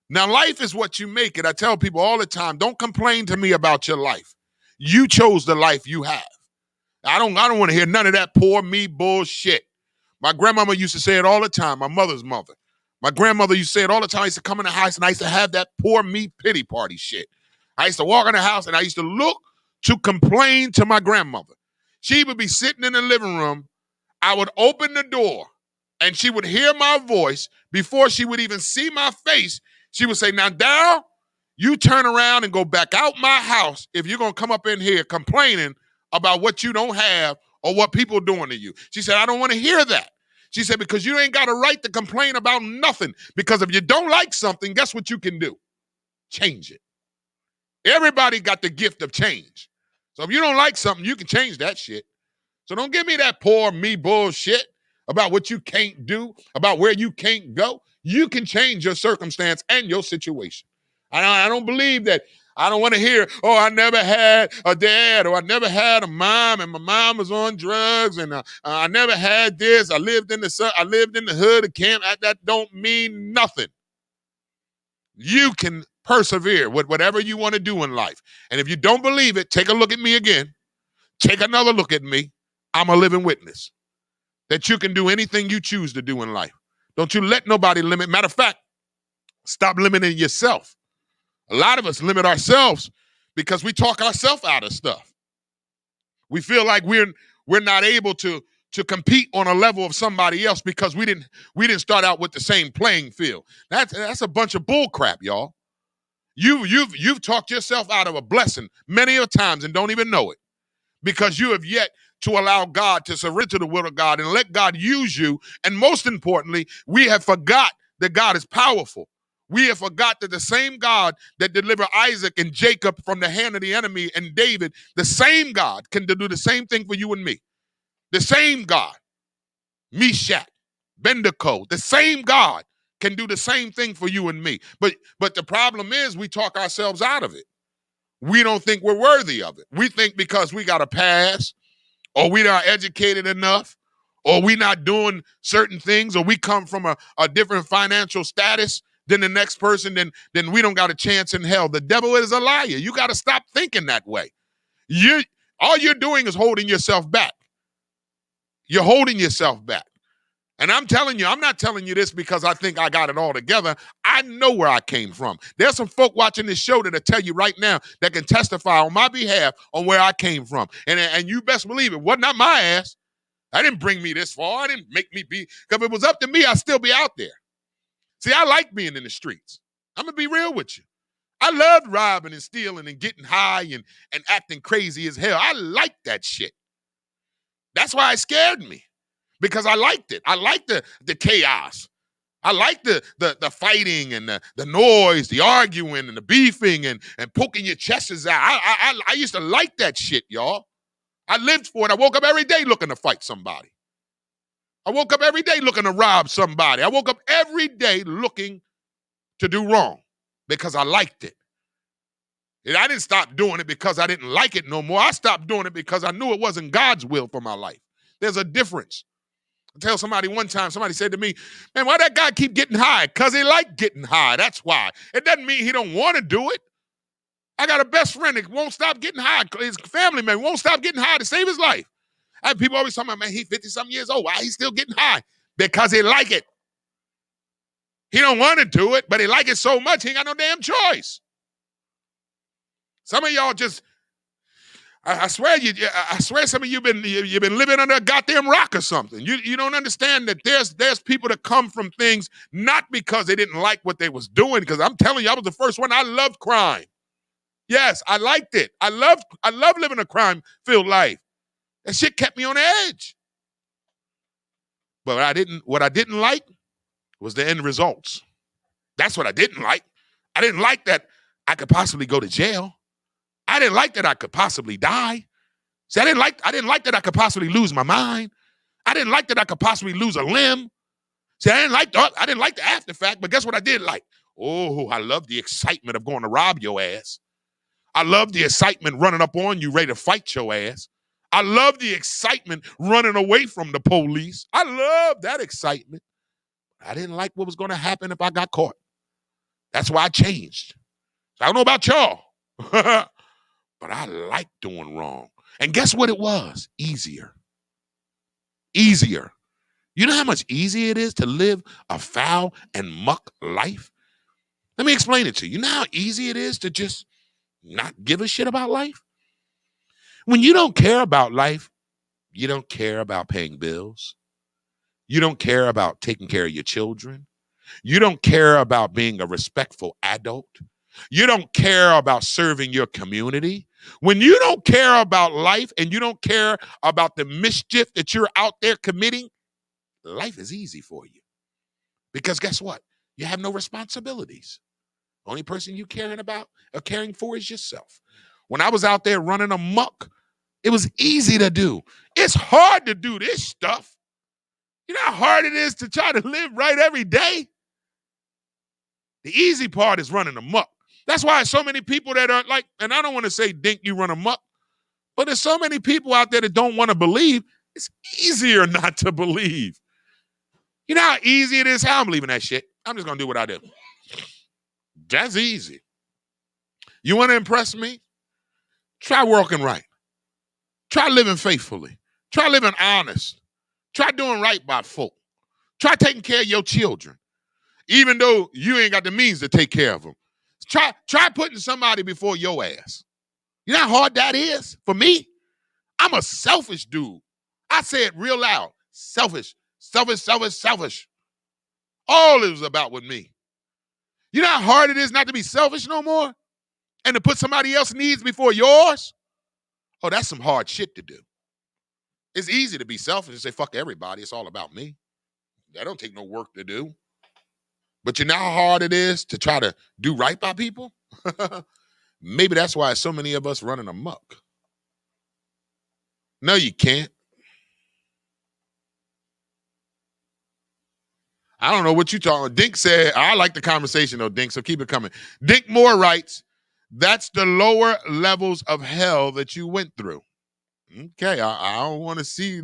Now, life is what you make it. I tell people all the time, don't complain to me about your life. You chose the life you have. I don't want to hear none of that poor me bullshit. My grandmama used to say it all the time, my mother's mother. My grandmother used to say it all the time. I used to come in the house and I used to have that poor me pity party shit. I used to walk in the house and I used to look to complain to my grandmother. She would be sitting in the living room. I would open the door and she would hear my voice before she would even see my face. She would say, now, Darryl, you turn around and go back out my house if you're going to come up in here complaining about what you don't have or what people are doing to you. She said, I don't want to hear that. She said, because you ain't got a right to complain about nothing. Because if you don't like something, guess what you can do? Change it. Everybody got the gift of change. So if you don't like something, you can change that shit. So don't give me that poor me bullshit about what you can't do, about where you can't go. You can change your circumstance and your situation. I don't believe that. I don't want to hear, oh, I never had a dad, or I never had a mom, and my mom was on drugs, and I never had this. I lived in the hood of camp. That don't mean nothing. You can persevere with whatever you want to do in life. And if you don't believe it, take a look at me again. Take another look at me. I'm a living witness that you can do anything you choose to do in life. Don't you let nobody limit. Matter of fact, stop limiting yourself. A lot of us limit ourselves because we talk ourselves out of stuff. We feel like we're not able to compete on a level of somebody else because we didn't start out with the same playing field. That's a bunch of bull crap, y'all. You've talked yourself out of a blessing many of times and don't even know it because you have yet to allow God to surrender to the will of God and let God use you. And most importantly, we have forgot that God is powerful. We have forgot that the same God that delivered Isaac and Jacob from the hand of the enemy and David, the same God can do the same thing for you and me. The same God, Meshach, Abednego, the same God can do the same thing for you and me. But the problem is we talk ourselves out of it. We don't think we're worthy of it. We think because we got a pass or we not educated enough or we not doing certain things, or we come from a different financial status than the next person, then we don't got a chance in hell. The devil is a liar. You got to stop thinking that way. All you're doing is holding yourself back. You're holding yourself back. And I'm telling you, I'm not telling you this because I think I got it all together. I know where I came from. There's some folk watching this show that'll tell you right now that can testify on my behalf on where I came from. And you best believe it wasn't not my ass. I didn't bring me this far. I didn't make me be, because if it was up to me, I'd still be out there. See, I like being in the streets. I'm going to be real with you. I loved robbing and stealing and getting high and acting crazy as hell. I liked that shit. That's why it scared me, because I liked it. I liked the chaos. I liked the fighting and the noise, the arguing and the beefing and poking your chests out. I used to like that shit, y'all. I lived for it. I woke up every day looking to fight somebody. I woke up every day looking to rob somebody. I woke up every day looking to do wrong because I liked it. And I didn't stop doing it because I didn't like it no more. I stopped doing it because I knew it wasn't God's will for my life. There's a difference. I tell somebody one time, somebody said to me, man, why that guy keep getting high? Because he like getting high. That's why. It doesn't mean he don't want to do it. I got a best friend that won't stop getting high. His family man won't stop getting high to save his life. I have people always talking about, man, he's 50-something years old. Why he's still getting high? Because he like it. He don't want to do it, but he like it so much, he ain't got no damn choice. Some of y'all just, I swear some of you've been living under a goddamn rock or something. You don't understand that there's people that come from things not because they didn't like what they was doing, because I'm telling you, I was the first one. I loved crime. Yes, I liked it. I loved living a crime-filled life. That shit kept me on the edge. But what I didn't like was the end results. That's what I didn't like. I didn't like that I could possibly go to jail. I didn't like that I could possibly die. See, I didn't like that I could possibly lose my mind. I didn't like that I could possibly lose a limb. See, I didn't like the after fact, but guess what I did like? Oh, I love the excitement of going to rob your ass. I love the excitement running up on you, ready to fight your ass. I love the excitement running away from the police. I love that excitement. I didn't like what was going to happen if I got caught. That's why I changed. I don't know about y'all, but I like doing wrong. And guess what it was? Easier. Easier. You know how much easier it is to live a foul and muck life? Let me explain it to you. You know how easy it is to just not give a shit about life? When you don't care about life, you don't care about paying bills. You don't care about taking care of your children. You don't care about being a respectful adult. You don't care about serving your community. When you don't care about life and you don't care about the mischief that you're out there committing, life is easy for you. Because guess what? You have no responsibilities. The only person you caring about or caring for is yourself. When I was out there running amok, it was easy to do. It's hard to do this stuff. You know how hard it is to try to live right every day? The easy part is running amok. That's why so many people that are like, and I don't want to say Dink, you run amok, but there's so many people out there that don't want to believe. It's easier not to believe. You know how easy it is? How I'm believing that shit. I'm just going to do what I do. That's easy. You want to impress me? Try working right. Try living faithfully. Try living honest. Try doing right by folk. Try taking care of your children, even though you ain't got the means to take care of them. Try putting somebody before your ass. You know how hard that is for me? I'm a selfish dude. I say it real loud. Selfish, selfish, selfish, selfish. All it was about with me. You know how hard it is not to be selfish no more? And to put somebody else's needs before yours? Oh, that's some hard shit to do. It's easy to be selfish and say, fuck everybody. It's all about me. That don't take no work to do. But you know how hard it is to try to do right by people? Maybe that's why so many of us running amok. No, you can't. I don't know what you talking about. Dink said, I like the conversation though, Dink, so keep it coming. Dink Moore writes, that's the lower levels of hell that you went through. Okay, I don't want to see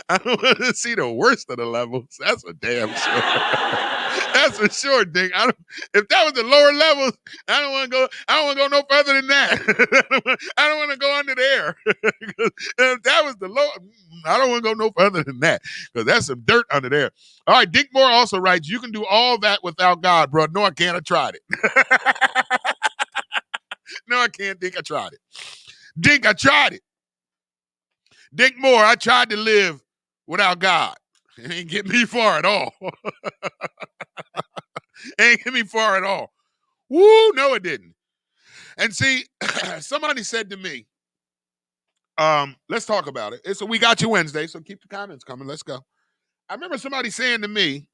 I don't want to see the worst of the levels. That's a damn sure. That's for sure, Dick. If that was the lower levels, I don't want to go no further than that. I don't want to go under there. If that was the low, I don't want to go no further than that because that's some dirt under there. All right, Dick Moore also writes, you can do all that without God, bro. No, I can't. I tried it. No, I can't, Dick. I tried it. Dick, I tried it. Dick Moore, I tried to live without God. It ain't get me far at all. Ain't get me far at all. Woo, no, it didn't. And see, somebody said to me, let's talk about it. So we got you Wednesday, so keep the comments coming. Let's go. I remember somebody saying to me,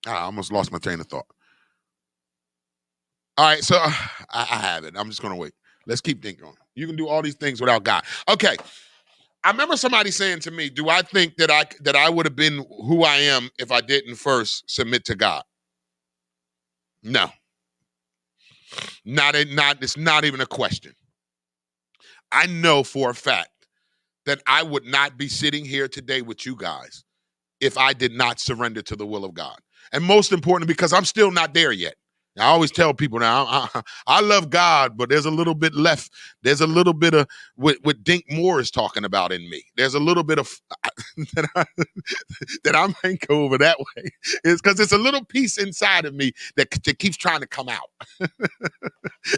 I almost lost my train of thought. All right, so I have it. I'm just going to wait. Let's keep thinking on it. You can do all these things without God. Okay. I remember somebody saying to me, do I think that I would have been who I am if I didn't first submit to God? No. It's not even a question. I know for a fact that I would not be sitting here today with you guys if I did not surrender to the will of God. And most importantly, because I'm still not there yet. I always tell people now, I love God, but there's a little bit left. There's a little bit of what Dink Moore is talking about in me. There's a little bit of that I might go over that way. It's because it's a little piece inside of me that keeps trying to come out.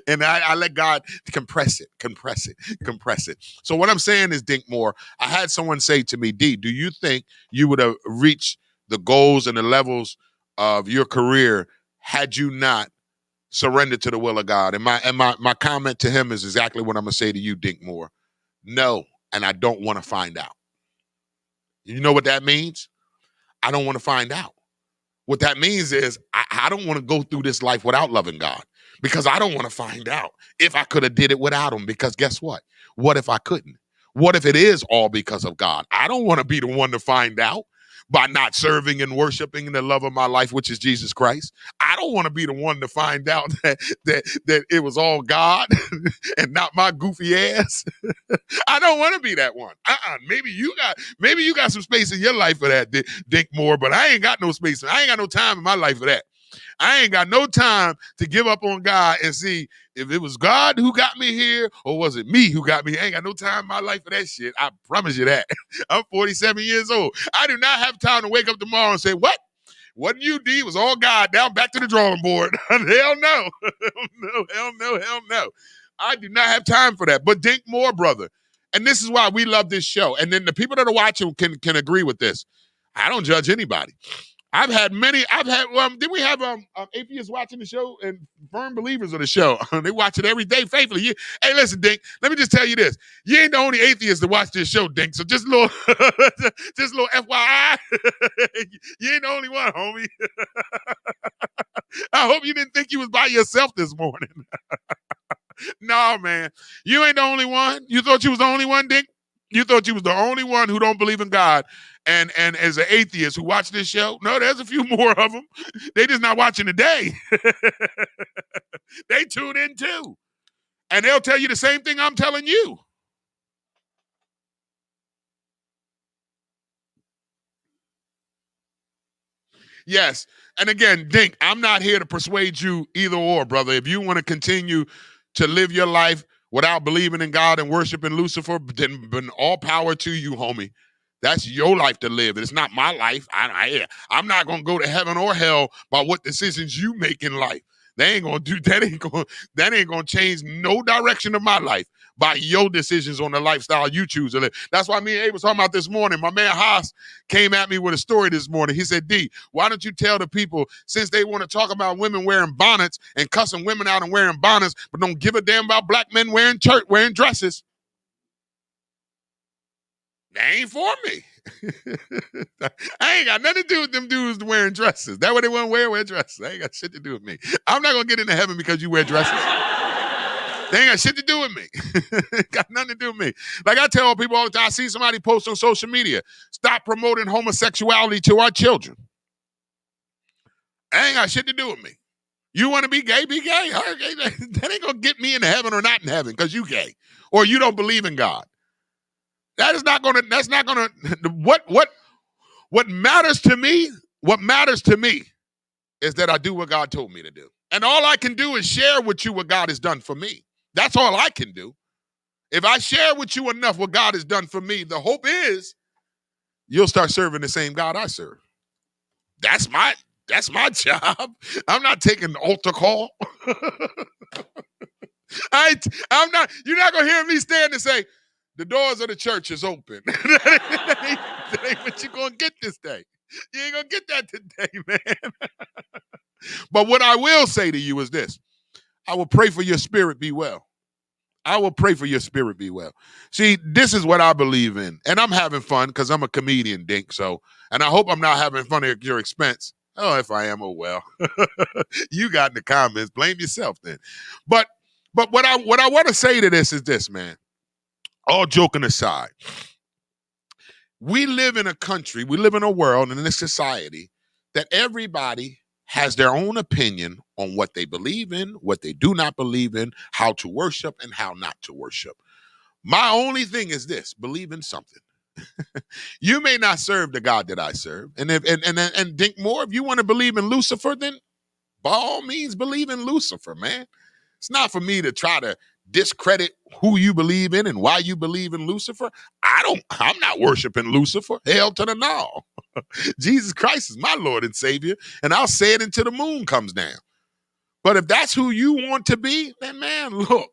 And I let God compress it. So what I'm saying is, Dink Moore, I had someone say to me, D, do you think you would have reached the goals and the levels of your career had you not surrendered to the will of God? And my comment to him is exactly what I'm going to say to you, Dink Moore. No, and I don't want to find out. You know what that means? I don't want to find out. What that means is I don't want to go through this life without loving God because I don't want to find out if I could have did it without him, because guess what? What if I couldn't? What if it is all because of God? I don't want to be the one to find out by not serving and worshiping the love of my life, which is Jesus Christ. I don't want to be the one to find out that it was all God and not my goofy ass. I don't want to be that one. Maybe you got some space in your life for that, Dink Moore, but I ain't got no space. I ain't got no time in my life for that. I ain't got no time to give up on God and see if it was God who got me here or was it me who got me. I ain't got no time in my life for that shit. I promise you that. I'm 47 years old. I do not have time to wake up tomorrow and say, what? Wasn't you, D? It was all God. Now back to the drawing board. Hell no. Hell no. I do not have time for that. But Dink Moore, brother, and this is why we love this show. And then the people that are watching can agree with this. I don't judge anybody. Did we have atheists watching the show and firm believers of the show? They watch it every day faithfully. Hey, listen, Dink, let me just tell you this. You ain't the only atheist to watch this show, Dink. So just a little FYI. You ain't the only one, homie. I hope you didn't think you was by yourself this morning. No, man. You ain't the only one. You thought you was the only one, Dink? You thought you was the only one who don't believe in God and as an atheist who watch this show? No, there's a few more of them. They just not watching today. They tune in too. And they'll tell you the same thing I'm telling you. Yes. And again, Dink, I'm not here to persuade you either or, brother. If you want to continue to live your life without believing in God and worshiping Lucifer, then all power to you, homie. That's your life to live. It's not my life. I'm not going to go to heaven or hell by what decisions you make in life. They ain't going to do that. That ain't going to change no direction of my life by your decisions on the lifestyle you choose to live. That's why me and Abe was talking about this morning. My man Haas came at me with a story this morning. He said, D, why don't you tell the people, since they want to talk about women wearing bonnets and cussing women out and wearing bonnets, but don't give a damn about black men wearing dresses. They ain't for me. I ain't got nothing to do with them dudes wearing dresses. That what they want to wear dresses. I ain't got shit to do with me. I'm not going to get into heaven because you wear dresses. They ain't got shit to do with me. Got nothing to do with me. Like I tell people all the time, I see somebody post on social media, stop promoting homosexuality to our children. That ain't got shit to do with me. You want to be gay, be gay. That ain't going to get me into heaven or not in heaven because you gay. or you don't believe in God. That's not gonna, what matters to me is that I do what God told me to do. And all I can do is share with you what God has done for me. That's all I can do. If I share with you enough what God has done for me, the hope is you'll start serving the same God I serve. That's my job. I'm not taking the altar call. I'm not, you're not gonna hear me stand and say, the doors of the church is open. that ain't what you're gonna get this day. You ain't gonna get that today, man. But what I will say to you is this. I will pray for your spirit be well. I will pray for your spirit be well. See, this is what I believe in. And I'm having fun because I'm a comedian, Dink. So, and I hope I'm not having fun at your expense. Oh, if I am, oh well. You got in the comments. Blame yourself then. But what I want to say to this is this, man. All joking aside, we live in a country, we live in a world and in a society that everybody has their own opinion on what they believe in, what they do not believe in, how to worship and how not to worship. My only thing is this: believe in something. You may not serve the God that I serve, and think more. If you want to believe in Lucifer, then by all means believe in Lucifer, man. It's not for me to try to discredit who you believe in and why you believe in Lucifer. I'm not worshiping Lucifer. Hell to the no. Jesus Christ is my Lord and Savior, and I'll say it until the moon comes down. But if that's who you want to be, then man, look,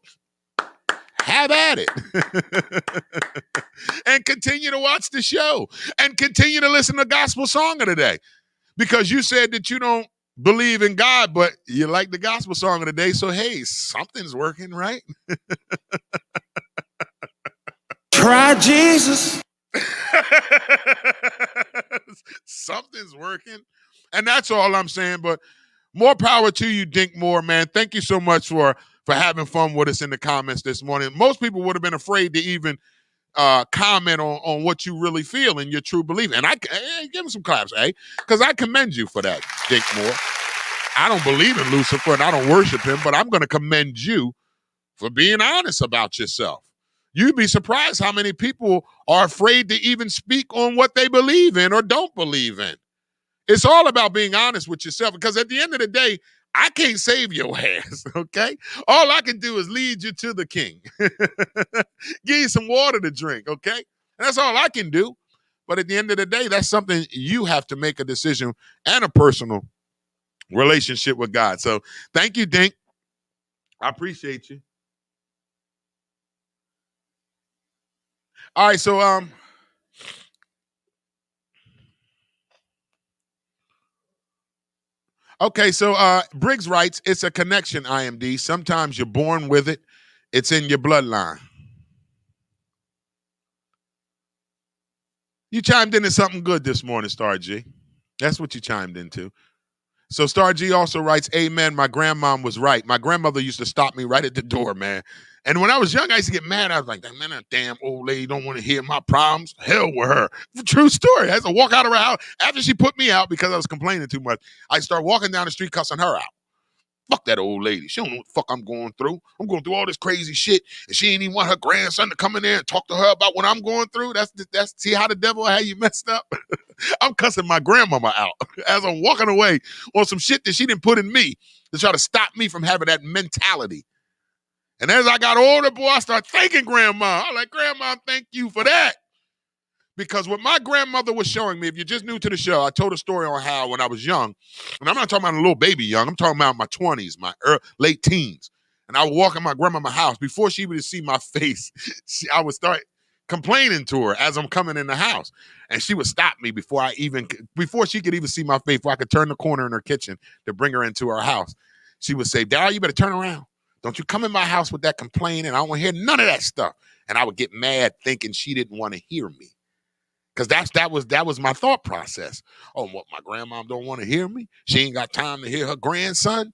have at it. And continue to watch the show and continue to listen to Gospel Song of the Day, because you said that you don't believe in God, but you like the Gospel Song of the Day. So, hey, something's working, right? Try Jesus. Something's working. And that's all I'm saying. But more power to you, Dink Moore, man. Thank you so much for having fun with us in the comments this morning. Most people would have been afraid to even comment on what you really feel and your true belief. And give him some claps, because I commend you for that, Dink Moore. I don't believe in Lucifer and I don't worship him, but I'm going to commend you for being honest about yourself. You'd be surprised how many people are afraid to even speak on what they believe in or don't believe in. It's all about being honest with yourself, because at the end of the day, I can't save your ass, okay? All I can do is lead you to the king. Give you some water to drink, okay? And that's all I can do. But at the end of the day, that's something you have to make a decision and a personal relationship with God. So thank you, Dink. I appreciate you. All right, so okay, so Briggs writes, it's a connection, IMD. Sometimes you're born with it. It's in your bloodline. You chimed into something good this morning, Star G. That's what you chimed into. So Star G also writes, amen, my grandmom was right. My grandmother used to stop me right at the door, man. And when I was young, I used to get mad. I was like, man, that damn old lady don't want to hear my problems. Hell with her. True story. I had to walk out of her house. After she put me out because I was complaining too much, I start walking down the street cussing her out. Fuck that old lady. She don't know what the fuck I'm going through. I'm going through all this crazy shit, and she ain't even want her grandson to come in there and talk to her about what I'm going through. That's see how the devil had you messed up? I'm cussing my grandmama out as I'm walking away on some shit that she didn't put in me to try to stop me from having that mentality. And as I got older, boy, I started thanking grandma. I'm like, grandma, thank you for that. Because what my grandmother was showing me, if you're just new to the show, I told a story on how when I was young, and I'm not talking about a little baby young, I'm talking about my 20s, my late teens. And I would walk in my grandmama's house. Before she would see my face, I would start complaining to her as I'm coming in the house. And she would stop me before she could even see my face, before I could turn the corner in her kitchen to bring her into her house. She would say, Darryl, you better turn around. Don't you come in my house with that complaining. I don't want to hear none of that stuff. And I would get mad thinking she didn't want to hear me. Because that was my thought process. Oh, what, my grandma don't want to hear me? She ain't got time to hear her grandson?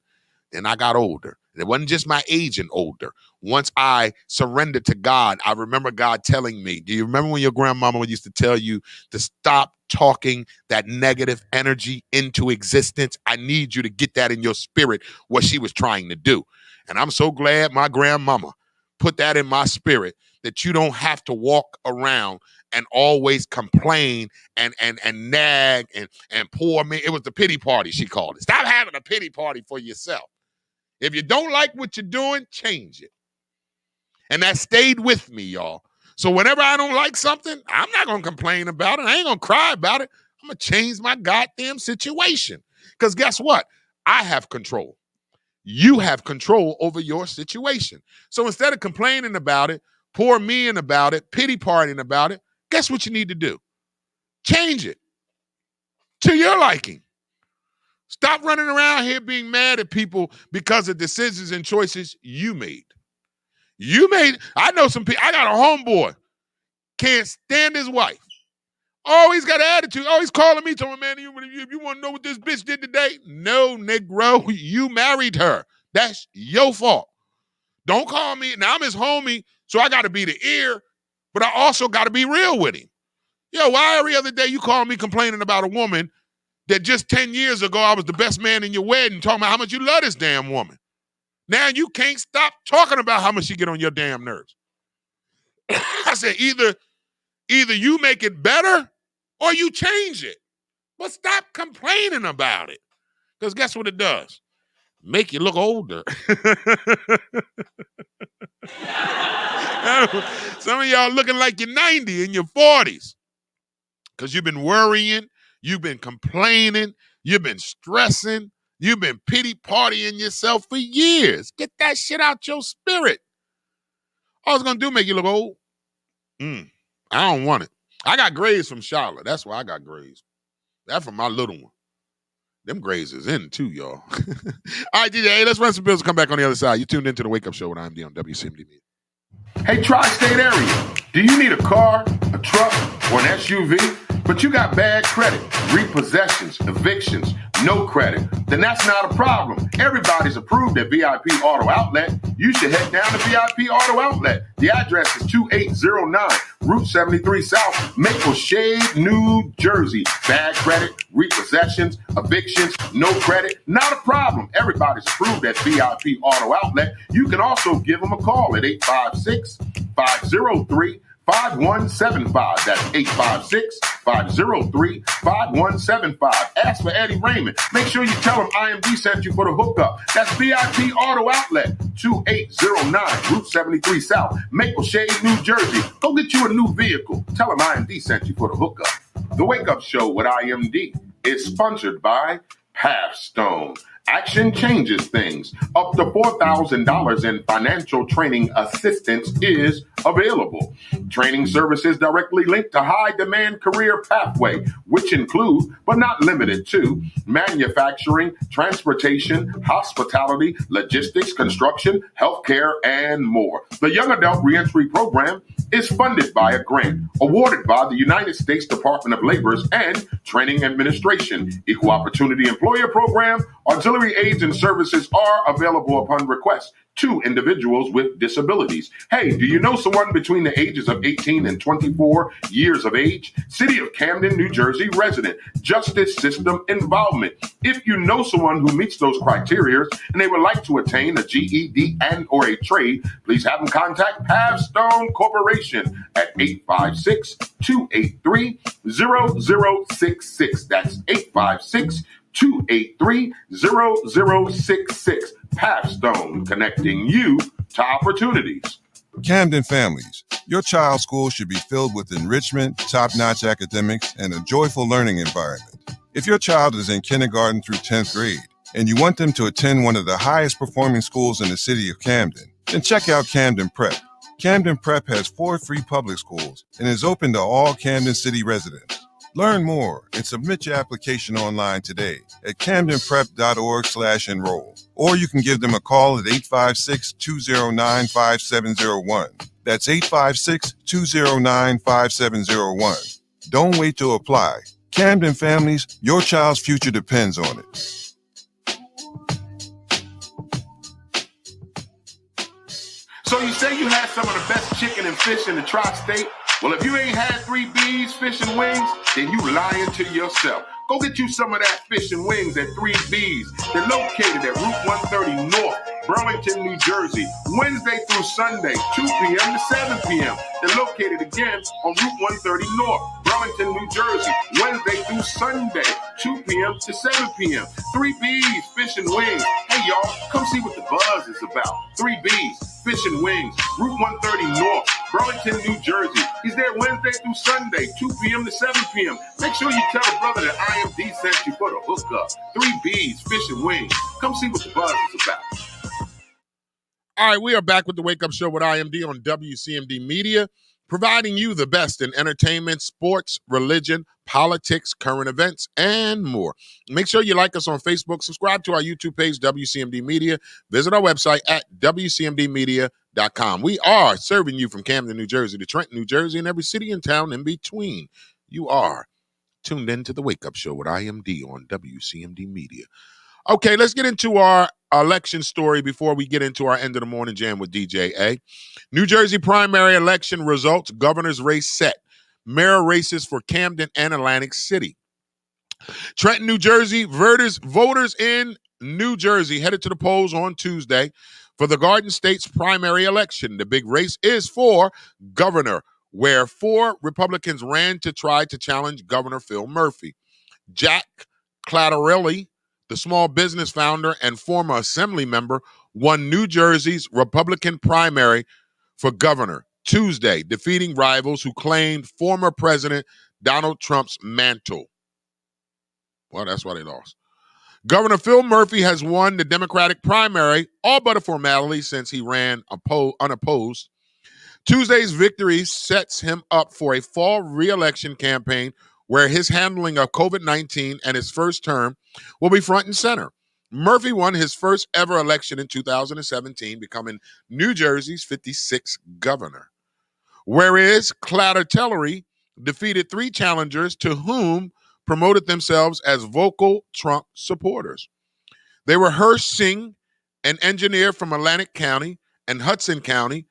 Then I got older. It wasn't just my age and older. Once I surrendered to God, I remember God telling me, do you remember when your grandmama used to tell you to stop talking that negative energy into existence? I need you to get that in your spirit, what she was trying to do. And I'm so glad my grandmama put that in my spirit that you don't have to walk around and always complain and nag and poor me. It was the pity party, she called it. Stop having a pity party for yourself. If you don't like what you're doing, change it. And that stayed with me, y'all. So whenever I don't like something, I'm not going to complain about it. I ain't going to cry about it. I'm going to change my goddamn situation. Because guess what? I have control. You have control over your situation. So instead of complaining about it, poor meing about it, pity partying about it, guess what you need to do? Change it to your liking. Stop running around here being mad at people because of decisions and choices you made. I know some people, I got a homeboy, can't stand his wife. Oh, he's got an attitude. Oh, he's calling me, telling me, man, you want to know what this bitch did today? No, Negro, you married her. That's your fault. Don't call me. Now, I'm his homie, so I got to be the ear, but I also got to be real with him. Yo, why every other day you call me complaining about a woman that just 10 years ago I was the best man in your wedding, talking about how much you love this damn woman? Now you can't stop talking about how much she get on your damn nerves. I said, either you make it better or you change it. But stop complaining about it. Because guess what it does? Make you look older. Some of y'all looking like you're 90 in your 40s. Because you've been worrying, you've been complaining, you've been stressing, you've been pity partying yourself for years. Get that shit out your spirit. All it's going to do make you look old. I don't want it. I got grays from Charlotte. That's why I got grays. That's from my little one. Them grays is in too, y'all. All right, DJ, hey, let's run some bills and come back on the other side. You tuned into the Wake Up Show with IMD on WCMD Media. Hey, tri-state area, do you need a car, a truck, or an SUV? But you got bad credit, repossessions, evictions, no credit, then that's not a problem. Everybody's approved at VIP Auto Outlet. You should head down to VIP Auto Outlet. The address is 2809 Route 73 South, Maple Shade, New Jersey. Bad credit, repossessions, evictions, no credit, not a problem. Everybody's approved at VIP Auto Outlet. You can also give them a call at 856-503-5175. That's 856-503-5175. Ask for Eddie Raymond. Make sure you tell him IMD sent you for the hookup. That's VIP Auto Outlet, 2809 Route 73 South, Maple Shade, New Jersey. Go get you a new vehicle. Tell him IMD sent you for the hookup. The Wake Up Show with IMD is sponsored by Pathstone. Action changes things. Up to $4,000 in financial training assistance is available. Training services directly linked to high-demand career pathway, which include, but not limited to, manufacturing, transportation, hospitality, logistics, construction, healthcare, and more. The Young Adult Reentry Program is funded by a grant awarded by the United States Department of Labor's and Training Administration. Equal Opportunity Employer Program, auxiliary aids and services are available upon request to individuals with disabilities. Hey, do you know someone between the ages of 18 and 24 years of age? City of Camden, New Jersey resident, justice system involvement. If you know someone who meets those criteria and they would like to attain a GED and or a trade, please have them contact Pathstone Corporation at 856-283-0066. That's 856-283-0066. Pathstone, connecting you to opportunities. Camden families, your child's school should be filled with enrichment, top-notch academics, and a joyful learning environment. If your child is in kindergarten through 10th grade and you want them to attend one of the highest performing schools in the city of Camden, then check out Camden Prep. Camden Prep has 4 free public schools and is open to all Camden City residents. Learn more and submit your application online today at camdenprep.org/enroll. Or you can give them a call at 856-209-5701. That's 856-209-5701. Don't wait to apply. Camden families, your child's future depends on it. So you say you had some of the best chicken and fish in the tri-state? Well, if you ain't had 3 B's fish and wings, then you lying to yourself. Go get you some of that fish and wings at 3 B's. They're located at Route 130 North, Burlington, New Jersey, Wednesday through Sunday, 2 p.m. to 7 p.m. They're located again on Route 130 North, Burlington, New Jersey, Wednesday through Sunday, 2 p.m. to 7 p.m. 3B's Fish and Wings. Hey, y'all, come see what the buzz is about. 3B's Fish and Wings, Route 130 North, Burlington, New Jersey. He's there Wednesday through Sunday, 2 p.m. to 7 p.m. Make sure you tell a brother that IMD sent you for the hookup. 3B's Fish and Wings. Come see what the buzz is about. All right, we are back with the Wake Up Show with IMD on WCMD Media, providing you the best in entertainment, sports, religion, politics, current events, and more. Make sure you like us on Facebook, subscribe to our YouTube page, WCMD Media, visit our website at WCMDmedia.com. We are serving you from Camden, New Jersey to Trenton, New Jersey, and every city and town in between. You are tuned in to the Wake Up Show with IMD on WCMD Media. Okay, let's get into our election story before we get into our end of the morning jam with DJ A. New Jersey primary election results, governor's race set. Mayor races for Camden and Atlantic City. Trenton, New Jersey, voters in New Jersey headed to the polls on Tuesday for the Garden State's primary election. The big race is for governor, where 4 Republicans ran to try to challenge Governor Phil Murphy. Jack Clattarelli, the small business founder and former assembly member, won New Jersey's Republican primary for governor Tuesday, defeating rivals who claimed former President Donald Trump's mantle. Well, that's why they lost. Governor Phil Murphy has won the Democratic primary, all but a formality since he ran unopposed. Tuesday's victory sets him up for a fall re-election campaign where his handling of COVID-19 and his first term will be front and center. Murphy won his first ever election in 2017, becoming New Jersey's 56th governor. Whereas Clattarelli defeated 3 challengers to whom promoted themselves as vocal Trump supporters. They were Hirsch Singh, an engineer from Atlantic County and Hudson County,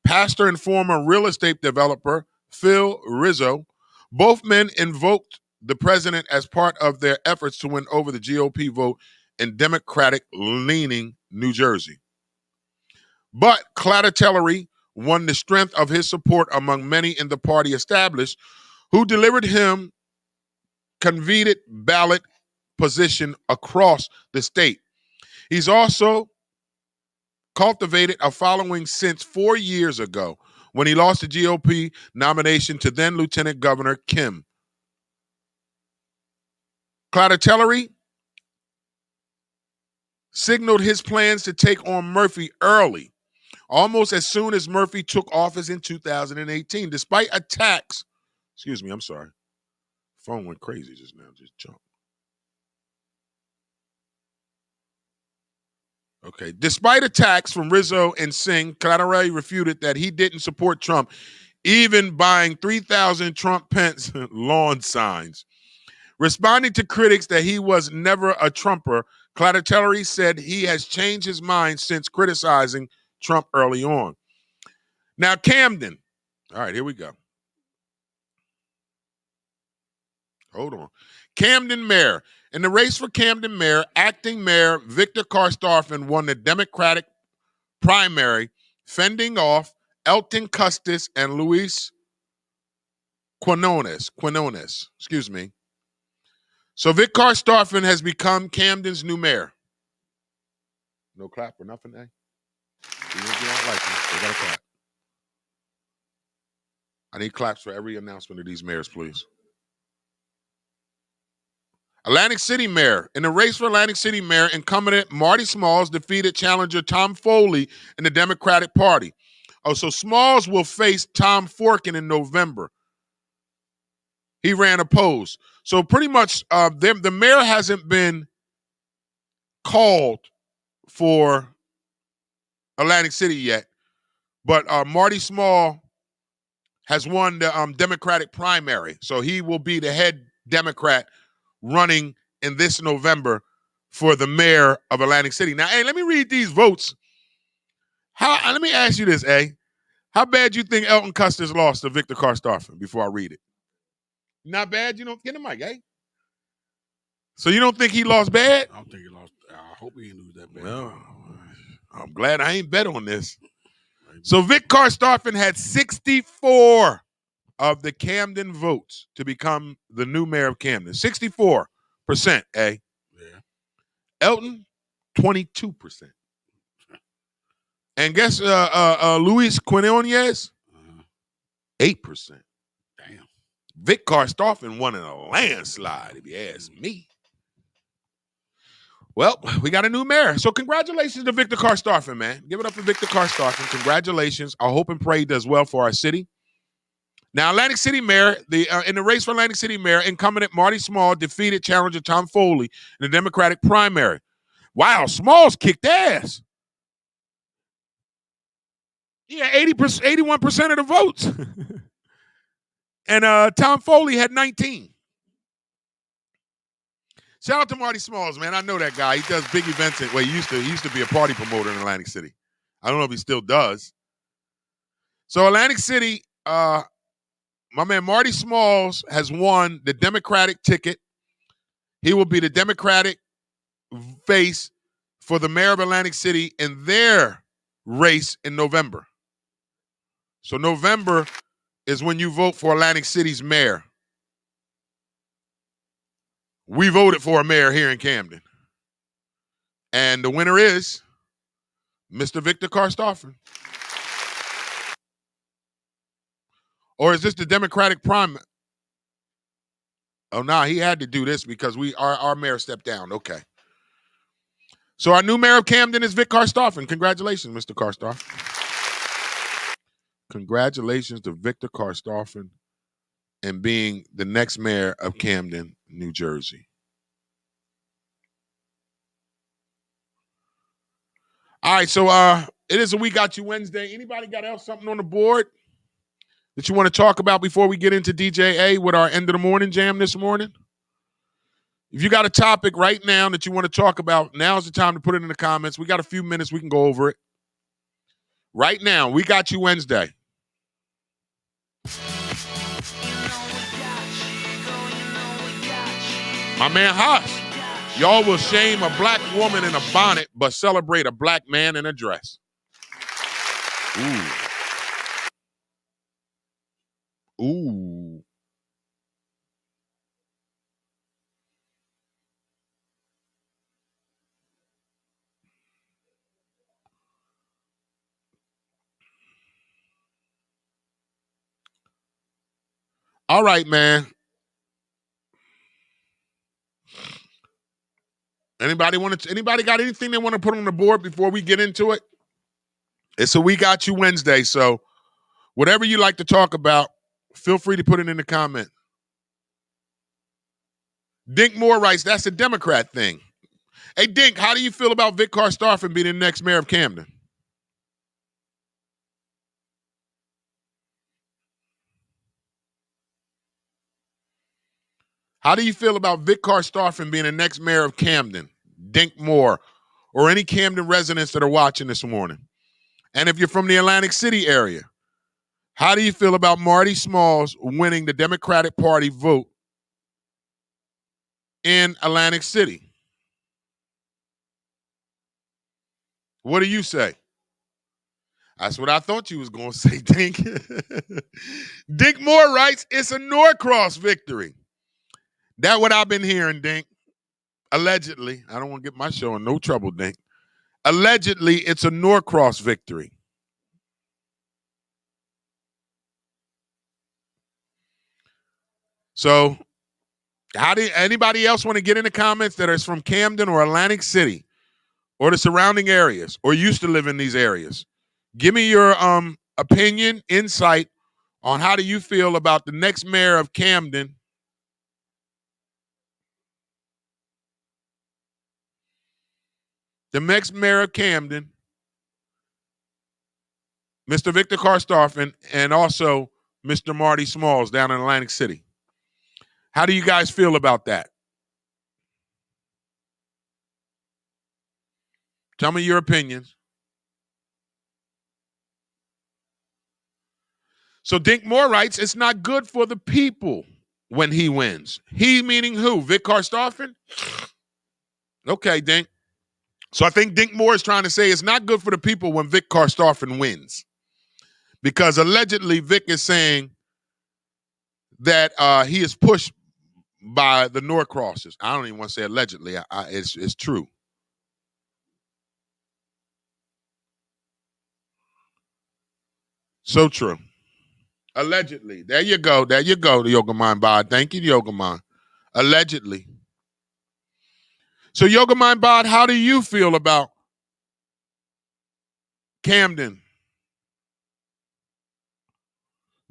pastor and former real estate developer Phil Rizzo. Both men invoked the president as part of their efforts to win over the GOP vote in Democratic-leaning New Jersey. But Clattarelli won the strength of his support among many in the party established, who delivered him convened ballot position across the state. He's also cultivated a following since 4 years ago, when he lost the GOP nomination to then Lieutenant Governor Kim. Clattarelli signaled his plans to take on Murphy early, almost as soon as Murphy took office in 2018. Despite attacks, I'm sorry. Phone went crazy just now, just jumped. Okay. Despite attacks from Rizzo and Singh, Clattarelli refuted that he didn't support Trump, even buying 3,000 Trump Pence lawn signs. Responding to critics that he was never a Trumper, Clattarelli said he has changed his mind since criticizing Trump early on. Now, Camden. All right, here we go. Hold on. Camden Mayor. In the race for Camden Mayor, acting Mayor Victor Karstafen won the Democratic primary, fending off Elton Custis and Luis Quinones. So Vic Karstafen has become Camden's new mayor. No clap or nothing, eh? You don't like me, they gotta clap. I need claps for every announcement of these mayors, please. Atlantic City Mayor. In the race for Atlantic City Mayor, incumbent Marty Smalls defeated challenger Tom Foley in the Democratic Party. Oh, so Smalls will face Tom Forkin in November. He ran opposed. So pretty much the mayor hasn't been called for Atlantic City yet, but Marty Small has won the Democratic primary. So he will be the head Democrat running in this November for the mayor of Atlantic City. Now, hey, let me read these votes. Let me ask you this, how bad do you think Elton Custis lost to Victor Karstafen before I read it? Not bad? You don't get the mic, So you don't think he lost bad? I don't think he lost. I hope he didn't lose that bad. Well, I'm glad I ain't bet on this. So Vic Karstoffen had 64 of the Camden votes to become the new mayor of Camden. 64%, eh? Yeah. Elton, 22%. And guess Luis Quinones, 8%. Damn. Vic Karstoffen won in a landslide, if you ask me. Well, we got a new mayor. So congratulations to Victor Karstoffen, man. Give it up for Victor Karstoffen. Congratulations. I hope and pray he does well for our city. Now, Atlantic City mayor, in the race for Atlantic City mayor, incumbent Marty Small defeated challenger Tom Foley in the Democratic primary. Wow, Smalls kicked ass. Yeah, 81% of the votes. And Tom Foley had 19. Shout out to Marty Smalls, man. I know that guy. He does big events. He used to be a party promoter in Atlantic City. I don't know if he still does. So Atlantic City, my man Marty Smalls has won the Democratic ticket. He will be the Democratic face for the mayor of Atlantic City in their race in November. So November is when you vote for Atlantic City's mayor. We voted for a mayor here in Camden. And the winner is Mr. Victor Karstoffen. Or is this the Democratic primary? Oh, no, he had to do this because our mayor stepped down. Okay. So our new mayor of Camden is Vic Karstoffen. Congratulations, Mr. Karstoffen. Congratulations to Victor Karstoffen and being the next mayor of Camden, New Jersey. All right, so it is a We Got You Wednesday. Anybody got else something on the board that you want to talk about before we get into DJA with our end of the morning jam this morning? If you got a topic right now that you want to talk about, now's the time to put it in the comments. We got a few minutes. We can go over it. Right now, We Got You Wednesday. My man Haas. Y'all will shame a black woman in a bonnet, but celebrate a black man in a dress. Ooh. All right, man. Anybody got anything they want to put on the board before we get into it? It's a We Got You Wednesday, so whatever you like to talk about, feel free to put it in the comment. Dink Moore writes, that's a Democrat thing. Hey, Dink, how do you feel about Vic Karstoffen being the next mayor of Camden? How do you feel about Vic Karstoffen being the next mayor of Camden, Dink Moore, or any Camden residents that are watching this morning? And if you're from the Atlantic City area, how do you feel about Marty Smalls winning the Democratic Party vote in Atlantic City? What do you say? That's what I thought you was going to say, Dink. Dink Moore writes, it's a Norcross victory. That's what I've been hearing, Dink. Allegedly. I don't want to get my show in no trouble, Dink. Allegedly, it's a Norcross victory. So, anybody else want to get in the comments that is from Camden or Atlantic City or the surrounding areas or used to live in these areas? Give me your opinion, insight on how do you feel about the next mayor of Camden. The next mayor of Camden, Mr. Victor Karstoffen, and also Mr. Marty Smalls down in Atlantic City. How do you guys feel about that? Tell me your opinions. So Dink Moore writes, it's not good for the people when he wins. He meaning who? Vic Karstoffen? Okay, Dink. So I think Dink Moore is trying to say it's not good for the people when Vic Karstoffen wins. Because allegedly Vic is saying that he is pushed by the Norcrossers. I don't even want to say allegedly. It's true. So true. Allegedly. There you go. There you go, the Yoga Mind Bod. Thank you, Yoga Mind. Allegedly. So, Yoga Mind Bod, how do you feel about Camden?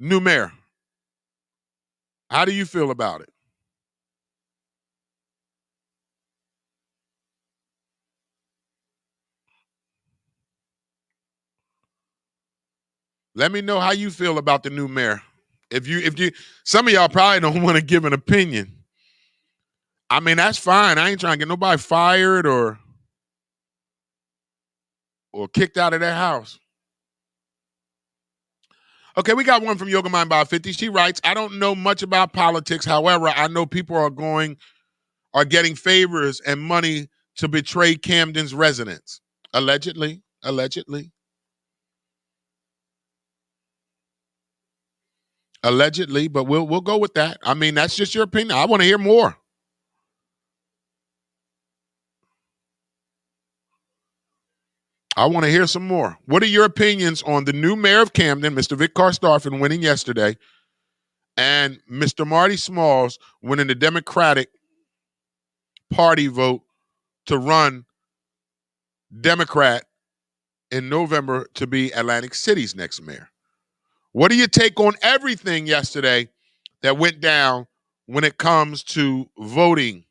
New mayor. How do you feel about it? Let me know how you feel about the new mayor. If you, some of y'all probably don't want to give an opinion. I mean, that's fine. I ain't trying to get nobody fired or kicked out of their house. Okay, we got one from Yoga Mind Bod 50. She writes, I don't know much about politics. However, I know people are getting favors and money to betray Camden's residents. Allegedly. Allegedly. Allegedly, but we'll go with that. I mean, that's just your opinion. I want to hear more. I want to hear some more. What are your opinions on the new mayor of Camden, Mr. Vic Karstoffen, winning yesterday, and Mr. Marty Smalls winning the Democratic Party vote to run Democrat in November to be Atlantic City's next mayor? What do you take on everything yesterday that went down when it comes to voting?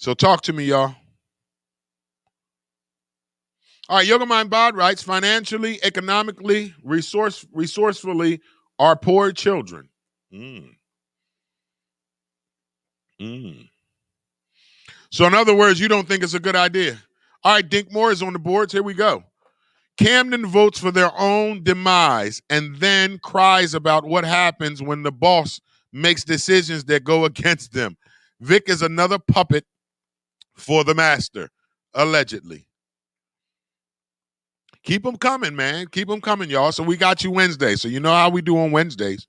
So talk to me, y'all. All right, Yoga Mind Bod writes, financially, economically, resourcefully, are poor children. So in other words, you don't think it's a good idea. All right, Dink Moore is on the boards. Here we go. Camden votes for their own demise and then cries about what happens when the boss makes decisions that go against them. Vic is another puppet for the master, allegedly. Keep them coming, man. Keep them coming, y'all. So we got you Wednesday. So you know how we do on Wednesdays.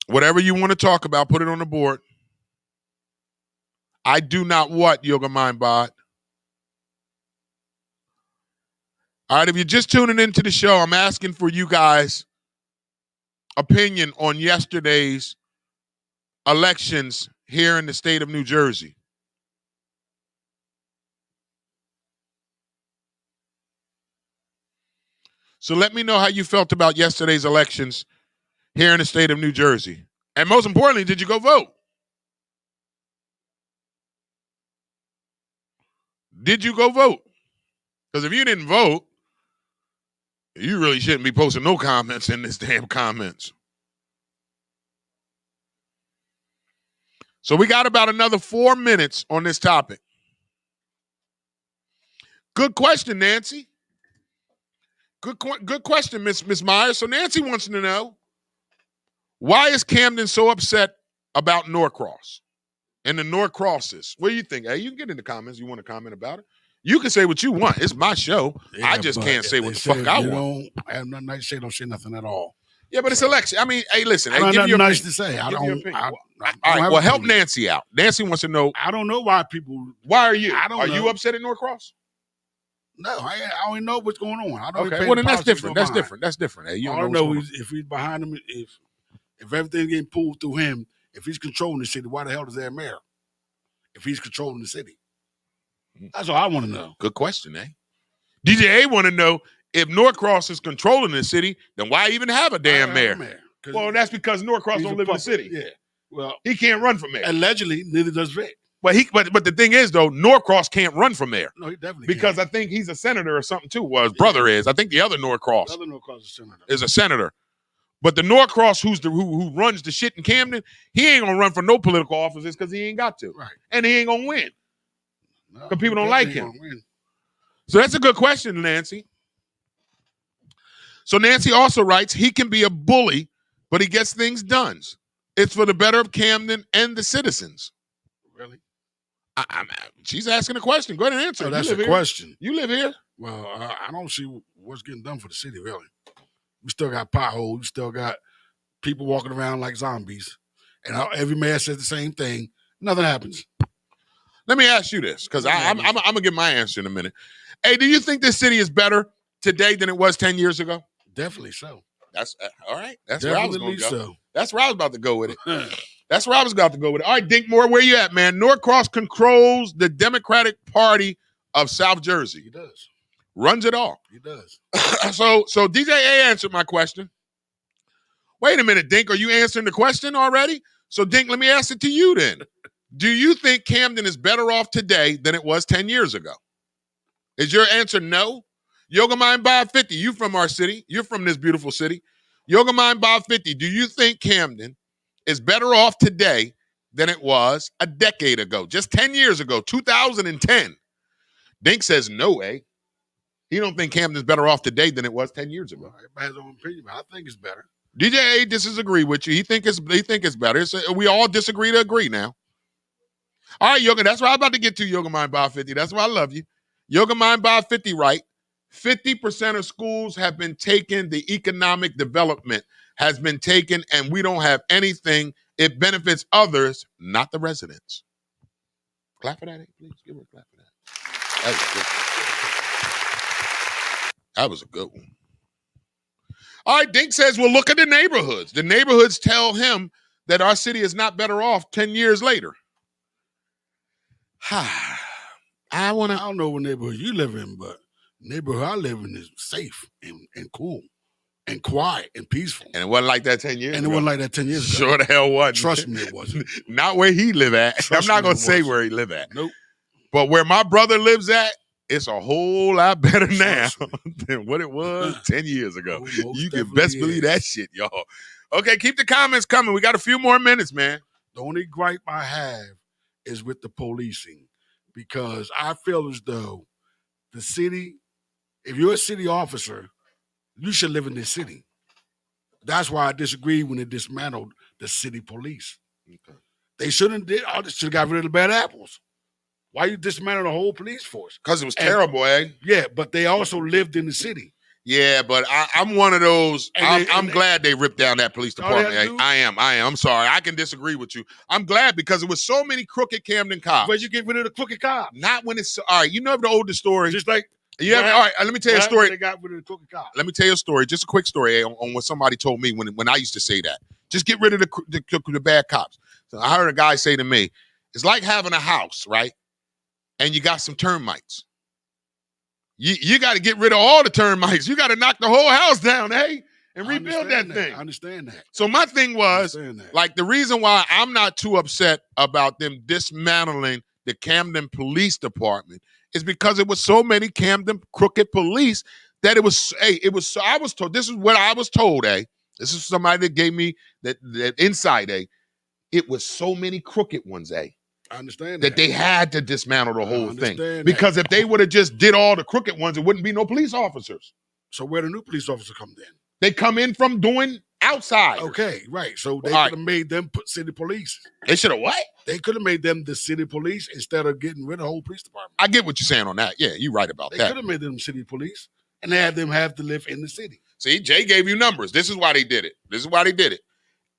Whatever you want to talk about, put it on the board. I do not what, Yoga Mind Bod? All right, if you're just tuning into the show, I'm asking for you guys' opinion on yesterday's elections here in the state of New Jersey. So let me know how you felt about yesterday's elections here in the state of New Jersey. And most importantly, did you go vote? Did you go vote? Because if you didn't vote, you really shouldn't be posting no comments in this damn comments. So we got about another 4 minutes on this topic. Good question, Nancy. Good question, Miss Myers. So Nancy wants to know, why is Camden so upset about Norcross and the Norcrosses? What do you think? Hey, you can get in the comments. You want to comment about it? You can say what you want. It's my show. Yeah, I just can't say what the fuck I want. I have nothing nice to say. Don't say nothing at all. Yeah, but it's election. I mean, hey, listen. I Hey, don't give have me your nice opinion. to say. I Give me your don't. opinion. I All don't right, well, help Nancy out. Nancy wants to know. I don't know why people. Why are you? I don't Are know. you upset at Norcross? No, I don't know what's going on. I don't. Okay, pay well the then that's politics different. no That's mind. different. That's different. Hey, you All I don't know know is if he's behind him, if everything's getting pulled through him, if he's controlling the city, why the hell is there a mayor? If he's controlling the city, that's all I want to know. Good question, eh? DJ A want to know, if Norcross is controlling the city, then why even have a damn mayor? Well, that's because Norcross He's don't a live in the puppet. city. Yeah. Well, He can't run for mayor. allegedly, neither does Vic. But the thing is though, Norcross can't run for mayor. No, he definitely Because I think he's a senator or something too. Well, his brother is. I think the other Norcross The other Norcross is senator. is a senator. But the Norcross who runs the shit in Camden, he ain't gonna run for no political offices because he ain't got to. Right. And he ain't gonna win. No, Because people don't he like definitely him. gonna win. So that's a good question, Nancy. So Nancy also writes, he can be a bully, but he gets things done. It's for the better of Camden and the citizens. Really? She's asking a question. Go ahead and answer. Oh, You that's live a here. question. You live here. Well, I don't see what's getting done for the city, really. We still got potholes. We still got people walking around like zombies. And every mayor says the same thing. Nothing happens. Let me ask you this, because I'm going to give my answer in a minute. Hey, do you think this city is better today than it was 10 years ago? Definitely so. That's all right. That's where I was going Definitely to go. so. That's where I was about to go with it. That's where I was about to go with it. All right, Dinkmore, where you at, man? Norcross controls the Democratic Party of South Jersey. He does. Runs it all. He does. So DJ A answered my question. Wait a minute, Dink. Are you answering the question already? So, Dink, let me ask it to you then. Do you think Camden is better off today than it was 10 years ago? Is your answer no? Yoga Mind Bob 50, you from our city. You're from this beautiful city. Yoga Mind Bob 50, do you think Camden is better off today than it was a decade ago, just 10 years ago, 2010? Dink says no, He don't think Camden's better off today than it was 10 years ago. Everybody has their own opinion, but I think it's better. DJ A disagree with you. He think it's better. We all disagree to agree now. All right, Yoga, that's what I'm about to get to, Yoga Mind Bob 50. That's why I love you. Yoga Mind Bob 50, right? 50% of schools have been taken. The economic development has been taken, and we don't have anything. It benefits others, not the residents. Clap for that, please. Give her a clap for that. That was a good one. All right, Dink says, well, look at the neighborhoods. The neighborhoods tell him that our city is not better off 10 years later. I don't know what neighborhood you live in, but the neighborhood I live in is safe and cool and quiet and peaceful. And it wasn't like that 10 years ago. And it wasn't like that 10 years ago. Sure the hell wasn't. Trust me, it wasn't. Not where he live at. I'm not going to say where he live at. Nope. But where my brother lives at, it's a whole lot better now than what it was 10 years ago. You can best believe that shit, y'all. Okay, keep the comments coming. We got a few more minutes, man. The only gripe I have is with the policing, because I feel as though the city, if you're a city officer, you should live in this city. That's why I disagree when they dismantled the city police. Okay. They should have got rid of the bad apples. Why you dismantle the whole police force? Because it was terrible, Yeah, but they also lived in the city. Yeah, but I'm one of those. I'm glad they ripped down that police department. I am. I'm sorry. I can disagree with you. I'm glad because it was so many crooked Camden cops. Where'd you get rid of the crooked cops? Not when it's all right. You know the oldest story. Just like all right. Let me tell you a story. They got rid of the crooked cops. Let me tell you a story. Just a quick story on what somebody told me when I used to say that. Just get rid of the bad cops. So I heard a guy say to me, "It's like having a house, right? And you got some termites. You got to get rid of all the termites. You got to knock the whole house down, and rebuild that thing." I understand that. So my thing was, like, the reason why I'm not too upset about them dismantling the Camden Police Department is because it was so many Camden crooked police that I was told, this is what I was told, This is somebody that gave me that insight, It was so many crooked ones, I understand that they had to dismantle the whole thing. that. Because if they would have just did all the crooked ones, it wouldn't be no police officers. So where the new police officer come in? They come in from doing outside. Okay, right. So they could have made them city police. They should have what? They could have made them the city police instead of getting rid of the whole police department. I get what you're saying on that. Yeah, you're right about They that. could have made them city police and they had them have to live in the city. See, Jay gave you numbers. This is why they did it.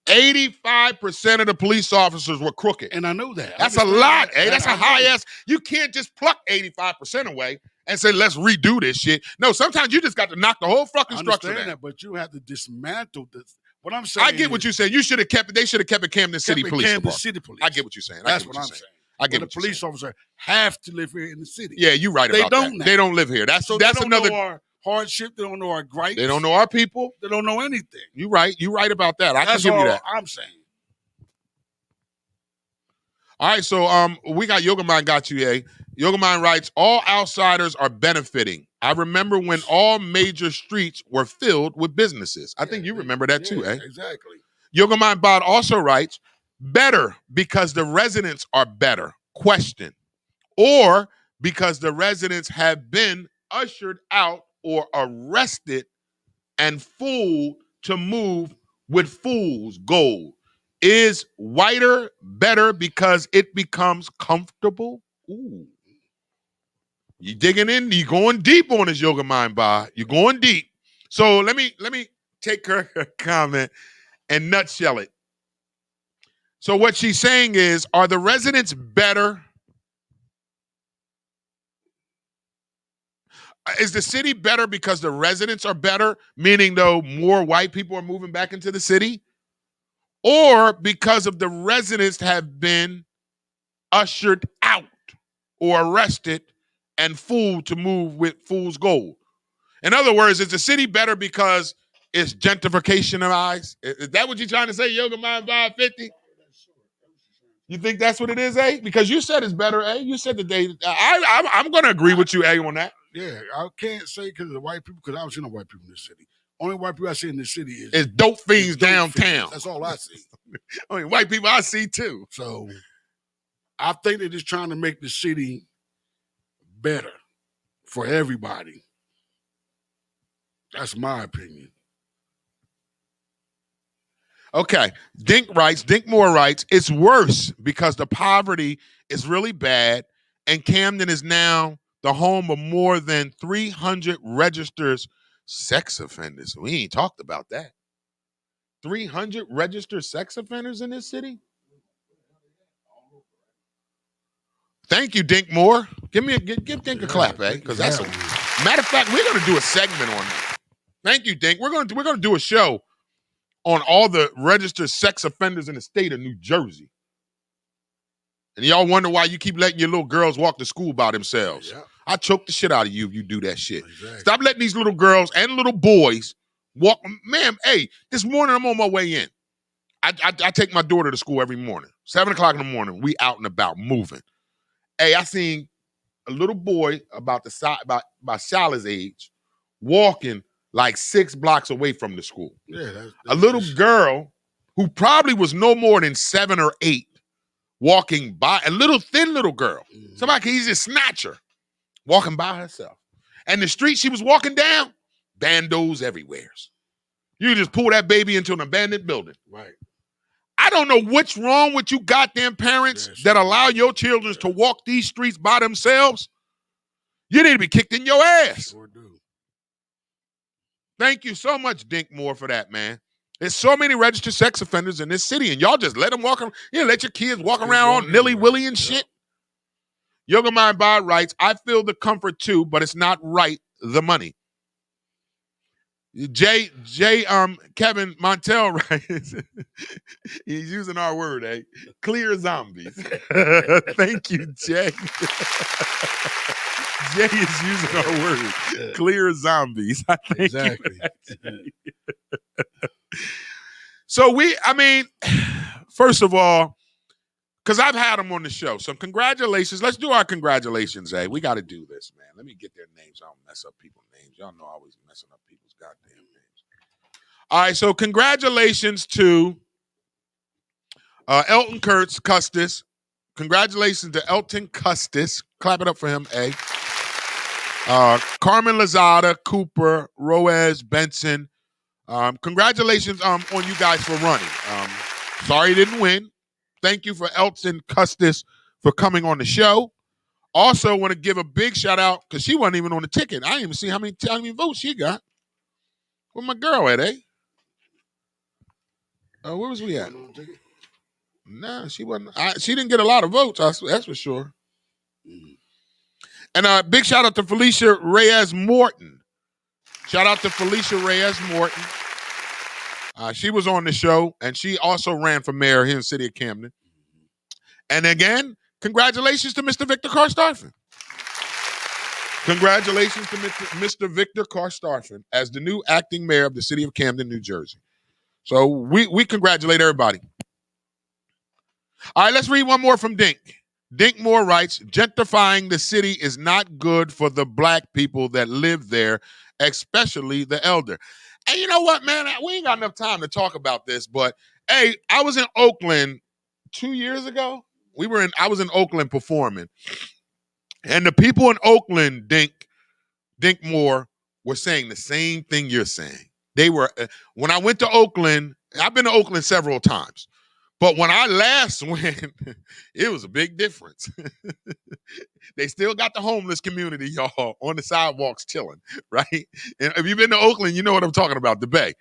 85% of the police officers were crooked. And I know that. That's a lot, That's a high ass. You can't just pluck 85% away and say, let's redo this shit. No, sometimes you just got to knock the whole fucking structure down. That, but you have to dismantle this. What I'm saying, I get what you're saying. You should have kept it. They should have kept it Camden City Police Camden Department. City Police. I get what you're saying. That's what I'm saying. I get what the police officer have to live here in the city. Yeah, you're right about that. They don't live here. That's another. Know our hardship. They don't know our gripes. They don't know our people. They don't know anything. You're right. You're right about that. I can give you that. I'm saying. All right, so we got Yoga Mind got you, Yoga Mind writes, all outsiders are benefiting. I remember when all major streets were filled with businesses. I think you remember that too, Exactly. Yoga Mind Bod also writes, better because the residents are better, question, or because the residents have been ushered out or arrested and fooled to move with fool's gold. Is whiter better because it becomes comfortable? Ooh. You digging in, you going deep on this Yoga Mind Bar. You're going deep. So let me take her comment and nutshell it. So what she's saying is, are the residents better? Is the city better because the residents are better, meaning though more white people are moving back into the city? Or because of the residents have been ushered out or arrested and fooled to move with fool's gold? In other words, is the city better because it's gentrificationized? Is that what you're trying to say, Yoga Mind 550? You think that's what it is, A? Because you said it's better, A. You said that I'm going to agree with you, A, on that. Yeah, I can't say because of the white people, because I don't see no white people in this city. Only white people I see in this city is dope fiends downtown. That's all I see. I mean, white people I see too. So I think they're just trying to make the city better for everybody. That's my opinion. Okay. Dinkmore writes, it's worse because the poverty is really bad and Camden is now the home of more than 300 registered sex offenders. We ain't talked about that. 300 registered sex offenders in this city? Thank you, Dinkmore. Give Dink a clap, eh? Because that's a matter of fact, we're gonna do a segment on that. Thank you, Dink. We're gonna do a show on all the registered sex offenders in the state of New Jersey. And y'all wonder why you keep letting your little girls walk to school by themselves. Yeah. I choke the shit out of you if you do that shit. Exactly. Stop letting these little girls and little boys walk. Ma'am, hey, this morning I'm on my way in. I take my daughter to school every morning. 7 o'clock in the morning, we out and about moving. Hey, I seen a little boy about Shala's age walking like 6 blocks away from the school. Yeah, that's a little girl who probably was no more than 7 or 8 walking by, a little thin little girl. Mm-hmm. Somebody could easily snatch her walking by herself. And the street she was walking down, bandos everywhere. You just pull that baby into an abandoned building. Right. I don't know what's wrong with you goddamn parents that allow your children to walk these streets by themselves. You need to be kicked in your ass. Sure do. Thank you so much, Dinkmore, for that, man. There's so many registered sex offenders in this city, and y'all just let them walk around. You know, let your kids walk around all nilly-willy and shit. Yoga Mind Bod writes, I feel the comfort too, but it's not right, the money. Kevin Montel writes, he's using our word, eh? Clear zombies. Thank you, Jay. Jay is using our word. Clear zombies. I thank exactly. So first of all, because I've had them on the show. So congratulations. Let's do our congratulations, eh? We got to do this, man. Let me get their names. I don't mess up people's names. Y'all know I always messing up people's goddamn names. All right, so congratulations to Elton Custis. Congratulations to Elton Custis. Clap it up for him, eh? Carmen Lazada, Cooper, Roez, Benson. Congratulations on you guys for running. Sorry you didn't win. Thank you for Elton Custis for coming on the show. Also want to give a big shout out because she wasn't even on the ticket. I didn't even see how many votes she got. Where my girl at, eh? Where was we at? Nah, she wasn't. She didn't get a lot of votes. That's for sure. And big shout out to Felicia Reyes Morton. Shout out to Felicia Reyes Morton. She was on the show, and she also ran for mayor here in the city of Camden. And again, congratulations to Mr. Victor Karstafen. Congratulations to Mr. Victor Karstafen as the new acting mayor of the city of Camden, New Jersey. So we congratulate everybody. All right, let's read one more from Dink. Dinkmore writes, gentrifying the city is not good for the black people that live there, especially the elder. And you know what, man? We ain't got enough time to talk about this, but hey, I was in Oakland 2 years ago. I was in Oakland performing. And the people in Oakland, Dinkmore, were saying the same thing you're saying. They were, when I went to Oakland, I've been to Oakland several times, but when I last went, it was a big difference. They still got the homeless community, y'all, on the sidewalks chilling, right? And if you've been to Oakland, you know what I'm talking about, the Bay.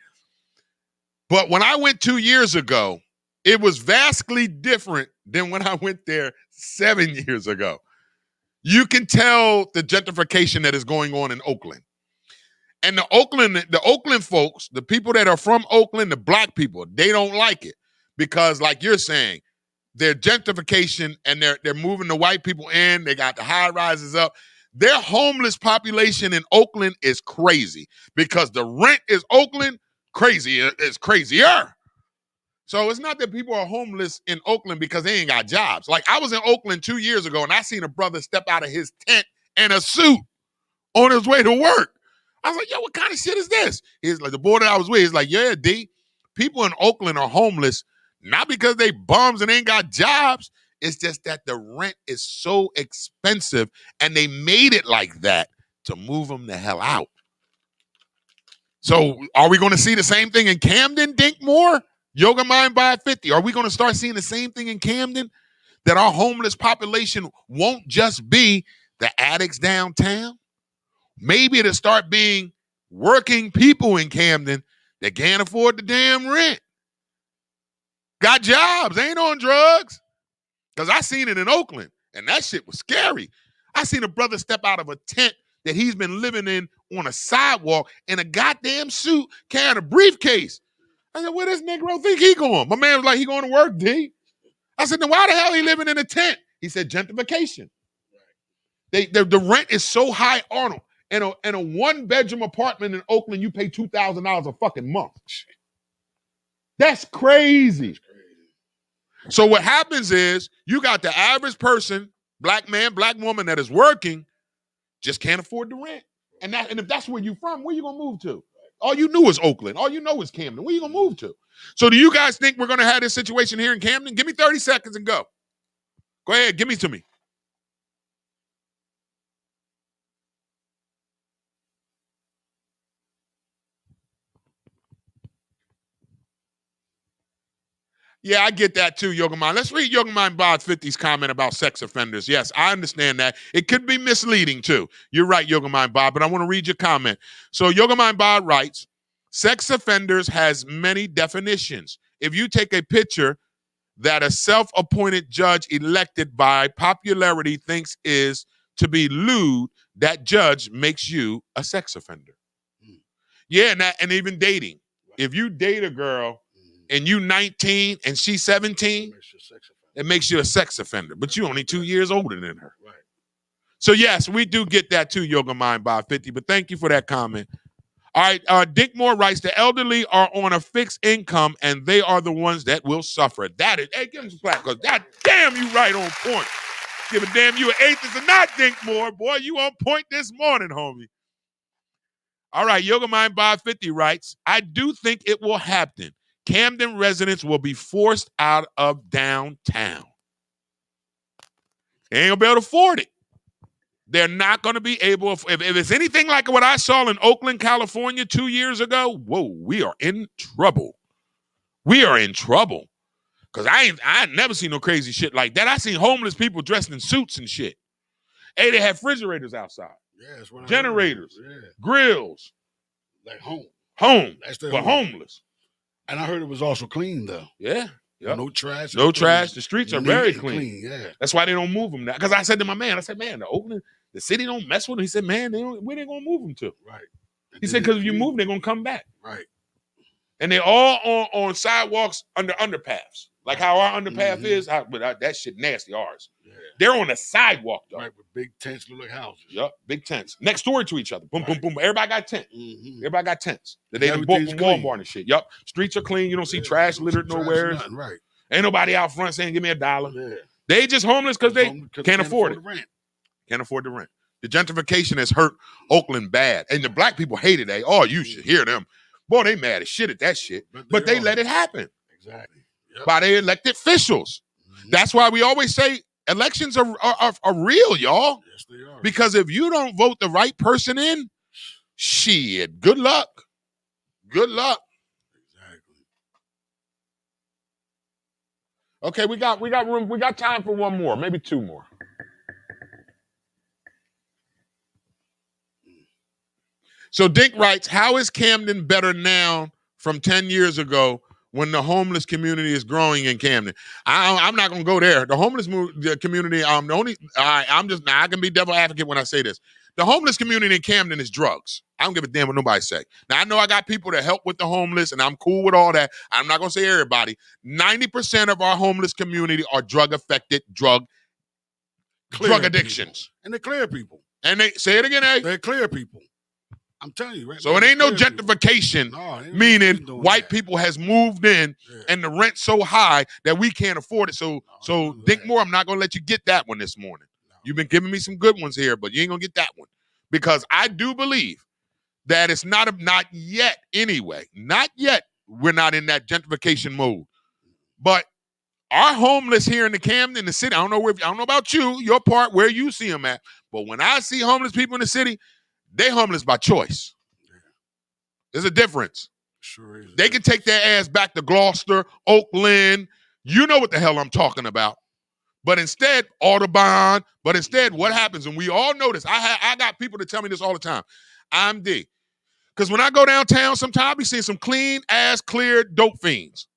But when I went 2 years ago, it was vastly different than when I went there 7 years ago. You can tell the gentrification that is going on in Oakland. And the Oakland folks, the people that are from Oakland, the black people, they don't like it because, like you're saying, their gentrification and they're moving the white people in. They got the high rises up. Their homeless population in Oakland is crazy because the rent is Oakland crazy. It's crazier. So it's not that people are homeless in Oakland because they ain't got jobs. Like I was in Oakland 2 years ago and I seen a brother step out of his tent in a suit on his way to work. I was like, yo, what kind of shit is this? He's like, the boy that I was with, he's like, yeah, D, people in Oakland are homeless, not because they bums and ain't got jobs. It's just that the rent is so expensive and they made it like that to move them the hell out. So are we going to see the same thing in Camden, Dinkmore? Yoga Mind by 50. Are we going to start seeing the same thing in Camden? That our homeless population won't just be the addicts downtown? Maybe it'll start being working people in Camden that can't afford the damn rent. Got jobs, ain't on drugs. Because I seen it in Oakland, and that shit was scary. I seen a brother step out of a tent that he's been living in on a sidewalk in a goddamn suit carrying a briefcase. I said, where this Negro think he going? My man was like, he going to work, D. I said, then why the hell he living in a tent? He said, gentrification. The rent is so high, Arnold. In a one-bedroom apartment in Oakland, you pay $2,000 a fucking month. That's crazy. So what happens is you got the average person, black man, black woman that is working, just can't afford the rent. And if that's where you from, where you gonna move to? All you knew is Oakland. All you know is Camden. Where you gonna move to? So do you guys think we're gonna have this situation here in Camden? Give me 30 seconds and go. Go ahead, give me to me. Yeah, I get that too, Yoga Mind. Let's read Yoga Mind Bod 50's comment about sex offenders. Yes, I understand that. It could be misleading too. You're right, Yoga Mind Bod, but I want to read your comment. So Yoga Mind Bod writes, sex offenders has many definitions. If you take a picture that a self-appointed judge elected by popularity thinks is to be lewd, that judge makes you a sex offender. Yeah, and even dating. If you date a girl and you 19 and she's 17, it makes you a sex offender. But you're only 2 years older than her. Right. So yes, we do get that too, Yoga Mind by 50. But thank you for that comment. All right, Dick Moore writes, the elderly are on a fixed income and they are the ones that will suffer. That is, hey, give him some slack, because God damn, you right on point. Give a damn you an atheist or not, Dick Moore. Boy, you on point this morning, homie. All right, Yoga Mind by 50 writes, I do think it will happen. Camden residents will be forced out of downtown. They ain't gonna be able to afford it. They're not gonna be able, if it's anything like what I saw in Oakland, California 2 years ago, whoa, we are in trouble. We are in trouble. Because I ain't never seen no crazy shit like that. I seen homeless people dressed in suits and shit. Hey, they had refrigerators outside. Yeah, that's what generators, grills. Like home. That's but homeless. And I heard it was also clean though. Yeah. Yep. No trash. No trash. The streets are very clean. Yeah. That's why they don't move them now. Because I said to my man, man, the Oakland, the city don't mess with them. He said, man, where they gonna move them to? Right. He said, because if you move, they're gonna come back. Right. And they all on sidewalks under underpaths. Like how our underpath is, but that shit nasty, ours. Yeah. They're on the sidewalk, though. Right, with big tents, look like houses. Yup, big tents. Next door to each other. Boom, boom, boom. Everybody got tents. Everybody got tents. That they bought from Walmart and shit. Yup. Streets are clean. You don't see trash littered nowhere. Right. Ain't nobody out front saying, give me $1. Yeah. They just homeless because they can't afford it. Can't afford the rent. The gentrification has hurt Oakland bad. And the black people hate it. Oh, you should hear them. Boy, they mad as shit at that shit. But they let it happen. Exactly. Yep. By their elected officials. That's why we always say elections are real, y'all. Yes, they are. Because if you don't vote the right person in, shit, good luck. Good luck. Okay, we got room. We got time for one more, maybe two more. So Dink writes, how is Camden better now from 10 years ago when the homeless community is growing in Camden? I'm not going to go there. The homeless community, I can be devil advocate when I say this. The homeless community in Camden is drugs. I don't give a damn what nobody say. Now, I know I got people that help with the homeless, and I'm cool with all that. I'm not going to say everybody. 90% of our homeless community are drug-affected, drug addictions. People. And they're clear people. And they, say it again, eh? They're clear people. I'm telling you, right? So it ain't no gentrification, meaning white people has moved in and the rent's so high that we can't afford it. So think more. I'm not going to let you get that one this morning. You've been giving me some good ones here, but you ain't going to get that one. Because I do believe that it's not yet anyway. Not yet. We're not in that gentrification mode. But our homeless here in the Camden, the city, I don't know about you, your part, where you see them at. But when I see homeless people in the city, they homeless by choice. There's a difference. Sure is. They can take their ass back to Gloucester, Oakland. You know what the hell I'm talking about. But instead, Audubon. But instead, what happens? And we all know this. I got people that tell me this all the time. I'm D. Because when I go downtown, sometimes I be seeing some clean ass, clear dope fiends.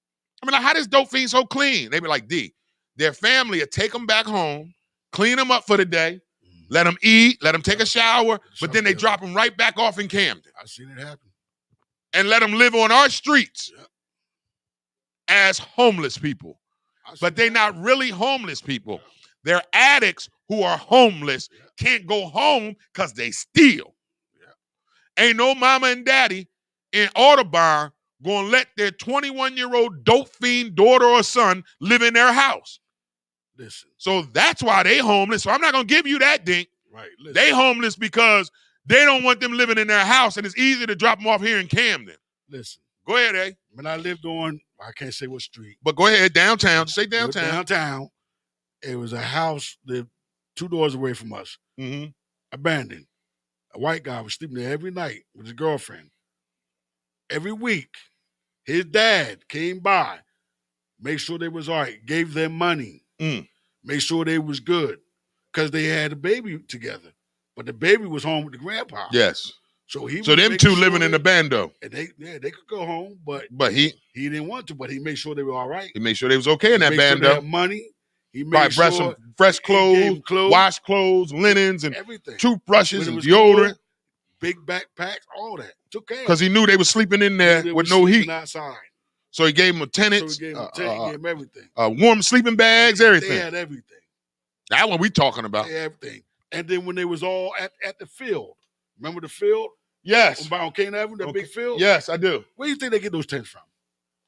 I mean, like, how does dope fiend so clean? They be like, D. Their family will take them back home, clean them up for the day, let them eat, let them take a shower, but then they drop them right back off in Camden. I've seen it happen. And let them live on our streets as homeless people. But they're not really homeless people. They're addicts who are homeless, can't go home because they steal. Ain't no mama and daddy in Audubon going to let their 21-year-old dope fiend daughter or son live in their house. Listen. So that's why they homeless. So I'm not going to give you that, Dink. Right. Listen. They homeless because they don't want them living in their house, and it's easy to drop them off here in Camden. Listen. Go ahead, eh? When I lived on, I can't say what street. But go ahead, downtown. Just say downtown. Downtown. It was a house that 2 doors away from us. Abandoned. A white guy was sleeping there every night with his girlfriend. Every week, his dad came by, made sure they was all right, gave them money, made sure they was good, because they had a baby together. But the baby was home with the grandpa. Yes. So them two living in the bando. And they could go home, but he didn't want to. But he made sure they were all right. He made sure they was okay in that bando. Sure they had money. He made sure some fresh clothes, wash clothes, linens, and everything. Toothbrushes and deodorant. Big backpacks, all that. Took care. Because he knew they were sleeping in there with no heat. Outside. So he gave them a tenant. So he gave them gave them everything. Warm sleeping bags, everything. They had everything. That's what we talking about. They had everything. And then when they was all at the field, remember the field? Yes. On Kane Avenue, that big field? Yes, I do. Where do you think they get those tents from?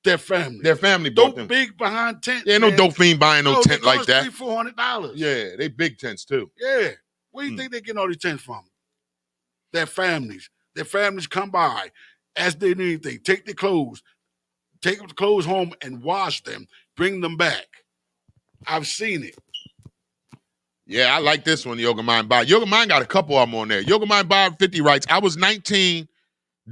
Their family. Their family bought them. Big behind tents. Yeah, no dope fiend buying no tent like that. $300-$400. Yeah, they big tents too. Yeah. Where do you think they getting all these tents from? Their families. Their families come by, ask they need anything, take their clothes, take the clothes home and wash them, bring them back. I've seen it. Yeah, I like this one, Yoga Mind Bob. Yoga Mind got a couple of them on there. Yoga Mind Bob 50 writes, I was 19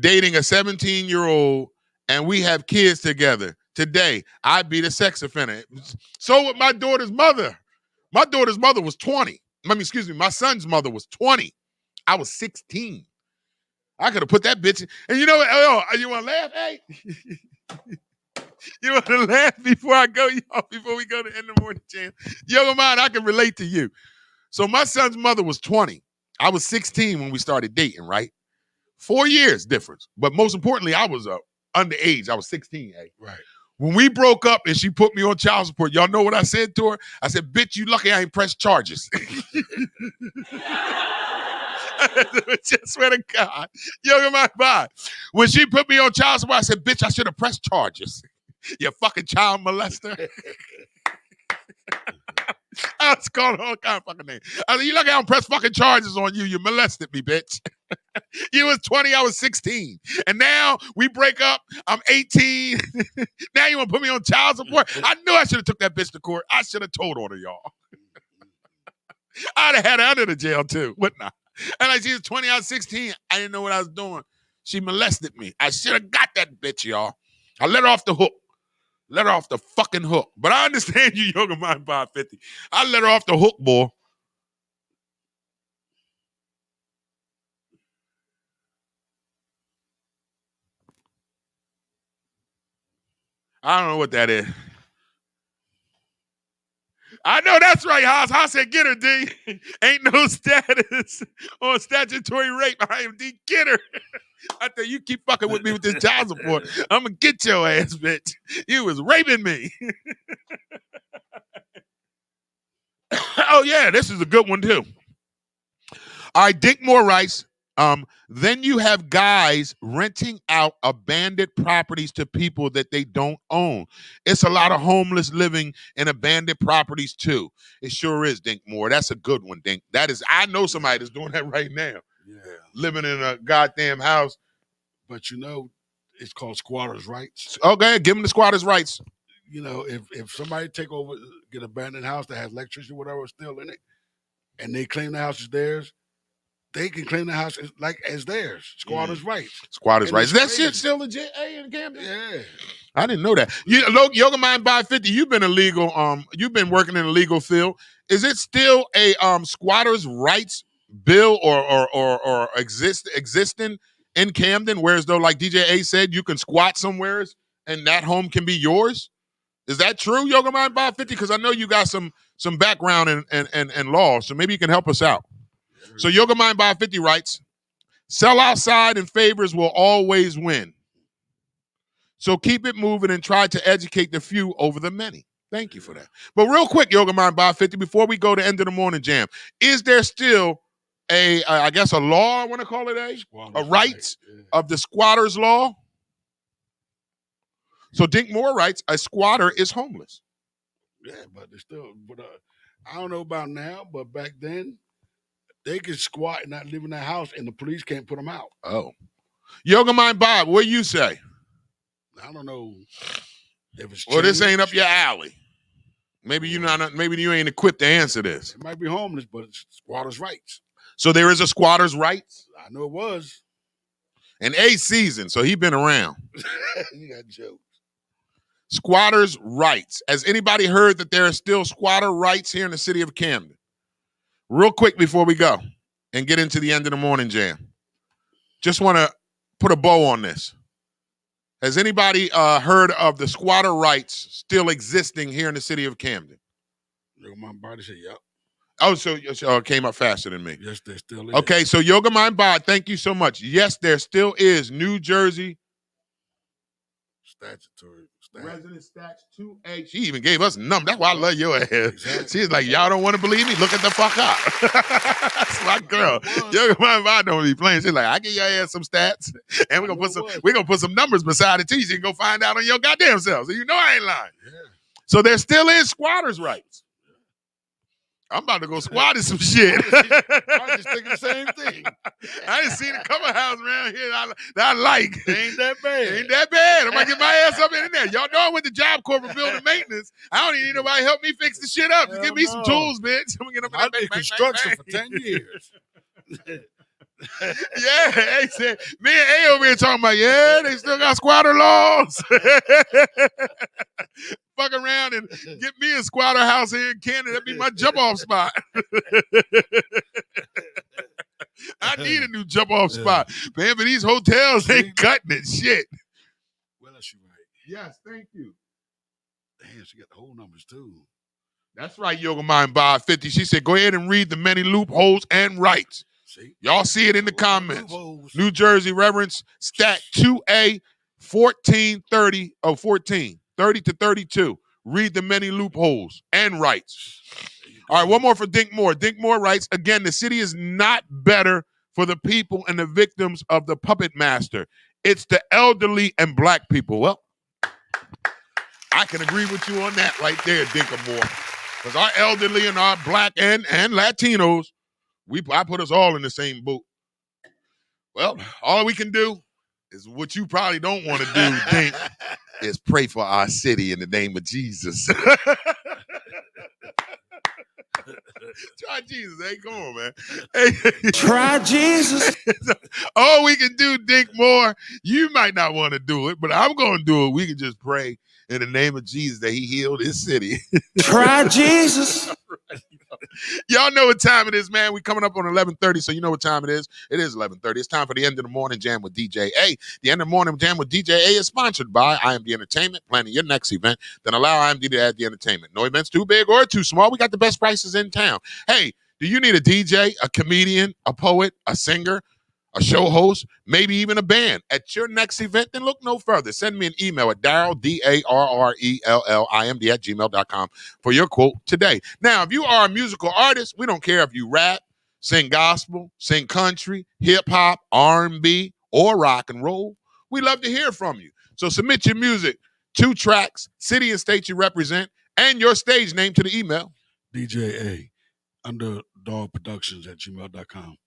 dating a 17-year-old and we have kids together. Today, I'd be the sex offender. So with my daughter's mother. My daughter's mother was 20. My son's mother was 20. I was 16. I could have put that bitch in. And you know what? You want to laugh, hey? You want to laugh before I go, y'all, before we go to end the morning chant? Yoga Mind, I can relate to you. So my son's mother was 20. I was 16 when we started dating, right? 4 years difference. But most importantly, I was underage. I was 16, eh? Right. When we broke up and she put me on child support, y'all know what I said to her? I said, bitch, you lucky I ain't pressed charges. I swear to God. Yoga Mind Bob. When she put me on child support, I said, bitch, I should have pressed charges. You fucking child molester. I was calling all kind of fucking names. I said, you lucky I don't press fucking charges on you. You molested me, bitch. You was 20, I was 16. And now we break up. I'm 18. Now you want to put me on child support? I knew I should have took that bitch to court. I should have told on her, y'all. I'd have had her under the jail too, wouldn't I? And like she was 20, I was 16. I didn't know what I was doing. She molested me. I should have got that bitch, y'all. I let her off the hook. Let her off the fucking hook. But I understand you, Yoga Mind 550. I let her off the hook, boy. I don't know what that is. I know that's right, Haas. Haas said, get her, D. Ain't no status on statutory rape. IMD, get her. I thought you keep fucking with me with this child support. I'm going to get your ass, bitch. You was raping me. Oh, yeah, this is a good one, too. All right, Dinkmore writes, then you have guys renting out abandoned properties to people that they don't own. It's a lot of homeless living in abandoned properties too. It sure is, Dinkmore. That's a good one, Dink. That is, I know somebody that's doing that right now. Yeah. Living in a goddamn house. But you know, it's called squatters' rights. Okay, give them the squatters' rights. You know, if somebody take over, get an abandoned house that has electricity or whatever still in it, and they claim the house is theirs, they can claim the house as theirs. Squatters' rights. Squatters' And rights. it's That crazy. shit still legit, in Camden? Yeah. I didn't know that. Yoga Mind 550, you've been you've been working in the legal field. Is it still a squatters' rights bill or existing in Camden? Whereas though, like DJ A said, you can squat somewhere and that home can be yours? Is that true, Yoga Mind 550? Because I know you got some background in law, so maybe you can help us out. So Yoga Mind 550 writes, sell outside and favors will always win. So keep it moving and try to educate the few over the many. Thank you for that. But real quick, Yoga Mind 550, before we go to end of the morning jam, is there still a law, I want to call it a rights of the squatters law? So Dinkmore writes, a squatter is homeless. Yeah, but they're still, I don't know about now, but back then, they could squat and not live in that house, and the police can't put them out. Oh. Yoga Mind Bob, what do you say? I don't know if it's Well, this changed. ain't up your alley. Maybe maybe you ain't equipped to answer this. It might be homeless, but it's squatters' rights. So there is a squatter's rights? I know it was. And A season, so he been around. You got jokes. Squatters' rights. Has anybody heard that there are still squatter rights here in the city of Camden? Real quick before we go and get into the end of the morning jam. Just want to put a bow on this. Has anybody heard of the squatter rights still existing here in the city of Camden? My body said, yep. Oh, so it came up faster than me. Yes, there still is. Okay, so Yoga Mind Bod, thank you so much. Yes, there still is New Jersey Statutory. Resident Stats 2A. She even gave us a number. That's why I love your ass. She's like, y'all don't want to believe me? Look at the fuck up. That's my girl. Yoga Mind Bod don't be playing. She's like, I give your ass some stats, and we're gonna put some numbers beside it too. So you can go find out on your goddamn self. So you know I ain't lying. Yeah. So there still is squatters' rights. I'm about to go squat in some shit. I was just thinking the same thing. I done seen a couple houses around here that I like. Ain't that bad. Ain't that bad. I'm going to get my ass up in there. Y'all know I went to Job Corps for building maintenance. I don't even need nobody to help me fix the shit up. Just give me some tools, bitch. I'm going to get up in I that did construction for 10 years. Yeah, they said, me and A over here talking about, yeah, they still got squatter laws. Fuck around and get me a squatter house here in Canada. That'd be my jump off spot. I need a new jump off spot. Man, but these hotels ain't cutting it. Shit. Well, that's right. Yes, thank you. Damn, she got the whole numbers too. That's right, Yoga Mind Bob 50. She said, go ahead and read the many loopholes and rights. See? Y'all see it in the comments. New Jersey Reverence Stat 2A 1430 30 to 32. Read the many loopholes and rights. All right, one more for Dinkmore. Dinkmore writes, again, the city is not better for the people and the victims of the puppet master. It's the elderly and black people. Well, I can agree with you on that right there, Dinkmore. Because our elderly and our black and Latinos, I put us all in the same boat. Well, all we can do is what you probably don't want to do, Dink, is pray for our city in the name of Jesus. Try Jesus. Hey, come on, man. Hey. Try Jesus. All we can do, Dink Moore, you might not want to do it, but I'm going to do it. We can just pray in the name of Jesus that he healed his city. Try Jesus. Y'all know what time it is, man. We coming up on 11:30, so you know what time it is. It is 11:30. It's time for the End of the Morning Jam with DJ A. The End of the Morning Jam with DJ A is sponsored by IMD Entertainment. Planning your next event, then allow IMD to add the entertainment. No events too big or too small. We got the best prices in town. Hey, do you need a DJ, a comedian, a poet, a singer, a show host, maybe even a band at your next event? Then look no further. Send me an email at Darrell, DARRELLIMD @gmail.com for your quote today. Now, if you are a musical artist, we don't care if you rap, sing gospel, sing country, hip hop, R&B, or rock and roll. We love to hear from you. So submit your music, 2 tracks, city and state you represent, and your stage name to the email. DJ A, underdogproductions@gmail.com.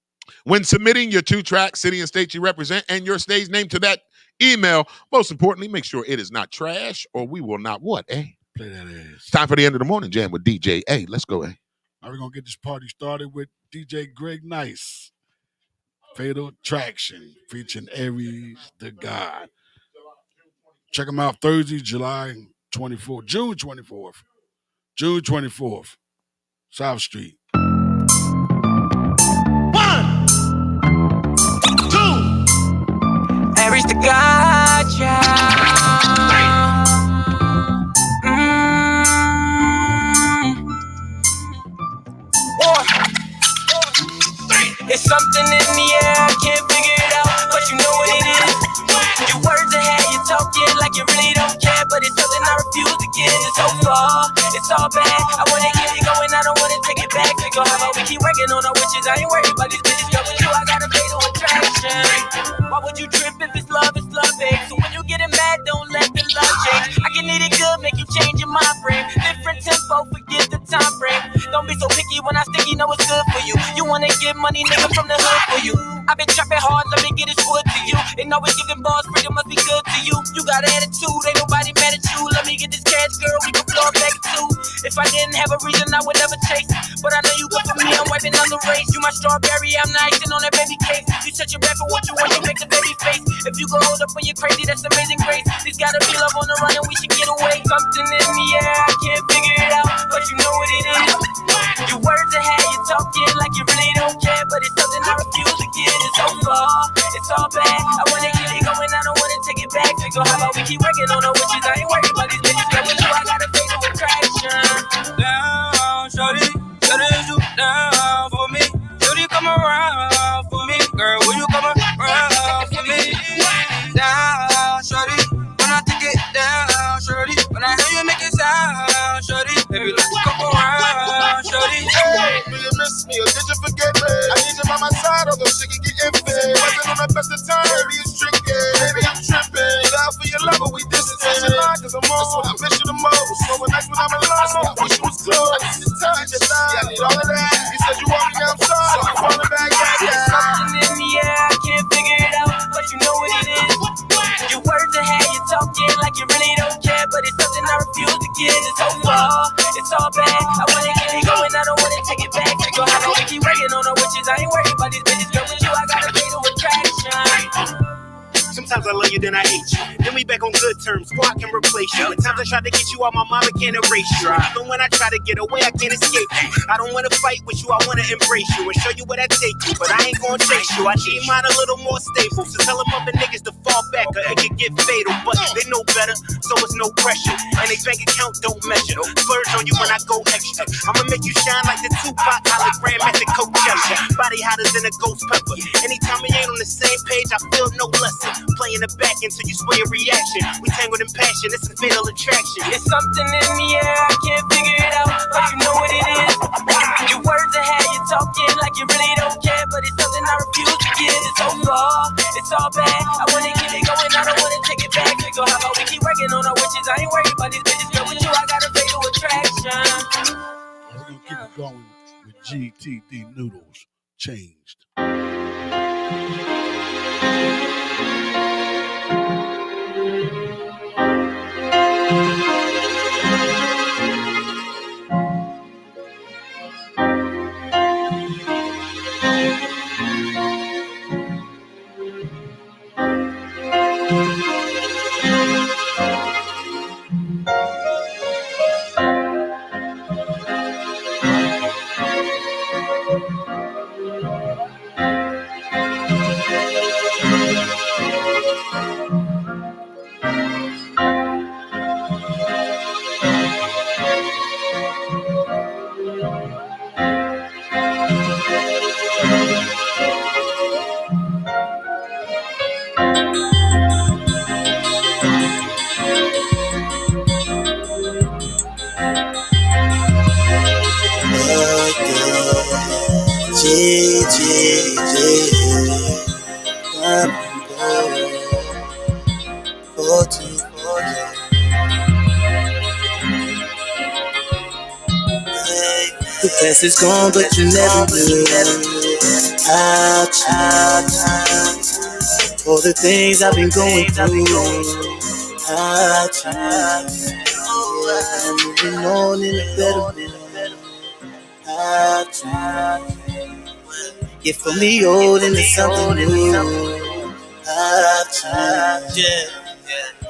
When submitting your 2 tracks, city and state you represent, and your stage name to that email, most importantly, make sure it is not trash or we will not what, eh? Play that ass. Time for the End of the Morning Jam with DJ A. Let's go, eh? Now we're going to get this party started with DJ Greg Nice. Fatal Attraction, featuring Aries the God. Check them out Thursday, June 24th, South Street. 1, 2. Aries the God, It's something in the air, I can't figure it out, but you know what it is. Your words ahead, you're talking like you really don't care, but it's something I refuse to get. It's so far, it's all bad. I wanna keep it going, I don't wanna take it back. We go, how about we keep working on our wishes? I ain't worried about these bitches, girl, with you I got a fatal attraction. Why would you trip if it's love, babe? So when you getting mad, don't let the love change. I can eat it good, make you change your mind frame. Different tempo, forget the time frame. Don't be so picky when I stick, you know it's good for you. You wanna get money, nigga, from the hood for you. I've been trapping hard, let me get this wood to you. And always giving balls, freedom must be good to you. You got attitude, ain't nobody mad at you. Let me get this cash, girl, we can floor back too. If I didn't have a reason, I would never chase. But I know you good for me, I'm wiping on the race. You my strawberry, I'm the icing on that baby cake. You set your back for what you want, you make the baby face. If you go hold up when you're crazy, that's amazing grace. There's gotta be love on the run and we should get away. Something in the air, I can't figure it out, but you know what it is. Your words ahead, you're talking like you really don't care, but it's something I refuse to get. It's so far, it's all bad. I wanna keep it going, I don't wanna take it back. We go, how about we keep working on our wishes? I ain't worried about these bitches, girl, with you I got a fatal attraction. Down, shorty, shorty, you down for me. Shorty, come around for me, girl. Will you come around for me? Down, shorty, when I take it down, shorty. When I hear you make it sound, shorty. Baby, let's come around, shorty. Hey, do you miss me or did you forget me? I need you by my side, although she can get iffy. Wasn't on the best of time, baby, it's tricky. Baby, I'm tripping. Down for your lover, we distant. Cause I'm on, that's what I miss you the most. So when nights when I'm alone, I wish you was close. I need to touch your thigh, yeah, I need all of that. You said you want me outside, so I'm falling back, It's something in the air, I can't figure it out, but you know what it is. Your words ahead, you're talking like you really don't care, but it's something I refuse to get. It's so far, it's all bad. I wanna keep it going, I don't wanna take it back. We go, how about we keep working on our wishes? I ain't worried about these bitches, girl, with you I got a fatal attraction. Sometimes I love you, then I hate you. Then we back on good terms, squad can replace you. At times I try to get you out, my mama can't erase you. Even when I try to get away, I can't escape you. I don't wanna fight with you, I wanna embrace you and show you where I take you. But I ain't gonna chase you, I need mine a little more stable. So tell them other niggas to fall back or it could get fatal. But they know better, so it's no pressure. And they bank account don't measure. Splurge on you when I go extra. I'ma make you shine like the Tupac hologram at the Coachella. Body hotter than a ghost pepper. Anytime we ain't on the same page, I feel no lesson. Playing the back until you spray a reaction. We tangled in passion, it's a fatal attraction. It's something in the air, I can't figure it out, but you know what it is. Your words ahead, you're talking like you really don't care, but it's something I refuse to get. It's so far, it's all bad. I wanna keep it going, I don't wanna take it back. We go, how about we keep working on our wishes? I ain't worried about these bitches, girl, with you I got a fatal attraction. We're going to keep it going with GTD Noodles. Changed. past is gone, but you never knew how all the things I've been going through. How I'm moving on in a better way. How get from the old into something new.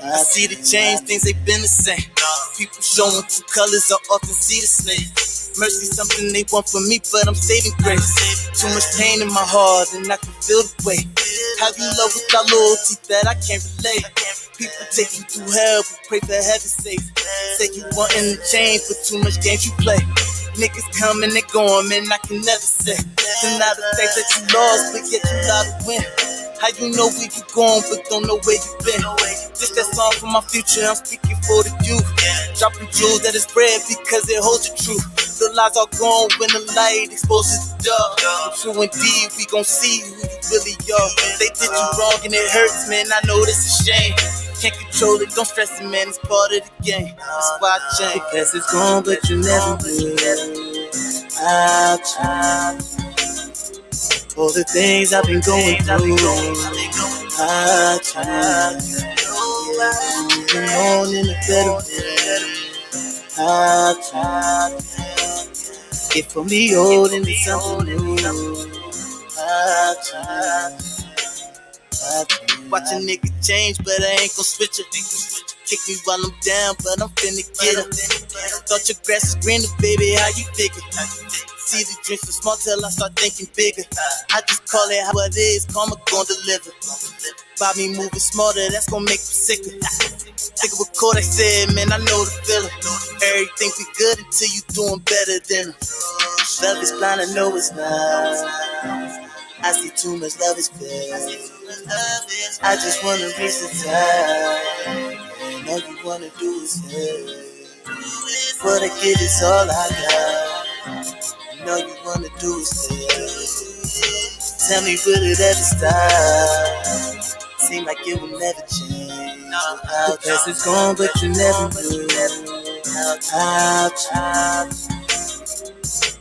I see the change, things they've been the same. People showing true colors, I often see the snake. Mercy, something they want from me, but I'm saving grace. Too much pain in my heart, and I can feel the weight. How you love without loyalty that I can't relate. People take you through hell, but pray for heaven's sake. Say you wantin' to change, but too much games you play. Niggas come and they going, man, I can never say. Deny the fact that you lost, but yet you got to win. How you know where you going, but don't know where you been? This that song for my future, I'm speaking for the youth. Dropping jewels that is bread because it holds the truth. The lies are gone when the light exposes the dark. True indeed, we gon' see who you really are. They did you wrong and it hurts, man, I know this is a shame. Can't control it, don't stress it, man, it's part of the game. That's why I change. The past is gone, but you never knew how all the things I've been going through. How moving on in a better way. How get from the old into something new. Watch a nigga change, but I ain't gon' switch it. Kick me while I'm down, but I'm finna get up. Thought your grass was greener, baby, how you figure? See the dreams so small till I start thinking bigger. I just call it how it is, karma gon' deliver. By me moving smarter, that's gon' make you sicker. Think of what Kodak said, man, I know the feeling. Everything be good until you doing better than them. Love is blind, I know it's not. I see too much love is fake. I just wanna reach the top. And all you wanna do is hate. What I get is all I got. And all you wanna do is hate. Tell me, will it ever stop? Seem like it will never change. The past is gone, but you never knew how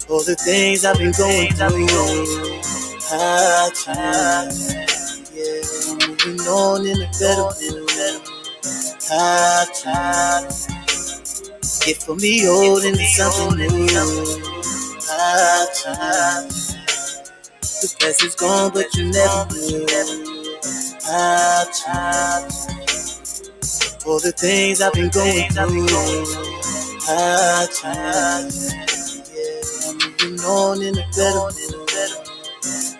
all the things I've been going through. How moving on in a better way. How get from the old into something new. How the past is gone, but you never knew how all the things I've been going through. How moving on in a better way.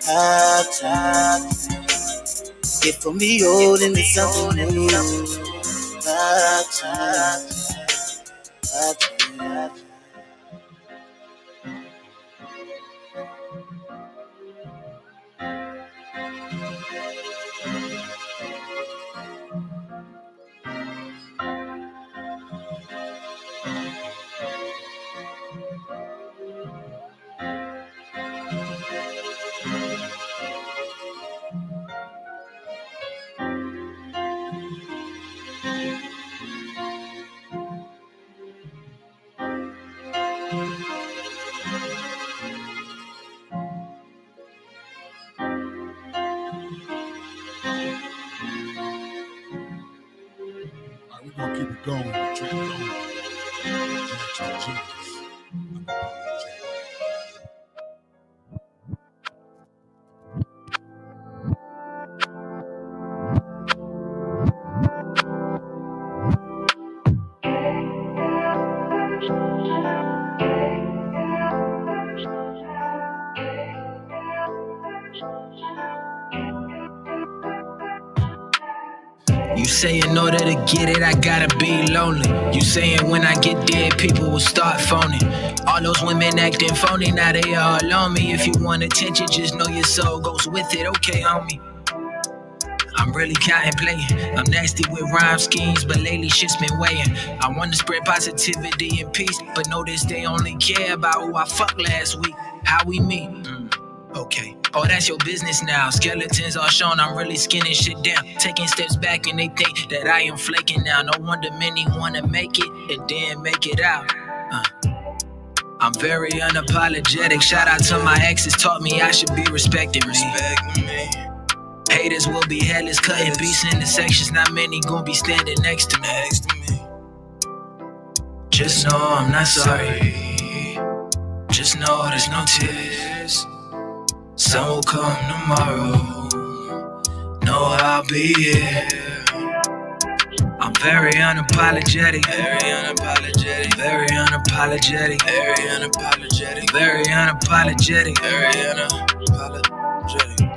How get from the old into something new. We're gonna keep it going. The track going. Jackson Genius. You say in order to get it, I gotta be lonely. You saying when I get dead, people will start phoning. All those women acting phony, now they all on me. If you want attention, just know your soul goes with it. Okay, homie. I'm really contemplating. I'm nasty with rhyme schemes, but lately shit's been weighing. I want to spread positivity and peace, but notice they only care about who I fucked last week. How we meet? Okay. Oh, that's your business now. Skeletons are shown, I'm really skinning shit down. Taking steps back and they think that I am flaking now. No wonder many wanna make it and then make it out. I'm very unapologetic. Shout out to my exes, taught me I should be respecting me. Haters will be headless, cutting beats into sections. Not many gon' be standing next to me. Just know I'm not sorry. Just know there's no tears. Sun will come tomorrow. Know I'll be here. I'm very unapologetic. Very unapologetic. Very unapologetic. Very unapologetic. Very unapologetic. Very unapologetic.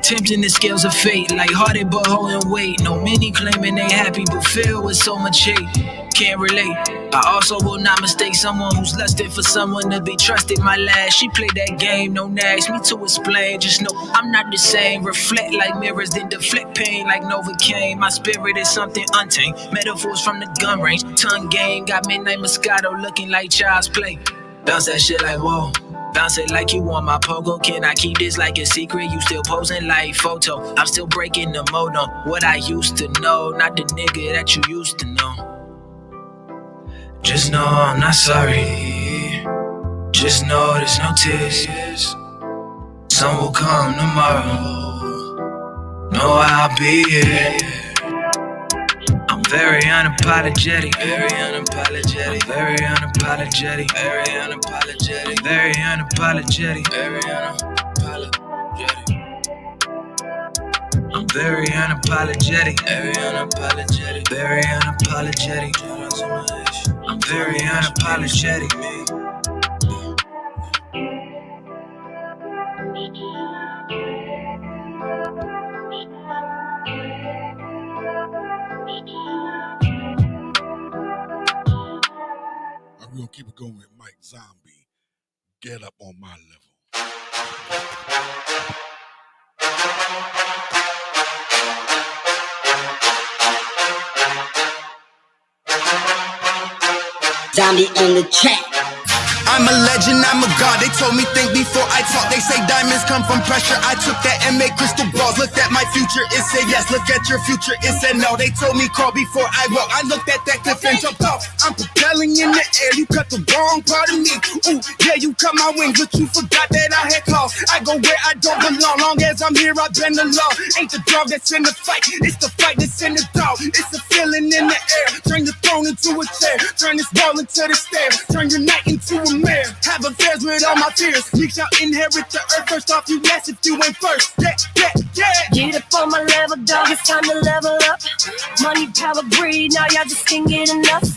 Tempting the scales of fate, like hearted but holding weight. No many claiming they happy, but filled with so much hate. Can't relate. I also will not mistake someone who's lusted for someone to be trusted. My last, she played that game, don't ask me to explain. Just know I'm not the same. Reflect like mirrors, then deflect pain like Novocaine. My spirit is something untamed. Metaphors from the gun range. Tongue game, got midnight Moscato looking like child's play. Bounce that shit like whoa. Bounce it like you want my pogo. Can I keep this like a secret? You still posing like photo. I'm still breaking the mode on what I used to know, not the nigga that you used to know. Just know I'm not sorry. Just know there's no tears. Sun will come tomorrow. Know I'll be here. I'm very unapologetic. Very unapologetic. Very unapologetic. Very unapologetic. Very unapologetic. Very unapologetic. I'm very unapologetic. Very unapologetic. Very unapologetic. I'm very unapologetic. We're gonna keep it going with Mike Zombie. Get up on my level. Zombie on the track. I'm a legend, I'm a god. They told me think before I talk. They say diamonds come from pressure. I took that and made crystal balls. Looked at my future, it said yes. Look at your future, it said no. They told me crawl before I walk. I looked at that cliff and jumped off. I'm propelling in the air. You cut the wrong part of me. Ooh, yeah, you cut my wings, but you forgot that I had claws. I go where I don't belong. Long as I'm here, I bend the law. Ain't the dog that's in the fight. It's the fight that's in the dog. It's a feeling in the air. Turn the throne into a chair. Turn this ball into the stair. Turn your night into a mare. Have affairs with all my fears. You shall inherit the earth. First off, you last if you ain't first. Yeah, yeah, yeah. Get up on my level, dog. It's time to level up. Money, power, greed. Now y'all just can't get enough.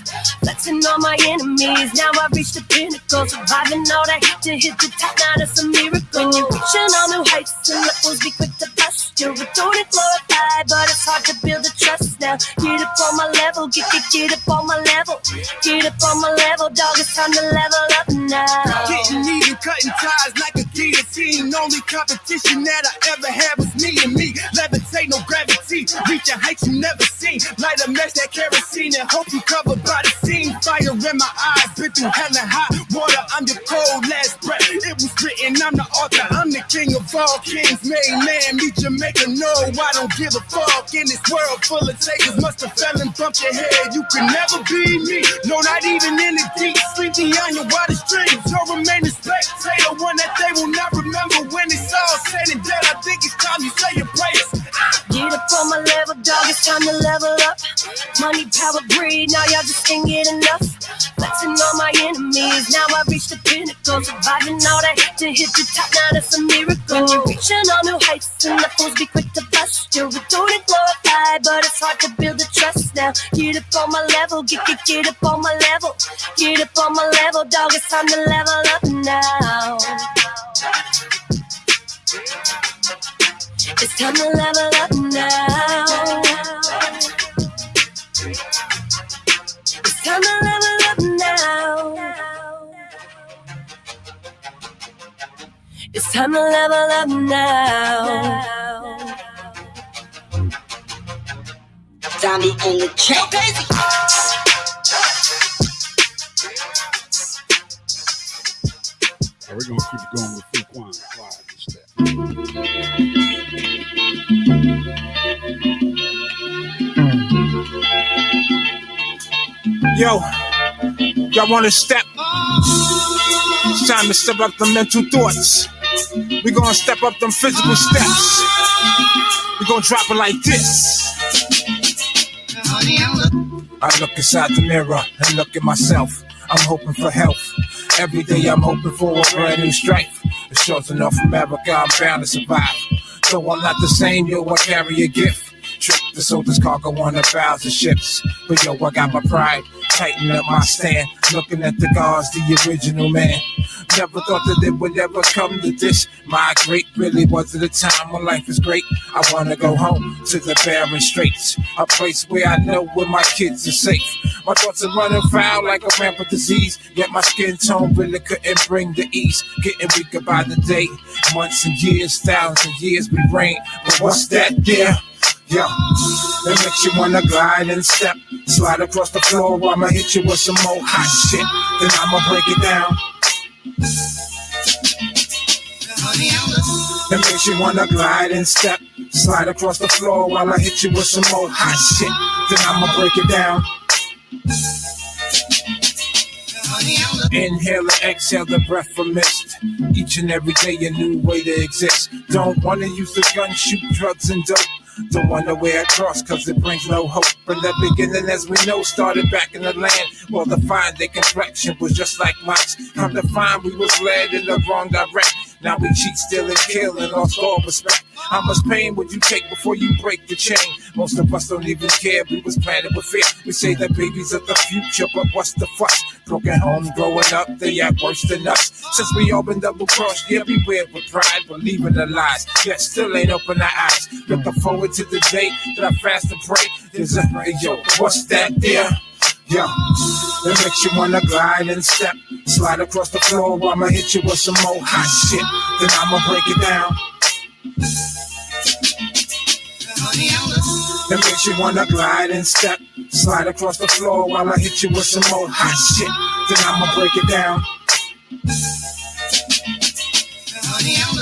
Flexing on my enemies. Now I reached the pinnacle. Surviving all that heat to hit the top. Now that's a miracle. When you're reaching on new heights and levels, be quick to bust. You're retorted, glorified, but it's hard to build the trust now. Get up on my level. Get up on my level. Get up on my level, dog. It's time to level up now. Getting even, cutting ties like a guillotine. Only competition that I ever had was me and me. Levitate, no gravity. Reaching heights you never seen. Light a match that kerosene and hope you covered by the scene. Fire in my eyes, been through hell and hot water. I'm your cold last breath. It was written, I'm the author. I'm the king of all kings. Made man, meet Jamaica. No, I don't give a fuck. In this world full of takers, must have fell and bumped your head. You could never be me. No, not even in the deep. Sleep beyond your wildest dreams. You'll remain a spectator, one that they will not remember when it's all said and done. I think it's time you say your prayers. Get up on my level, dog. It's time to level up. Money, power, greed. Now y'all just can't get enough. Flexing on my enemies. Now I reached the pinnacle. Surviving all that hate to hit the top. Now that's a miracle. When you're reaching on new heights and the fools be quick to bust. You're retorted, glorified, but it's hard to build the trust now. Get up on my level. Get up on my level. Get up on my level, dog. It's time to level up now. It's time to level up now. It's time to level up now. It's time to level up now. Zombie on the track. We're gonna keep it going with Frequan. Yo, y'all wanna step? It's time to step up the mental thoughts. We gonna step up them physical steps. We gonna drop it like this. I look inside the mirror and look at myself. I'm hoping for health. Every day I'm hoping for a brand new strife. The shores of North America, I'm bound to survive. Though I'm not the same, yo, I carry a gift. Trip the soldiers' cargo on the bows of ships. But yo, I got my pride, tighten up my stand. Looking at the gods, the original man. Never thought that it would ever come to this. My great really was at a time when life is great. I wanna go home to the barren straits, a place where I know where my kids are safe. My thoughts are running foul like a rampant disease. Yet my skin tone really couldn't bring the ease. Getting weaker by the day, months and years, thousands of years we reign. But what's that there? Yo, that makes you wanna glide and step. Slide across the floor while I'ma hit you with some more hot shit. Then I'ma break it down. That makes you wanna glide and step. Slide across the floor while I hit you with some more hot shit. Then I'ma break it down. Inhale and exhale the breath from mist. Each and every day a new way to exist. Don't wanna use the gun, shoot drugs and dope. Don't wanna wear a cross cause it brings no hope. But the beginning, as we know, started back in the land. Well, the fine, their complexion was just like mice. Come to find we was led in the wrong direction. Now we cheat, steal, and kill, and lost all respect. How much pain would you take before you break the chain? Most of us don't even care, we was planted with fear. We say that babies are the future, but what's the fuss? Broken homes growing up, they act worse than us. Since we all been double-crossed, yeah, we weird with pride, believing the lies, yet still ain't open our eyes. Looking forward to the day that I fast and pray. There's a, hey, yo, what's that there? Yo, that makes you wanna glide and step. Slide across the floor while I'ma hit you with some more hot shit. Then I'ma break it down. That makes you wanna glide and step. Slide across the floor while I hit you with some more hot shit. Then I'ma break it down.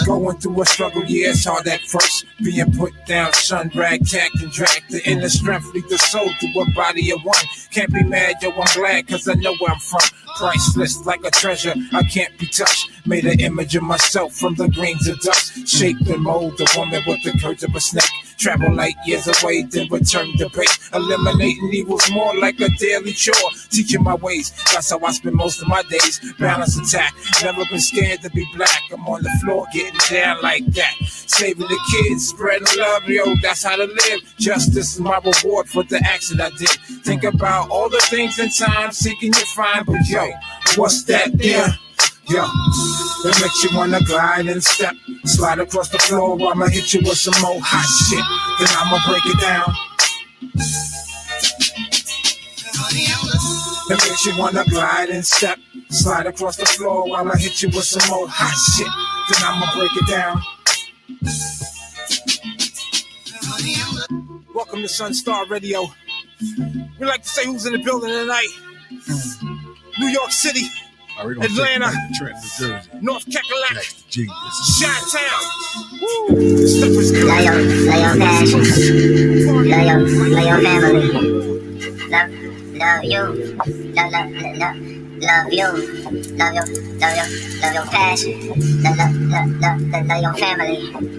Going through a struggle, yeah, it's hard at first. Being put down, sun ragged, tacked and dragged. The inner strength lead the soul to a body of one. Can't be mad, yo, I'm glad, cause I know where I'm from. Priceless like a treasure, I can't be touched. Made an image of myself from the grains of dust. Shaped and mold a woman with the curves of a snake. Travel light years away, then return to base. Eliminating evils more like a daily chore. Teaching my ways, that's how I spend most of my days. Balance attack, never been scared to be black. I'm on the floor getting down like that. Saving the kids, spreading love, yo, that's how to live. Justice is my reward for the acts that I did. Think about all the things in time, seeking you find. But yo, what's that there? Yo, that makes you wanna glide and step. Slide across the floor while I'ma hit you with some more hot shit. Then I'ma break it down. That makes you wanna glide and step. Slide across the floor while I hit you with some more hot shit. Then I'ma break it down. Welcome to Sunstar Radio. We like to say who's in the building tonight. New York City, Atlanta, North Carolina, Chi-Town. Stuff is good. Love your passion. Love your family. Love you. Love you. Love your passion. Love your family.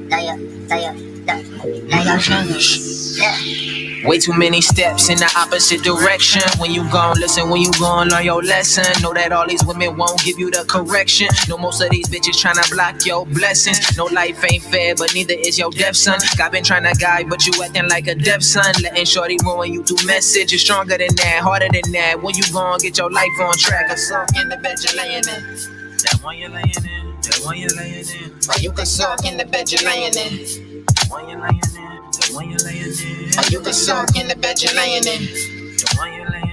Love your change. Yeah. Way too many steps in the opposite direction. When you gon' listen, when you gon' learn your lesson. Know that all these women won't give you the correction. Know most of these bitches tryna block your blessings. No, life ain't fair, but neither is your deaf son. God been tryna guide, but you acting like a deaf son. Letting shorty ruin you through message. You're stronger than that, harder than that. When you gon' get your life on track. A soak in the bed you're laying in. That one you're laying in. That one you're laying in. Or you can soak in the bed you're laying in. One you're laying in. When you're laying in, or you can soak in the bed you're laying in. The one you're laying in,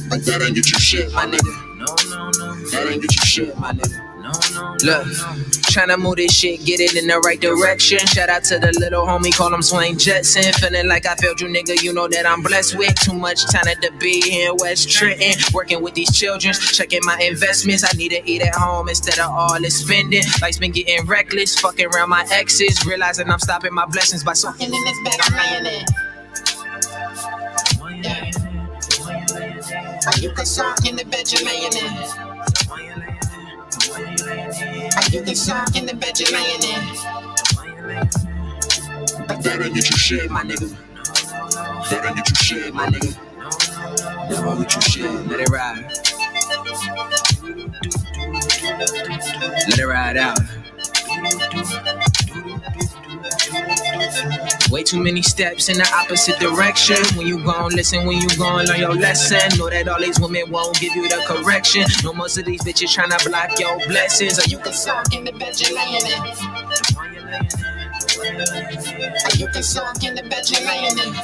but that ain't get you shit, my nigga. No, that ain't get you shit, my nigga. No. Look, tryna move this shit, get it in the right direction. Shout out to the little homie, call him Swain Jetson. Feeling like I failed you, nigga, you know that I'm blessed with. Too much time to be here in West Trenton. Working with these children, checking my investments. I need to eat at home instead of all this spending. Life's been getting reckless, fucking around my exes. Realizing I'm stopping my blessings by soaking in this bed I'm laying in. Or you can soak in the bed you're laying in. You can suck in the bed you're laying in. Better get your shit, my nigga. Better get your shit, my nigga. Better get your shit, Let it ride. Let it ride out. Way too many steps in the opposite direction. When you gon' listen, when you gon' learn your lesson. Know that all these women won't give you the correction. No, most of these bitches tryna block your blessings. Or you can suck in the bed you're laying in. You can suck in the bed you're laying in.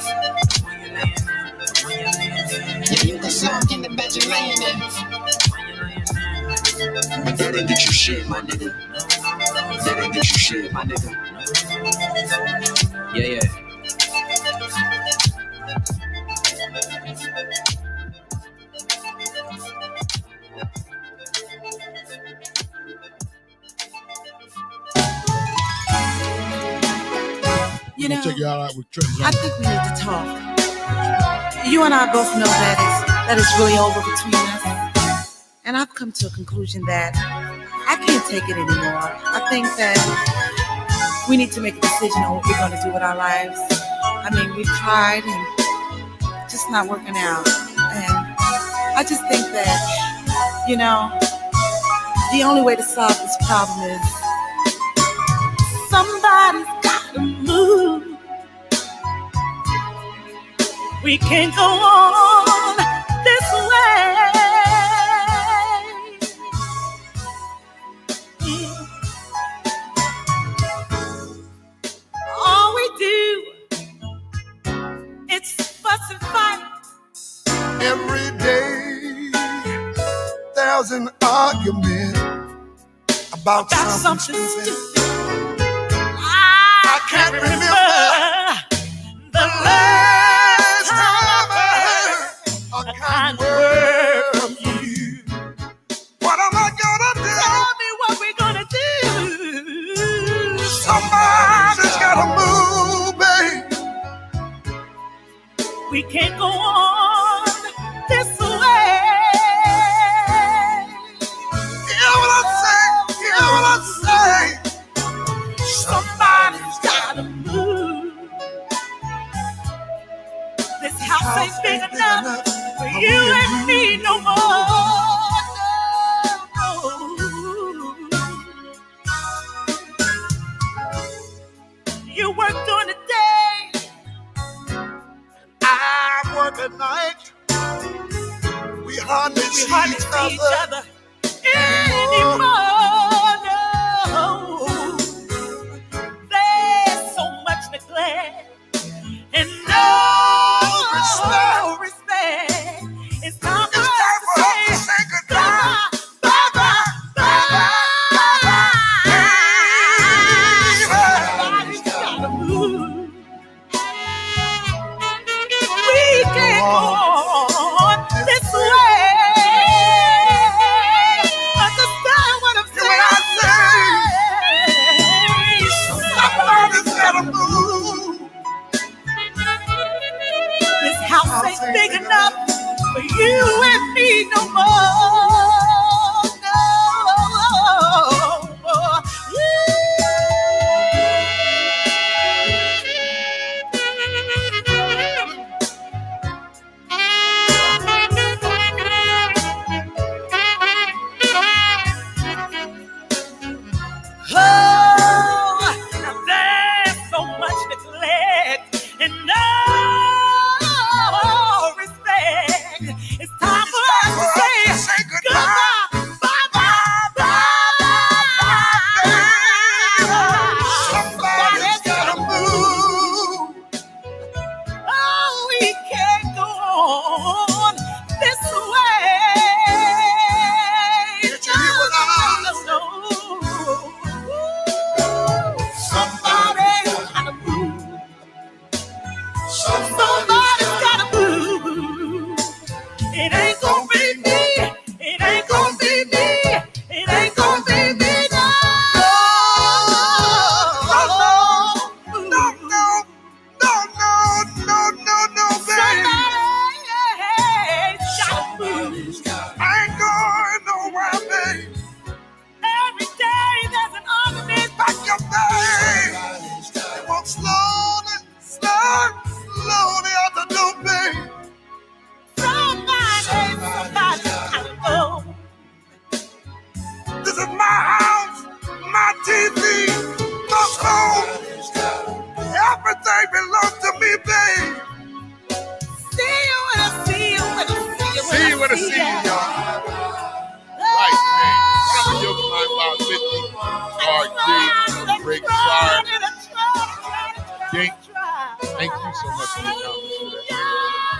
Yeah, you can suck in the bed you're laying in. Better get your shit, my nigga. Better get your shit, my nigga. Yeah, yeah. You know, check y'all out with Trent. I think we need to talk. You and I both know that it's really over between us. And I've come to a conclusion that I can't take it anymore. I think that we need to make a decision on what we're going to do with our lives. I mean, we've tried and it's just not working out. And I just think that, you know, the only way to solve this problem is somebody's got to move. We can't go on this way. All we do is fuss and fight. Every day there's an argument about something stupid. I can't remember the last time I heard a kind word from you. What am I gonna do? Tell me what we're gonna do. Somebody's gotta move, babe. We can't go on this way. Hear what I say, hear what I say. Somebody's gotta move. This house ain't big enough for you and me no more. No. You work during the day, I work at night. We hardly see each other anymore. No. There's so much neglect and no respect. It's time for us to say goodbye. Bye bye, bye bye. Somebody's gotta move. We can't go on this way. Understand what I'm saying? Somebody's gotta move. This house ain't big enough for you and me no more. No. Oh, there's so much neglect and no respect. It's time for us to say goodbye. Bye bye, bye. Somebody's gotta move. Oh, we can't go on this way. No. Somebody's gotta move. Somebody's gotta move. It ain't gonna be me. It ain't gonna be me. It ain't gonna be me. No, Somebody's gotta move. I ain't going nowhere, babe. Every everything belongs to me, babe. See you when I see you, when I see you, See you when I see you, y'all. Right, man. Remember Yoga Mind Bob 50, RG, Rick Sharp. Dink. Thank you so much for your comments today.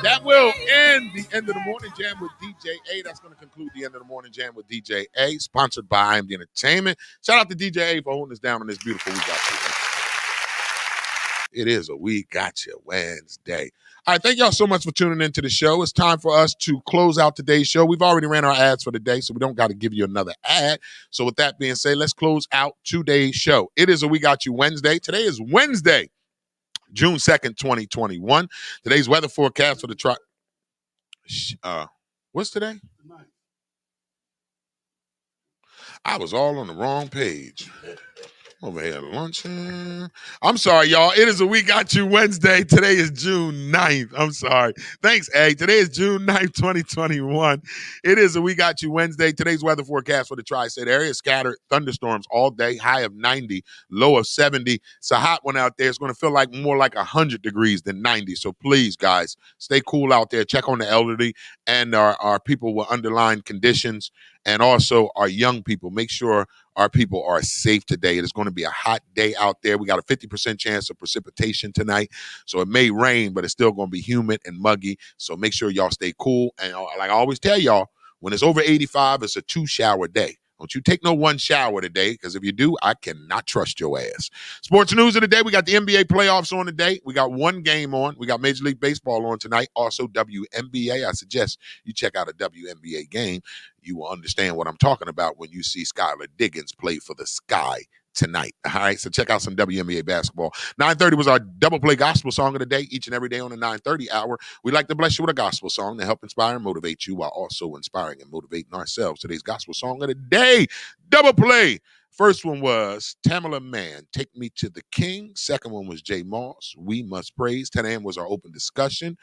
That will end the End of the Morning Jam with DJ A. That's going to conclude the End of the Morning Jam with DJ A, sponsored by IMD Entertainment. Shout out to DJ A for holding us down on this beautiful week out there. It is a We Got You Wednesday. All right, thank y'all so much for tuning into the show. It's time for us to close out today's show. We've already ran our ads for the day, so we don't got to give you another ad. So with that being said, let's close out today's show. It is a We Got You Wednesday. Today is Wednesday, June 2nd, 2021. Today's weather forecast for the what's today? I was all on the wrong page. Over here lunching. I'm sorry, y'all. It is a We Got You Wednesday. Today is June 9th. I'm sorry. Thanks, Egg. Today is June 9th, 2021. It is a We Got You Wednesday. Today's weather forecast for the tri-state area: scattered thunderstorms all day, high of 90, low of 70. It's a hot one out there. It's going to feel like more like 100 degrees than 90. So please, guys, stay cool out there. Check on the elderly and our people with underlying conditions, and also our young people. Make sure our people are safe today. It is going to be a hot day out there. We got a 50% chance of precipitation tonight. So it may rain, but it's still going to be humid and muggy. So make sure y'all stay cool. And like I always tell y'all, when it's over 85, it's a 2-shower day. Don't you take no 1 shower today, because if you do, I cannot trust your ass. Sports news of the day. We got the NBA playoffs on today. We got 1 game on. We got Major League Baseball on tonight. Also WNBA. I suggest you check out a WNBA game. You will understand what I'm talking about when you see Skylar Diggins play for the Sky tonight. All right, so check out some WNBA basketball. 9:30 was our double play gospel song of the day. Each and every day on the 9:30 hour, we like to bless you with a gospel song to help inspire and motivate you, while also inspiring and motivating ourselves. Today's gospel song of the day, double play. First one was Tamala Mann, Take Me to the King. Second one was Jay Moss, We Must Praise. 10 a.m. was our open discussion.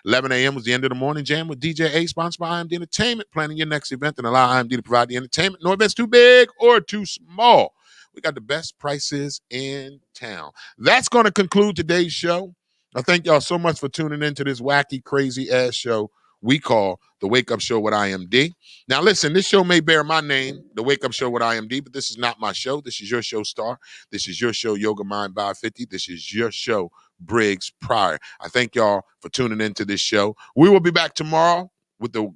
11 a.m. was the End of the Morning Jam with DJ A, sponsored by IMD Entertainment. Planning your next event and allow IMD to provide the entertainment. No event's too big or too small. We got the best prices in town. That's going to conclude today's show. I thank y'all so much for tuning into this wacky, crazy-ass show we call The Wake Up Show with IMD. Now, listen, this show may bear my name, The Wake Up Show with IMD, but this is not my show. This is your show, Star. This is your show, Yoga Mind by 50. This is your show, Briggs Pryor. I thank y'all for tuning into this show. We will be back tomorrow. With the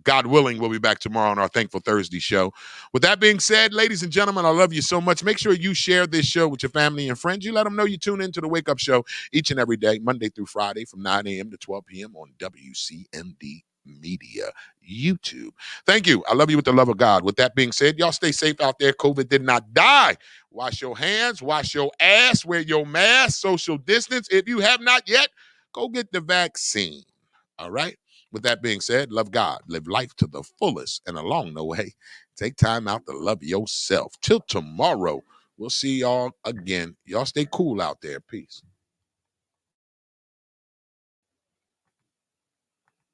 God willing, we'll be back tomorrow on our Thankful Thursday show. With that being said, ladies and gentlemen, I love you so much. Make sure you share this show with your family and friends. You let them know you tune into the Wake Up Show each and every day, Monday through Friday from 9 a.m. to 12 p.m. on WCMD Media YouTube. Thank you. I love you with the love of God. With that being said, y'all stay safe out there. COVID did not die. Wash your hands, wash your ass, wear your mask, social distance. If you have not yet, go get the vaccine. All right? With that being said, love God, live life to the fullest, and along the way, take time out to love yourself. Till tomorrow, we'll see y'all again. Y'all stay cool out there. Peace.